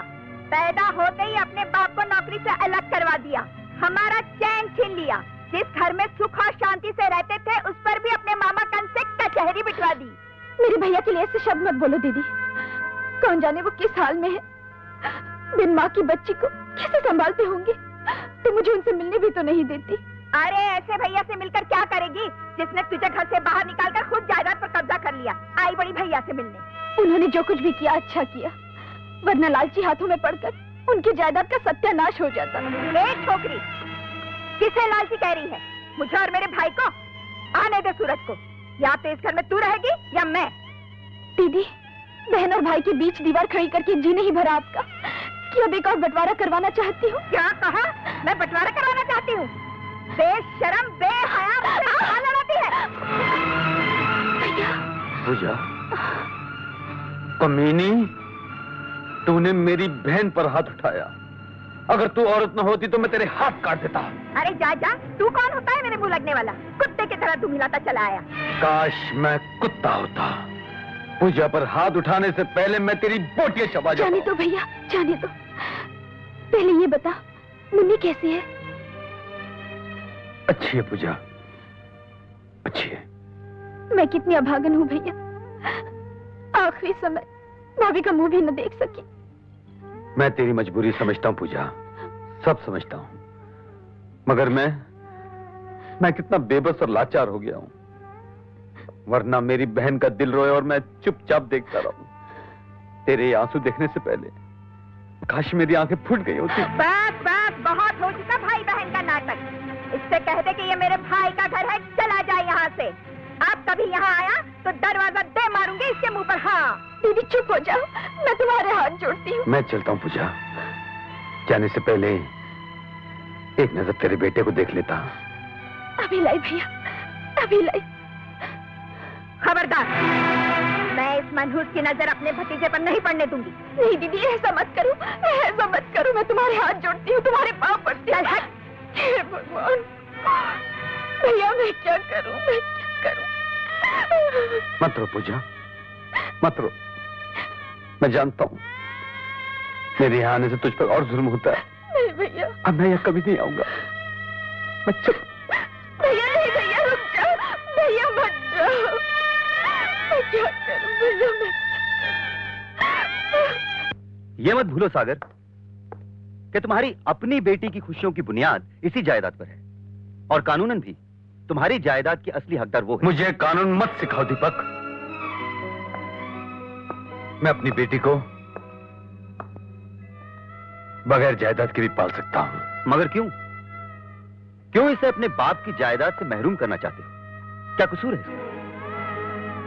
पैदा होते ही अपने बाप को नौकरी से अलग करवा दिया, हमारा चैन छीन लिया। जिस घर में सुख और शांति से रहते थे उस पर भी अपने मामा कन से कचहरी बिठवा दी।
मेरे भैया के लिए ऐसे शब्द मत बोलो दीदी। कौन जाने वो किस हाल में है। बिन माँ की बच्ची को कैसे संभालते होंगे। तो मुझे उनसे मिलने भी तो नहीं देती।
अरे ऐसे भैया से मिलकर क्या करेगी जिसने तुझे घर से बाहर निकालकर खुद जायदाद पर कब्जा कर लिया। आई बड़ी भैया से मिलने।
उन्होंने जो कुछ भी किया अच्छा किया, वरना लालची हाथों में पड़कर उनकी जायदाद का सत्यानाश हो जाता।
छोकरी किसे लालची कह रही है? मुझे और मेरे भाई को? आने दे सूरज को। या तो इस घर में तू रहेगी या मैं।
दीदी, बहन और भाई के बीच दीवार खड़ी करके जी नहीं भरा आपका कि अब एक और बंटवारा करवाना चाहती हूँ?
क्या कहा? मैं बंटवारा करवाना चाहती हूँ? बेशरम बेहया मुझसे लड़ाती है।
भैया।
पूजा, कमीनी, तूने मेरी बहन पर हाथ उठाया। अगर तू औरत न होती तो मैं तेरे हाथ काट देता।
अरे जा जा, तू कौन होता है मेरे मुंह लगने वाला? कुत्ते की तरह तू मिलाता चला आया।
काश मैं कुत्ता होता। पूजा पर हाथ उठाने से पहले मैं तेरी बोटियां चबा जाता।
जाने दो भैया, जाने दो। पहले ये बता, मुन्नी कैसी है?
अच्छी है पूजा, अच्छी है।
मैं कितनी अभागन हूँ भैया। आखिरी समय भाभी का मुंह भी न देख सकी।
मैं तेरी मजबूरी समझता हूँ पूजा, सब समझता हूँ। मगर मैं कितना बेबस और लाचार हो गया हूँ। वरना मेरी बहन का दिल रोए और मैं चुपचाप देखता रहूं। तेरे आंसू देखने से पहले काश मेरी आंखें फूट गई होती।
बस बस, बहुत हो चुका भाई बहन का नाटक। इससे कह दे कि ये मेरे भाई का घर है, चला जाए यहाँ से। आप कभी यहाँ आया तो दरवाजा दे मारूंगी इसके मुंह पर। हाँ
दीदी चुप हो जाओ, मैं तुम्हारे हाथ जोड़ती हूँ।
मैं चलता हूँ पूजा। जाने से पहले एक नजर तेरे बेटे को देख लेता।
अभी लाई भैया, अभी लाई।
खबरदार, मैं इस मनहूस की नजर अपने भतीजे पर नहीं पड़ने दूंगी।
नहीं दीदी, ऐसा मत करो, ऐसा मत करो। मैं तुम्हारे हाथ जोड़ती हूँ, तुम्हारे पाँव पड़ती हूँ। हे भगवान, भैया मैं क्या करूँ, मैं क्या करूँ?
मत रो पूजा, मत रो। मैं जानता हूँ मेरे यहाँ आने से तुझ पर और जुल्म होता है।
नहीं भैया,
अब मैं यहाँ कभी नहीं आऊंगा। मैं चुप।
भैया नहीं, भैया रुक जाओ, भैया मत जाओ। मैं क्या करूं भैया, मैं
ये मत भूलो सागर कि तुम्हारी अपनी बेटी की खुशियों की बुनियाद इसी जायदाद पर है, और कानूनन भी तुम्हारी जायदाद की असली हकदार वो है।
मुझे कानून मत सिखाओ दीपक। मैं अपनी बेटी को बगैर जायदाद के भी पाल सकता हूं।
मगर क्यों इसे अपने बाप की जायदाद से महरूम करना चाहते हो? क्या कसूर है इसमें?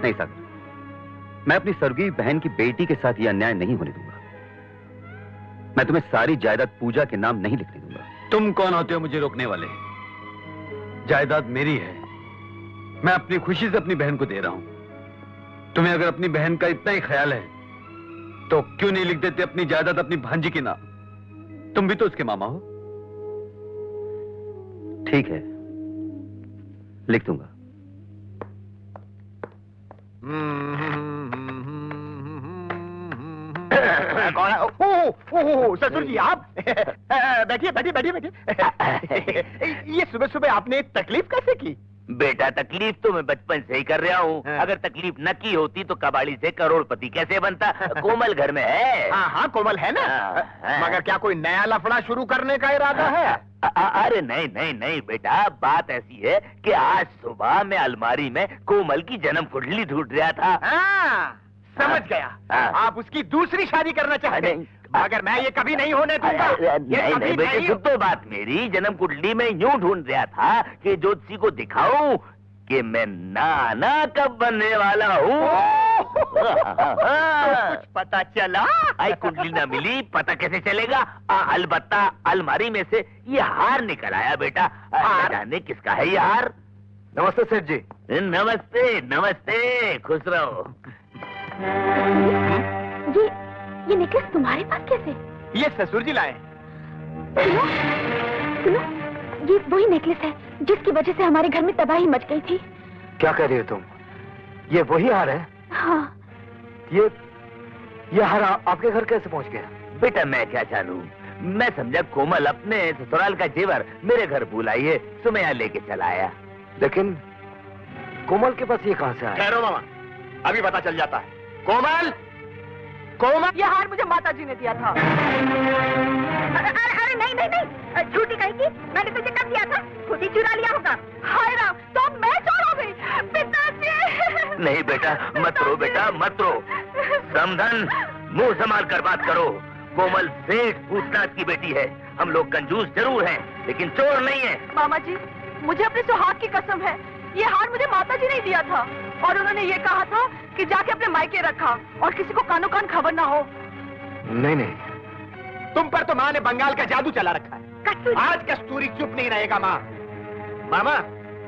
नहीं सागर, मैं अपनी स्वर्गीय बहन की बेटी के साथ यह अन्याय नहीं होने दूंगा। मैं तुम्हें सारी जायदाद पूजा के नाम नहीं लिखने दूंगा।
तुम कौन होते हो मुझे रोकने वाले? जायदाद मेरी है, मैं अपनी खुशी से अपनी बहन को दे रहा हूं। तुम्हें अगर अपनी बहन का इतना ही ख्याल है तो क्यों नहीं लिख देते अपनी जायदाद अपनी भांजी के नाम? तुम भी तो उसके मामा हो।
ठीक है, लिख दूंगा।
कौन है? ओह ससुर जी आप? बैठिए बैठिए बैठिए बैठिए। ये सुबह सुबह आपने तकलीफ कैसे की?
बेटा तकलीफ तो मैं बचपन से ही कर रहा हूँ। अगर तकलीफ न की होती तो कबाड़ी से करोड़पति कैसे बनता? कोमल घर में है।
हाँ हाँ कोमल है ना। मगर क्या कोई नया लफड़ा शुरू करने का इरादा है?
अरे नहीं नहीं नहीं बेटा, बात ऐसी है कि आज सुबह मैं अलमारी में कोमल की जन्म कुंडली ढूंढ रहा था।
समझ गया, आप उसकी दूसरी शादी करना चाहते हैं। मगर मैं ये कभी नहीं होने दूंगा।
नहीं नहीं बेटे, सुन तो बात मेरी। जन्म कुंडली में यूं ढूंढ रहा था कि ज्योतिषी को दिखाऊं कि मैं नाना कब बनने वाला हूँ।
कुछ पता चला?
आई कुंडली ना मिली, पता कैसे चलेगा? अलबत्ता अलमारी में से ये हार निकल आया बेटा। जाने किसका है ये हार?
नमस्ते सेठ जी।
नमस्ते नमस्ते, खुश रहो।
ये नेकलेस तुम्हारे पास कैसे?
ये ससुर जी लाए।
सुनो, सुनो, ये वही नेकलेस है जिसकी वजह से हमारे घर में तबाही मच गई थी।
क्या कह रही हो तुम? ये वही हार है?
हाँ।
ये हार आपके घर कैसे पहुंच गया?
बेटा मैं क्या जानूं, मैं समझा कोमल अपने ससुराल का जेवर मेरे घर बुलाइए तो मैं यहाँ लेके चला आया।
लेकिन कोमल के पास ये कहां से आया?
ठहरो मामा, अभी पता चल जाता है। कोमल, कोमल,
ये हार मुझे माता जी ने दिया था। अरे नहीं नहीं नहीं, झूठी कहेगी, मैंने तुझे कब दिया था? खुद ही चुरा लिया होगा। हाय राम, तो मैं चोर हो गई। पिताजी।
नहीं बेटा मत रो, बेटा मत रो। समधन, मुंह संभाल कर बात करो। कोमल सेठ भूतनाथ की बेटी है। हम लोग कंजूस जरूर हैं, लेकिन चोर नहीं है।
मामा जी, मुझे अपने सुहाग की कसम है, ये हार मुझे माता जी ने दिया था और उन्होंने ये कहा था कि जाके अपने मायके रखा और किसी को कानो कान खबर ना हो।
नहीं नहीं,
तुम पर तो माँ ने बंगाल का जादू चला रखा है। आज कस्तूरी चुप नहीं रहेगा माँ। मामा,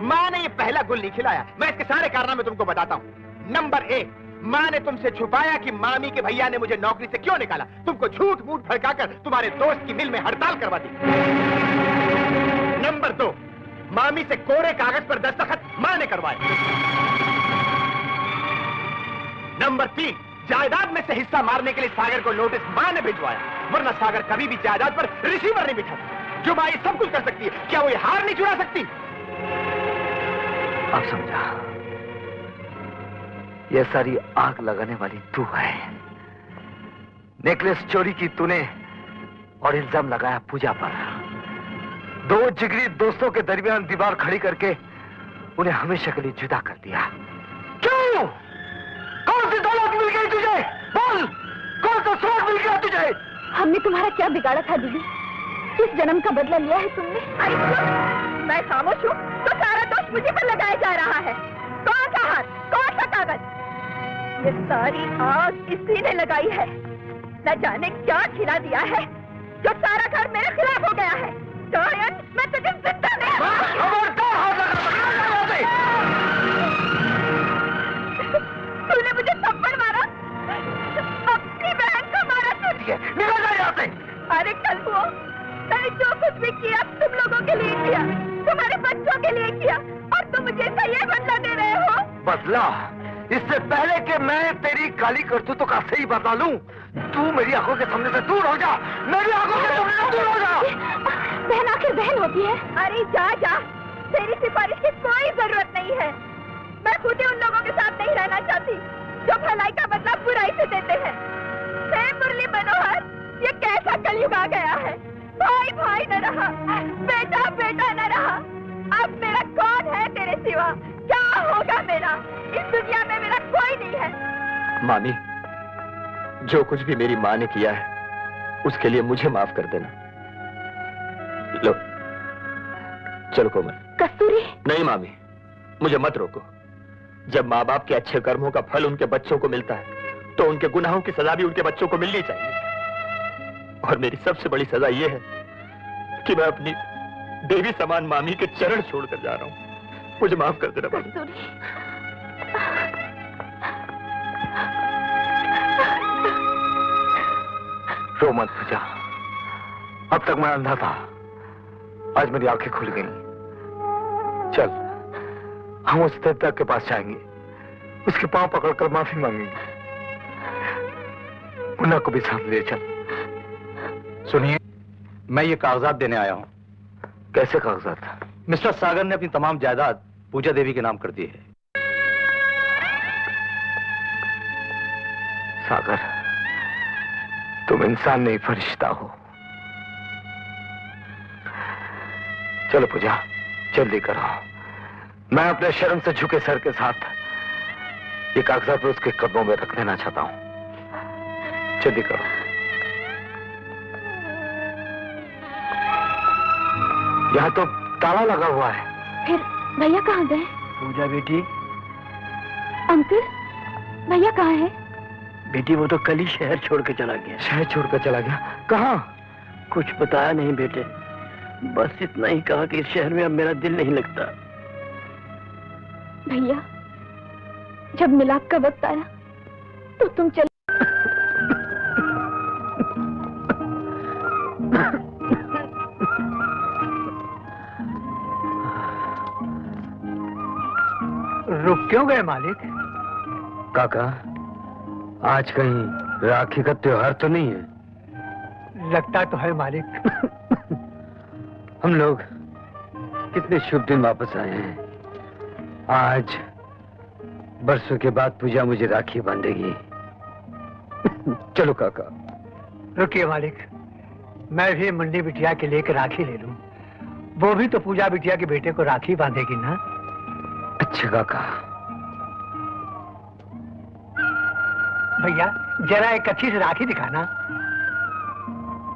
माँ ने ये पहला गुल नहीं खिलाया। मैं इसके सारे कारनामे तुमको बताता हूँ। नंबर 1, माँ ने तुमसे छुपाया कि मामी के भैया ने मुझे नौकरी से क्यों निकाला। तुमको झूठ मूठ भड़काकर तुम्हारे दोस्त की मिल में हड़ताल करवा दी। नंबर 2, मामी से कोरे कागज पर दस्तखत माँ ने करवाए। नंबर 3, जायदाद में से हिस्सा मारने के लिए सागर को नोटिस माँ ने भिजवाया, वरना सागर कभी भी जायदाद पर रिसीवर नहीं बिठा। जो माँ ये सब कुछ कर सकती है, क्या वो ये हार नहीं चुरा सकती?
अब समझा, ये सारी आग लगाने वाली तू है। नेकलेस चोरी की तूने और इल्जाम लगाया पूजा पर। 2 जिगरी दोस्तों के दरमियान दीवार खड़ी करके उन्हें हमेशा के लिए जुदा कर दिया। क्यों? कौन सी दौलत मिल गई तुझे? बोल, कौन सा सुख मिल गया तुझे?
हमने तुम्हारा क्या बिगाड़ा था दीदी? किस जन्म का बदला लिया है तुमने?
मैं खामोश हूँ तो सारा दोष मुझे पर लगाया जा रहा है। कौन सा हाथ, कौन सा कागज? ये सारी आग इसी ने लगाई है। न जाने क्या खिला दिया है जो सारा घर मेरे खिलाफ हो गया है। शायद मैं तुझे जिंदा नहीं। तूने मुझे थप्पड़ मारा, अपनी बहन को मारा तूने।
निकल जा यहाँ से।
अरे कल वो मैंने जो कुछ भी किया तुम लोगों के लिए किया, तुम्हारे बच्चों के लिए किया, और तुम मुझे इसका ये बदला दे रहे हो।
बदला? इससे पहले कि मैं तेरी काली करतूतों का सही बदला लूं, तू मेरी आंखों के सामने से दूर हो जा। मेरी आंखों के सामने से दूर हो जा।
बहन आखिर बहन होती है।
अरे जा जा, तेरी सिफारिश की कोई जरूरत नहीं है। मैं खुद ही उन लोगों के साथ नहीं रहना चाहती जो भलाई का बदला बुराई से देते हैं। हे मुरली मनोहर, ये कैसा कलयुग आ गया है। भाई भाई न रहा, बेटा बेटा न रहा। अब मेरा कौन है तेरे सिवा? क्या होगा मेरा? इस दुनिया में मेरा कोई नहीं है।
मामी, जो कुछ भी मेरी माँ ने किया है उसके लिए मुझे माफ कर देना। लो, चलो कोमल।
कस्तूरी।
नहीं मामी, मुझे मत रोको। जब माँ बाप के अच्छे कर्मों का फल उनके बच्चों को मिलता है तो उनके गुनाहों की सजा भी उनके बच्चों को मिलनी चाहिए। और मेरी सबसे बड़ी सजा यह है कि मैं अपनी देवी समान मामी के चरण छोड़कर जा रहा हूँ। मुझे माफ कर देना मामी।
रो मत पूजा, अब तक मैं अंधा था, आज मेरी आंखें खुल गई। चल, हम उस देवता के पास जाएंगे, उसके पांव पकड़कर माफी मांगेंगे। मुन्ना को भी साथ ले चल।
सुनिए, मैं ये कागजात देने आया हूँ।
कैसे कागजात?
मिस्टर सागर ने अपनी तमाम जायदाद पूजा देवी के नाम कर दी है।
सागर, तुम इंसान नहीं फरिश्ता हो। चलो पूजा, जल्दी करो। मैं अपने शर्म से झुके सर के साथ ये कागजात उसके कदमों में रख देना चाहता हूं। जल्दी करो। यहाँ तो ताला लगा हुआ है।
फिर भैया कहाँ गए?
पूजा बेटी।
अंकल, भैया कहाँ है?
बेटी वो तो कल ही शहर छोड़ के चला गया।
शहर छोड़कर चला गया? कहाँ?
कुछ बताया नहीं बेटे, बस इतना ही कहा कि इस शहर में अब मेरा दिल नहीं लगता।
भैया, जब मिलाप का वक्त आया तो तुम चले।
रुक क्यों गए मालिक?
काका, आज कहीं राखी का त्योहार तो नहीं है?
लगता तो है मालिक।
हम लोग कितने शुभ दिन वापस आए हैं। आज बरसों के बाद पूजा मुझे राखी बांधेगी। चलो काका।
रुकिए मालिक, मैं भी मुन्नी बिटिया के लेकर राखी ले लूं। वो भी तो पूजा बिटिया के बेटे को राखी बांधेगी ना।
अच्छा काका।
भैया जरा एक अच्छी सी राखी दिखाना।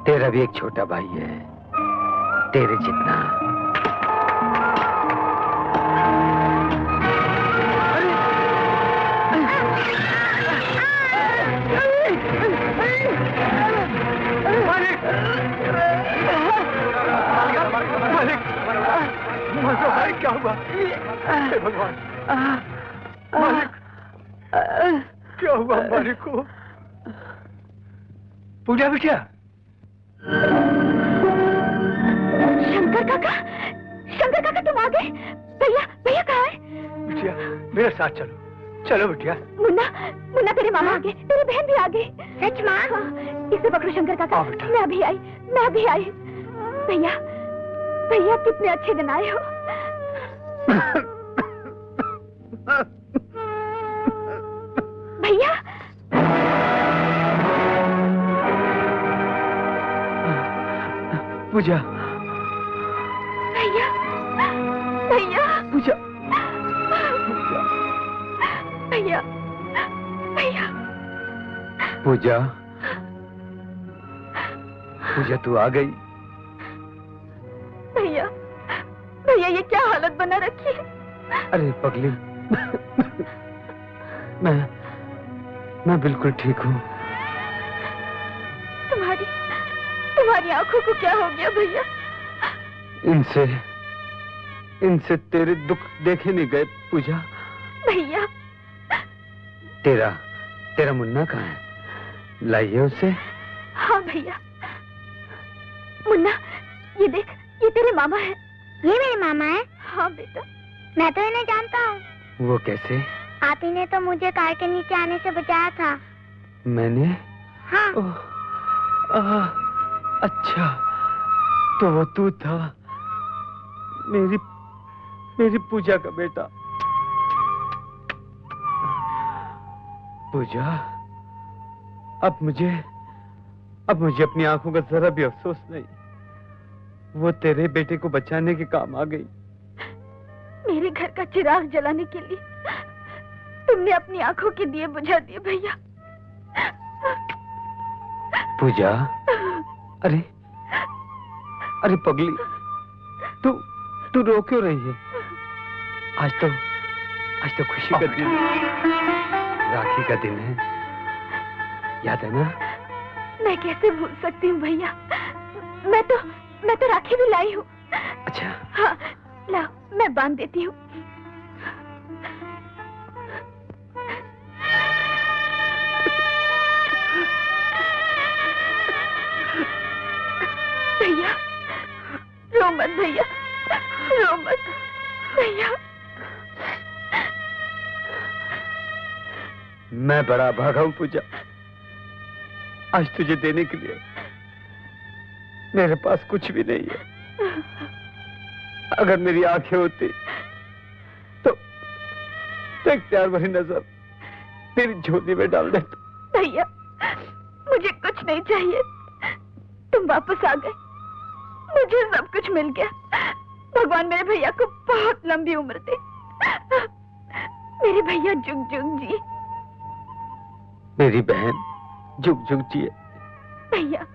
तेरा भी एक छोटा भाई है, तेरे जितना।
भाई क्या हुआ? हे भगवान, मालिक क्या हुआ मालिक को? पूजा बिटिया।
शंकर काका तुम आ गए? भैया कहाँ है?
बिटिया मेरे साथ चलो। चलो बिटिया।
मुन्ना तेरे मामा आ गए, तेरी बहन भी आ गई। सच माँ? हाँ, इसे पकड़ो शंकर काका। मैं अभी आई। भैया कितने अच्छे दिन आए हो। भैया
पूजा।
भैया
पूजा।
भैया
पूजा। पूजा तू आ गई?
भैया ये क्या हालत बना रखी है?
अरे पगली, मैं बिल्कुल ठीक हूँ।
तुम्हारी आंखों को क्या हो गया भैया?
इनसे तेरे दुख देखे नहीं गए पूजा।
भैया
तेरा मुन्ना कहाँ है? लाइए उसे।
हाँ भैया। मुन्ना ये देख, ये तेरे मामा है।
ये मेरे मामा है?
हाँ बेटा।
मैं तो इन्हें जानता हूँ।
वो कैसे?
आप ही ने तो मुझे कार के नीचे आने से बचाया था।
मैंने?
हाँ।
अच्छा, तो वो तू था, मेरी पूजा का बेटा। पूजा, अब मुझे अपनी आंखों का जरा भी अफसोस नहीं। वो तेरे बेटे को बचाने के काम आ गई।
मेरे घर का चिराग जलाने के लिए तुमने अपनी आंखों के दिए बुझा दिए भैया।
पूजा, अरे पगली, तू रो क्यों रही है? आज तो खुशी का दिन, राखी का दिन है, याद है ना?
मैं कैसे भूल सकती हूँ भैया। मैं तो राखी भी लाई हूँ।
अच्छा।
हाँ लाओ, मैं बांध देती हूँ। भैया रो मत भैया, रो मत भैया।
मैं बड़ा भागा हूं पूजा। आज तुझे देने के लिए मेरे पास कुछ भी नहीं है। अगर मेरी आंखें होती तो एक प्यार भरी नजर तेरी झोली में डाल देता।
भैया मुझे कुछ नहीं चाहिए, तुम वापस आ गए, मुझे सब कुछ मिल गया। भगवान मेरे भैया को बहुत लंबी उम्र दे। मेरे भैया जुग जुग जी।
मेरी बहन जुग जुग जिए।
भैया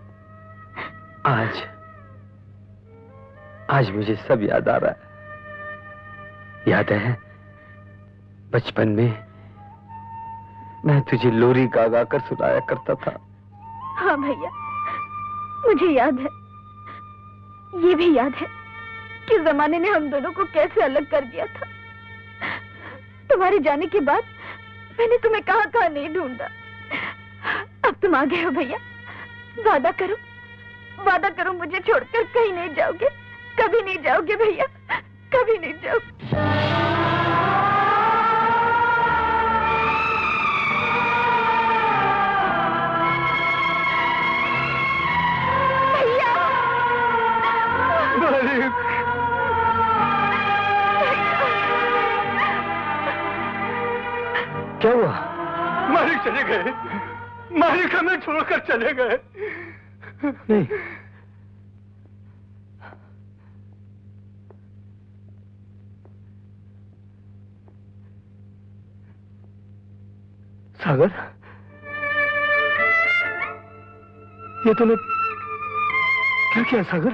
आज मुझे सब याद आ रहा है। याद है बचपन में मैं तुझे लोरी गा गा कर सुनाया करता था।
हाँ भैया मुझे याद है। ये भी याद है कि जमाने ने हम दोनों को कैसे अलग कर दिया था। तुम्हारे जाने के बाद मैंने तुम्हें कहाँ नहीं ढूंढा। अब तुम आ गए हो भैया, वादा करो
वादा करो मुझे छोड़कर कहीं नहीं जाओगे, कभी नहीं जाओगे भैया, कभी नहीं जाओगे।
मालिक, क्या हुआ? मालिक चले गए, मालिक हमें छोड़कर चले गए। नहीं, सागर, ये तूने क्या किया सागर?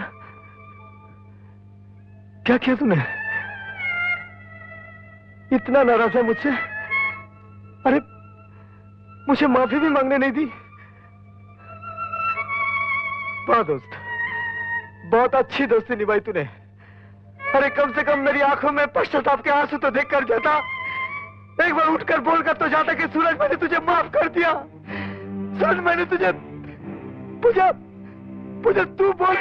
क्या किया तूने? इतना नाराज है मुझसे? अरे मुझे माफी भी मांगने नहीं दी। वाह दोस्त, बहुत अच्छी दोस्ती निभाई तूने। अरे कम से कम मेरी आंखों में पश्चाताप के आंसू तो देख कर जाता। एक बार उठकर बोलकर तो जाता कि सूरज मैंने तुझे माफ कर दिया। सूरज मैंने तुझे पूजा तू बोल